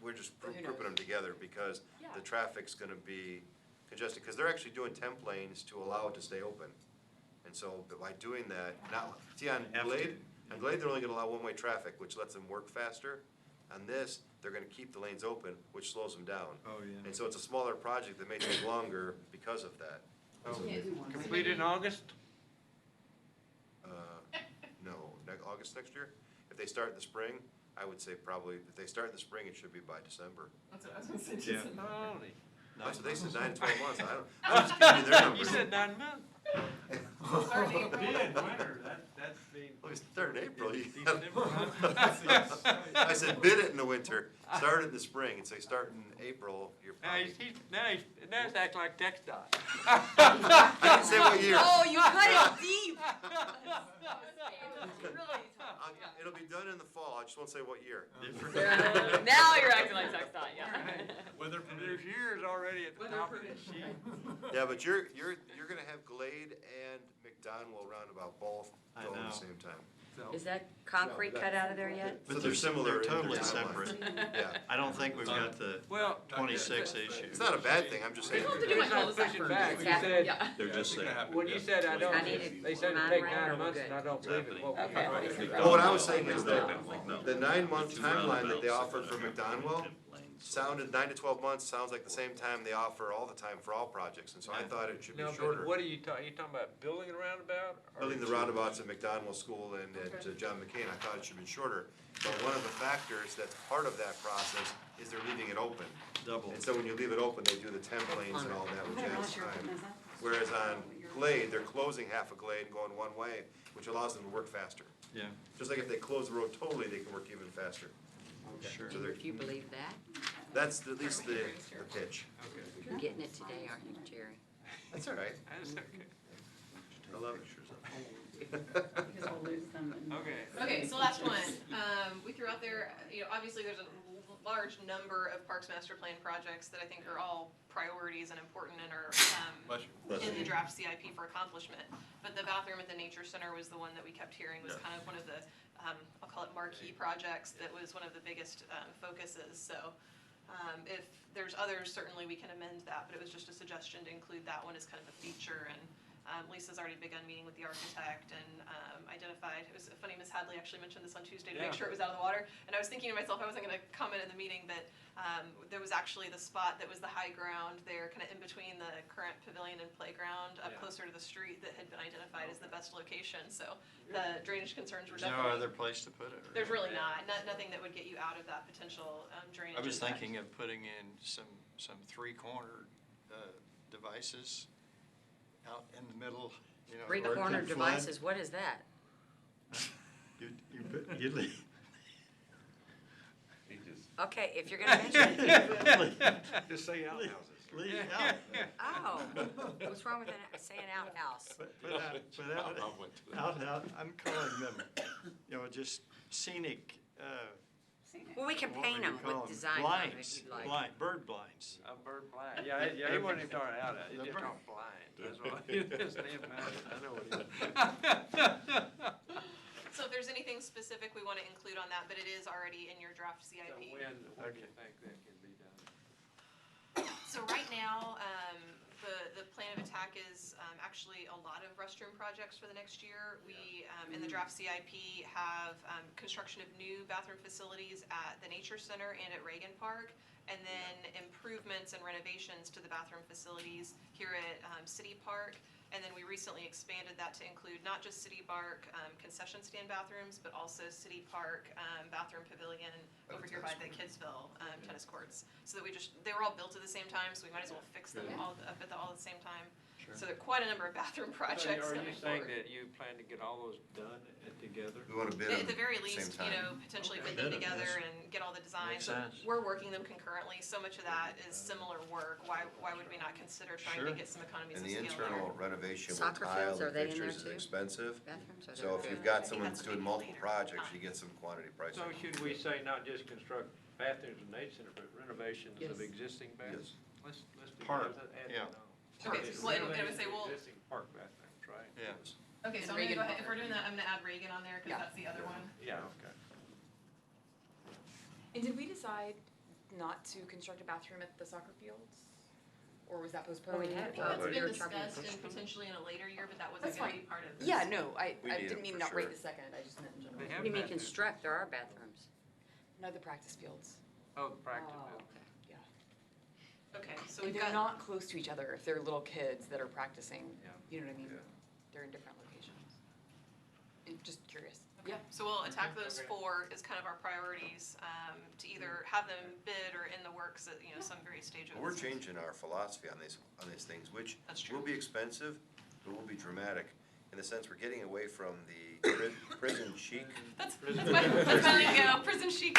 we're just But who grouping them knows? together because Yeah. the traffic's gonna be congested, because they're actually doing temp lanes to allow it to stay open. And so, but by doing that, now, see, on Glade, they're only gonna allow one-way traffic, which lets them work faster. On this, they're gonna keep the lanes open, which slows them down. Oh, yeah. And so it's a smaller project that may take longer because of that. Completed in August? No, August next year? If they start in the spring, I would say probably, if they start in the spring, it should be by December. That's what I was gonna say. Yeah. Jason. Holy. That's what they said, 9 to 12 months. I'm just giving you their You numbers. said 9 months. Start in April. That's being. Well, it's third April. December. I said bid it in the winter, start it in the spring, and say start in April, you're Now probably. now he's acting like TxDOT. I didn't say what year. Oh, you cut it deep. Really tough. It'll be done in the fall, I just won't say what year. Now you're acting like TxDOT, yeah. Weather And permitting. there's years already at the top of this sheet. Yeah, but you're gonna have Glade and McDonald roundabout both I going at know. the same time. is that concrete cut out of there yet? So But they're similar They're in their totally timelines. separate. Yeah, I don't think we've got the Well, 26 issue. it's not a bad thing, I'm just We saying. don't have to do He's my not cul-de-sac pushing first. back. He Yeah. said- Yeah. They're just saying. when you said I don't, I need they said mine it'd take around, 9 or we're months, good? and I don't believe it. What we Okay. right. Well, what I was saying is that the 9 month timeline that they offered for McDonald sounded, 9 to 12 months, sounds like the same time they offer all the time for all projects, and so I thought it should be No, shorter. but what are you talking about building a roundabout? or- Building the roundabouts at McDonald School and at John McCain, I thought it should have been shorter. But one of the factors that's part of that process is they're leaving it open. double. And so when you leave it open, they do the temp lanes and all that, which adds time. Whereas on Glade, they're closing half a Glade and going one way, which allows them to work faster. Yeah, Just like if they close the road totally, they can work even faster. sure. So they're, If you believe that, that's at least the pitch. you're getting it today, aren't you, Jerry? That's all right. That's okay. I love it. Because we'll lose them. Okay. Okay, so last one, we threw out there, obviously there's a large number of Parks Master Plan projects that I think are all priorities and important and are, Bless you. in the draft CIP for accomplishment. But the bathroom at the Nature Center was the one that we kept hearing was kind of one of the, I'll call it marquee projects, that was one of the biggest, focuses, so. If there's others, certainly we can amend that, but it was just a suggestion to include that one as kind of a feature, and Lisa's already begun meeting with the architect and identified, it was funny, Ms. Hadley actually mentioned this on Tuesday to make Yeah. sure it was out of the water, and I was thinking to myself, I wasn't gonna comment in the meeting, but there was actually the spot that was the high ground there, kind of in between the current pavilion and playground, up Yeah. closer to the street, that had been identified as the best location, so the drainage concerns were There's no definitely. other place to put it? or- There's really nothing that would get you out of that potential drainage. I was impact. thinking of putting in some three-corner devices out in the middle, you know. where it Three-corner could flood. devices, what is that? You leave. Okay, if you're gonna mention it. Just say outhouses. Leave out. Oh, what's wrong with saying outhouse? I'm calling them, just scenic, Well, we can what paint would you them call with 'em? designs on it Blinds, if you'd like. bird blinds. A bird blind, yeah, he wasn't even talking out, he The just bird- talking blind, that's what, he just named it. I know what he. So if there's anything specific we want to include on that, but it is already in your draft So CIP. when do you think that can be done? So right now, the plan of attack is actually a lot of restroom projects for the next year. We, in the draft CIP, have construction of new bathroom facilities at the Nature Center and at Reagan Park, and then improvements and renovations to the bathroom facilities here at City Park. And then we recently expanded that to include not just City Park concession stand bathrooms, but also City Park bathroom pavilion over here by the Kidsville tennis courts. So that they were all built at the same time, so we might as well fix them all up at all at the same time. So there are quite a number of bathroom projects So are coming you saying forward. that you plan to get all those done together? We want to bid them At the very at the same least, time. potentially Okay. bid them Bid 'em, together yes. and get all the designs. Makes So sense. we're working them concurrently, so much of that is similar work. Why would we not consider trying to Sure. get some economies of And scale the there? internal renovation with Soccer tile fields, are and they in there fixtures is too? expensive. Bathrooms, are So if there? you've got I think someone that's that's doing maybe multiple later. projects, you get some quantity pricing. So should we say not just construct bathrooms in Nature Center, but renovations of Yes. existing bathrooms? Yes. Let's do Park, that, add yeah. that on. Okay, Yes, well, and I would renovations say of we'll- existing park bathrooms, right? Yeah. Okay, so And I'm gonna Reagan go ahead, Park. if we're doing that, I'm gonna add Reagan on there, cause Yeah. that's the other one. Yeah, okay. And did we decide not to construct a bathroom at the soccer fields? Or was that postponed? Well, we had- That's But been you're talking discussed and about- potentially in a later year, but that wasn't That's gonna fine. be part of this. Yeah, no, I We need didn't them mean for not right sure. this second, I just meant in general. They What have do you mean bathrooms. construct, there are bathrooms. No, the practice fields, Oh, the practice Oh, field. okay. yeah. Okay, so And we've they're got, not close to each other if they're little kids that are practicing, Yeah. you know what I mean? Yeah. They're in different locations. Just curious. okay, so we'll attack those Okay. four as kind of our priorities, to either have them bid or in the works at, some very stage of. We're this. changing our philosophy on these things, which That's true. will be expensive, but will be dramatic, in the sense we're getting away from the prison chic. That's my lingo, prison chic.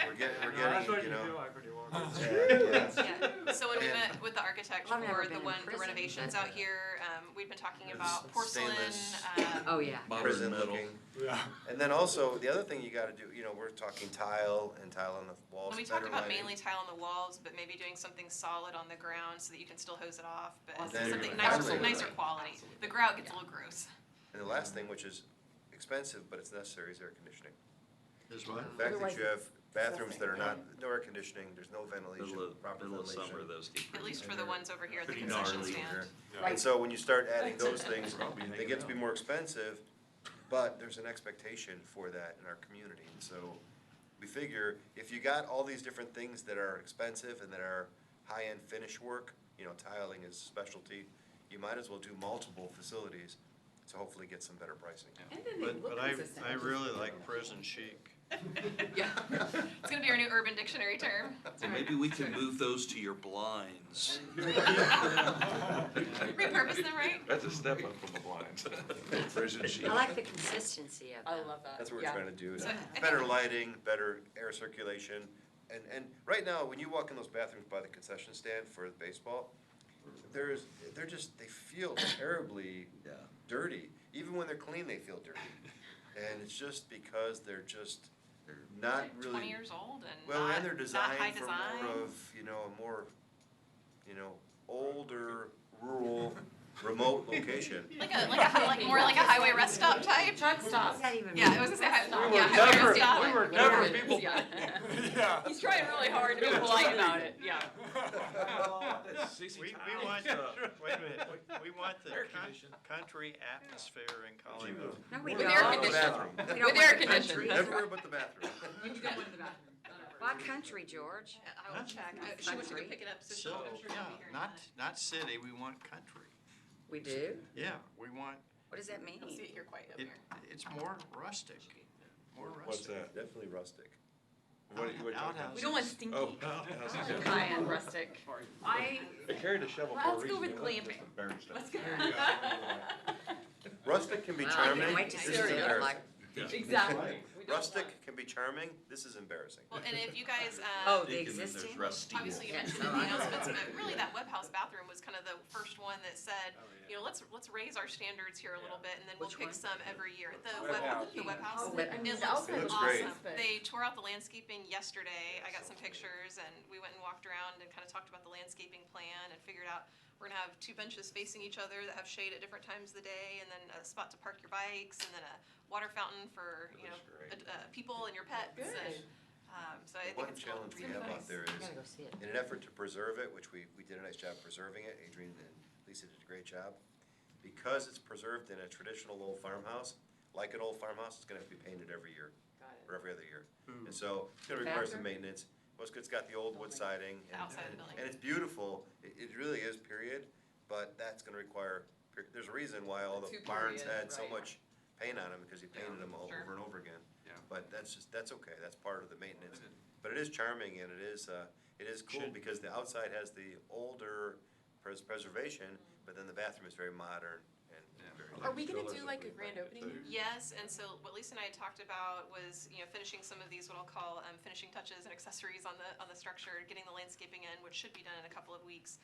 We're getting, No, that's what you you know. feel like when you walk in. Yeah, so when we And- met with the architect I've never for been the in prison, renovations but- out here, we've been talking about porcelain, Stainless. Oh, yeah. Prison looking. And then also, the other thing you gotta do, we're talking tile and tile on the walls, and we better talked about lighting. mainly tile on the walls, but maybe doing something solid on the ground so that you can still hose it off, but Then- something Absolutely. nicer quality. The grout gets a little gross. And the last thing, which is expensive, but it's necessary, is air conditioning. Is what? The fact that Otherwise you have it's bathrooms that are disgusting. not, no air conditioning, there's no ventilation, proper Middle of ventilation. summer, those get At least for the ones over here at the pretty concession gnarly. stand. And so when you start adding those things, Probably they hanging get to be out. more expensive, but there's an expectation for that in our community. And so we figure if you got all these different things that are expensive and that are high-end finish work, tiling is specialty, you might as well do multiple facilities to hopefully get some better pricing. And then they look But consistent. I really like prison chic. Yeah. It's gonna be our new Urban Dictionary term. And maybe we can move those to your blinds. Repurpose them, right? That's a step up from the blinds. Prison sheet. I like the consistency of I that. love that. That's what we're Yeah. trying to do, is So, I better think- lighting, better air circulation. And right now, when you walk in those bathrooms by the concession stand for baseball, they feel terribly dirty. Even when they're clean, they feel dirty. And it's just because they're just not Like really. 20 years old and Well, not, and they're not high designed for design. more of, a more, older, rural, remote location. Like more like a highway rest stop type. Truck What stop. does that even Yeah, mean? I was gonna say highway We were rest never, stop. we were never Yeah. people. Yeah. Yeah. He's trying really hard to be polite about it, yeah. We want, wait a minute, we want the country atmosphere in Colleyville. No, we With don't. air The conditioning. bathroom. We don't With want air the conditioning. country. Everywhere but the bathroom. You can go into the bathroom. Why country, George? Yeah, I will check. She wants to go pick it up, so So, I'm sure she'll be here in a not, minute. not city, we want country. We do? Yeah, we want, What does that mean? You'll see it here quite up it, here. it's more rustic, more rustic. What's that? Definitely rustic. What are you talking about? We don't want stinky. Oh, High-end rustic. they carried a shovel Let's for a go reason. with It wasn't glamping. just a barren stuff. Let's go. Rustic can be Well, I charming. can't wait to This see is what it looks like. embarrassing. Exactly. We don't Rustic want- can be charming. This is embarrassing. Well, and if you guys, Oh, the Thinking that there's existing? rusty. obviously you Yes, mentioned oh, the I know. announcements, but really that web house bathroom was kind of the first one that said, let's raise our standards here a little bit, and then we'll Which pick one? some every year. The Web house. web house. Oh, web It house. looks outside looks great. awesome. but- They tore out the landscaping yesterday. I got some pictures, and we went and walked around and kind of talked about the landscaping plan and figured out we're gonna have 2 benches facing each other that have shade at different times of the day, and then a spot to park your bikes, and then a water fountain for, people and your pets. Good. And, so I think One it's challenge we have out there I is, gotta go see it. in an effort to preserve it, which we did a nice job preserving it, Adrian and Lisa did a great job. Because it's preserved in a traditional old farmhouse, like an old farmhouse, it's gonna have to be painted every year, Got it. or every other year. And so it's gonna require some Bathroom? maintenance. Well, it's got the old wood siding. The outside of the building. And it's beautiful. It really is, period. But that's gonna require, there's a reason why all the Two barns periods, had so right. much paint on them, because you painted them all Sure. over and over again. Yeah. But that's okay. That's part of the maintenance. But it is charming, and it is cool Should- because the outside has the older preservation, but then the bathroom is very modern and very. Are we gonna do like a grand opening? Yes, and so what Lisa and I had talked about was, finishing some of these, what I'll call finishing touches and accessories on the structure, getting the landscaping in, which should be done in a couple of weeks.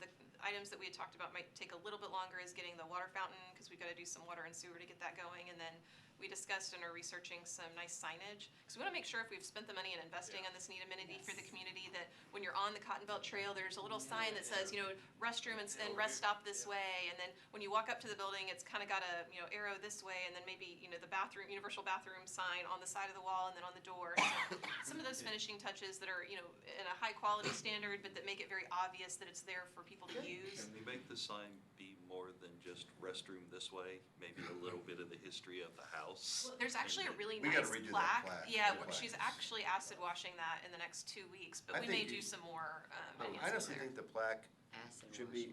The items that we had talked about might take a little bit longer is getting the water fountain, because we've got to do some water and sewer to get that going, and then we discussed and are researching some nice signage, because we want to make sure if we've spent the money in investing on this neat amenity for the community, that when you're on the Cotton Belt Trail, there's a little sign that says, restroom and rest stop this way, and then when you walk up to the building, it's kind of got a, arrow this way, and then maybe, the bathroom, universal bathroom sign on the side of the wall and then on the door. So some of those finishing touches that are, in a high quality standard, but that make it very obvious that it's there for people to use. Can we make the sign be more than just restroom this way? Maybe a little bit of the history of the house? Well, there's actually a really We gotta nice redo plaque. that plaque, Yeah, the plaque she's is- actually acid washing that in the next 2 weeks, but I we may think do you- some more I enhancements honestly there. think the plaque Acid should be,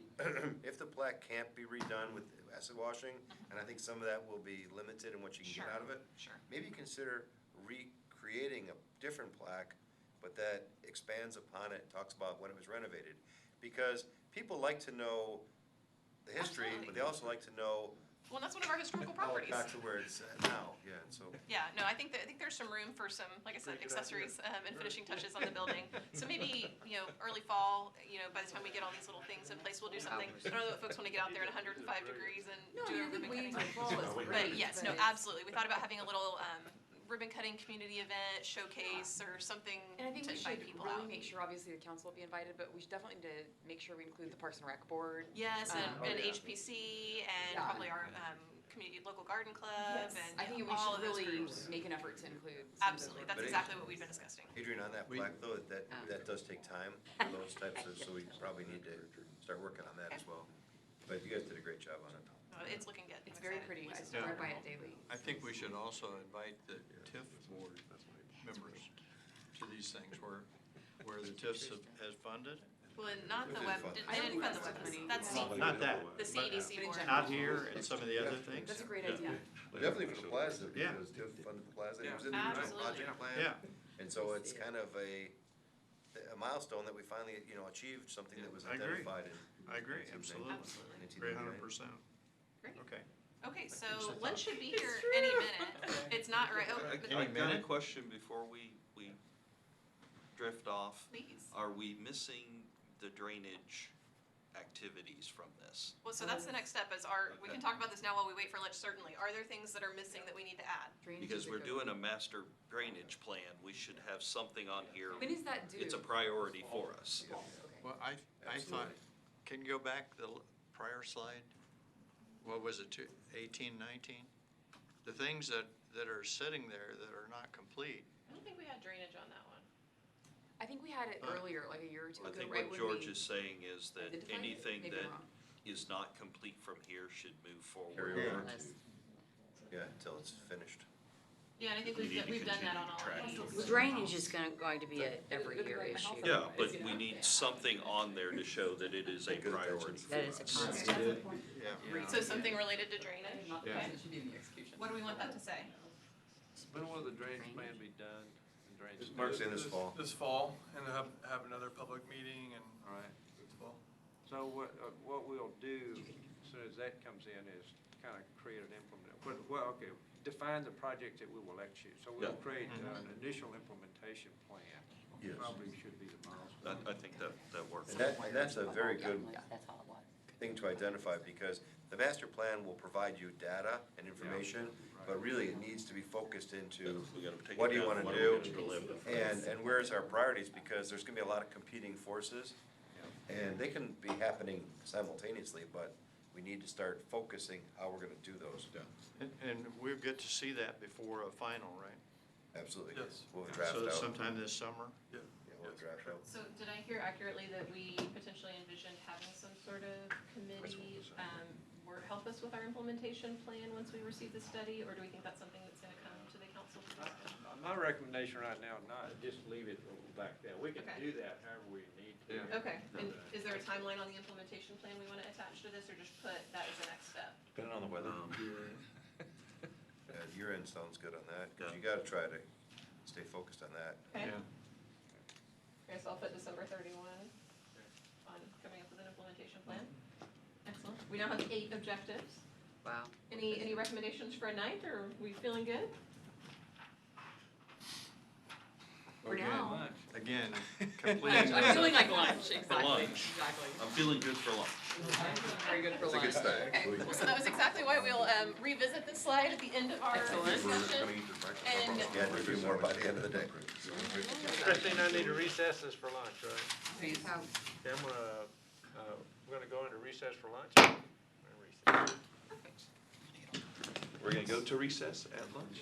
if the plaque can't be redone with acid washing, and I think some of that will be limited in what you can get Sure. out of it, Sure. maybe consider recreating a different plaque, but that expands upon it, talks about when it was renovated. Because people like to know the history, but they also like to know Well, that's one of our historical how it properties. got to where it's at now, yeah, so. Yeah, no, I think there's some room for some, like I said, accessories and finishing touches on the building. So maybe, early fall, by the time we get all these little things in place, we'll do something. I don't know if folks want to get out there at 105 degrees and No, do a I think ribbon waiting cutting. till fall is great. But yes, no, but- absolutely. We thought about having a little ribbon cutting community event, showcase, or something And I think to we invite should people really out. make sure, obviously, the council will be invited, but we should definitely need to make sure we include the Parks and Rec Board. Yes, and Oh, and yeah. HPC, and Yeah. probably our community, local garden club, and I think we all should of those really groups. make an effort to include some of those Absolutely, that's But it- exactly what we've been discussing. Adrian, on that plaque though, that does take time for those types of, so we probably need to start working on that as well. But you guys did a great job on it. It's looking good. It's I'm very excited. pretty. I Lisa's still working ride by on it daily. I think we should also invite the TIF board members to these things where the TIFs has funded. Well, and not the did web, fund they it. I don't didn't think fund the that's web, money. that's Not that. the CEDC But in board. general. Not here and some of the other things. That's a great idea. Definitely for the plaza, Yeah. because TIF funded the plaza, it was in the Yeah. original Absolutely. project plan. Yeah. And so it's kind of a milestone that we finally, achieved something that was I agree. identified in. I agree, 1999. absolutely. Absolutely. Agree 100%. Great. Okay. Okay, so lunch should be here any minute. It's not right, oh, Any I've got a minute? question before we drift off. please. Are we missing the drainage activities from this? Well, so that's the next step is we can talk about this now while we wait for lunch, certainly. Are there things that are missing that we need to add? Drainage Because is a we're good doing a master drainage plan, we should have something on here. one. When is that due? It's a priority for us. Okay. Well, I thought, can you go back the prior slide? What was it, 18, 19? The things that are sitting there that are not complete. I don't think we had drainage on that one. I think we had it earlier, like a year or two I ago, think right what when George we is saying is that identified it? anything Maybe I'm that wrong. is not complete from here should move forward. Carry over. Unless- Yeah, until it's finished. Yeah, and I think We need to we've done that on continue all of tracking. these. Drainage is going to be a every year issue. Yeah, but we need something on there to show that it is a Good priority attention. for That is a us. constant. Yeah. So something related to drainage? Not the Yeah. plan, it should be in the execution. What do we want that to say? When will the drainage plan be done? And drainage- Mark's saying this fall. This fall, and have another public meeting and All right. this fall. So what we'll do, as soon as that comes in, is kind of create an okay, define the project that we will execute. So we'll Yeah. create an initial implementation plan. Yes. Probably should be the milestone. I think that works. And that's a very good That's all it was. thing to identify, because the master plan will provide you data and information, but really it needs to be focused into We gotta take it what do you down, wanna what do, are we gonna deliver? and where's our priorities, because there's gonna be a lot of competing forces, and they can be happening simultaneously, but we need to start focusing how we're gonna do those. And we'll get to see that before a final, right? Absolutely. Yes. We'll draft So out. sometime this summer? Yeah. Yeah, we'll draft out. So did I hear accurately that we potentially envisioned having some sort of committee, help us with our implementation plan once we receive the study, or do we think that's something that's gonna come to the council for discussion? My recommendation right now, not just leave it back there. We can Okay. do that however we need to. Yeah. Okay, and is there a timeline on the implementation plan we wanna attach to this, or just put that as the next step? Depending on the weather. Year end sounds good on that, because you gotta try to stay focused on that. Okay. Yeah. Okay, so I'll put December 31 on coming up with an implementation plan. Excellent. We now have 8 objectives. Wow. Any recommendations for a ninth, or are we feeling good? For now. Again, completing. I'm feeling like lunch, exactly, lunch. exactly. I'm feeling good for lunch. I'm feeling very good for It's a lunch. good start. Okay, cool. So that was exactly why we'll revisit this slide at the end of our Excellent. discussion. And Yeah, we'll do more by the end of the day. Christine, I need to recess this for lunch, right? Please. Okay, we're gonna go into recess for lunch? We're gonna recess. We're gonna go to recess at lunch.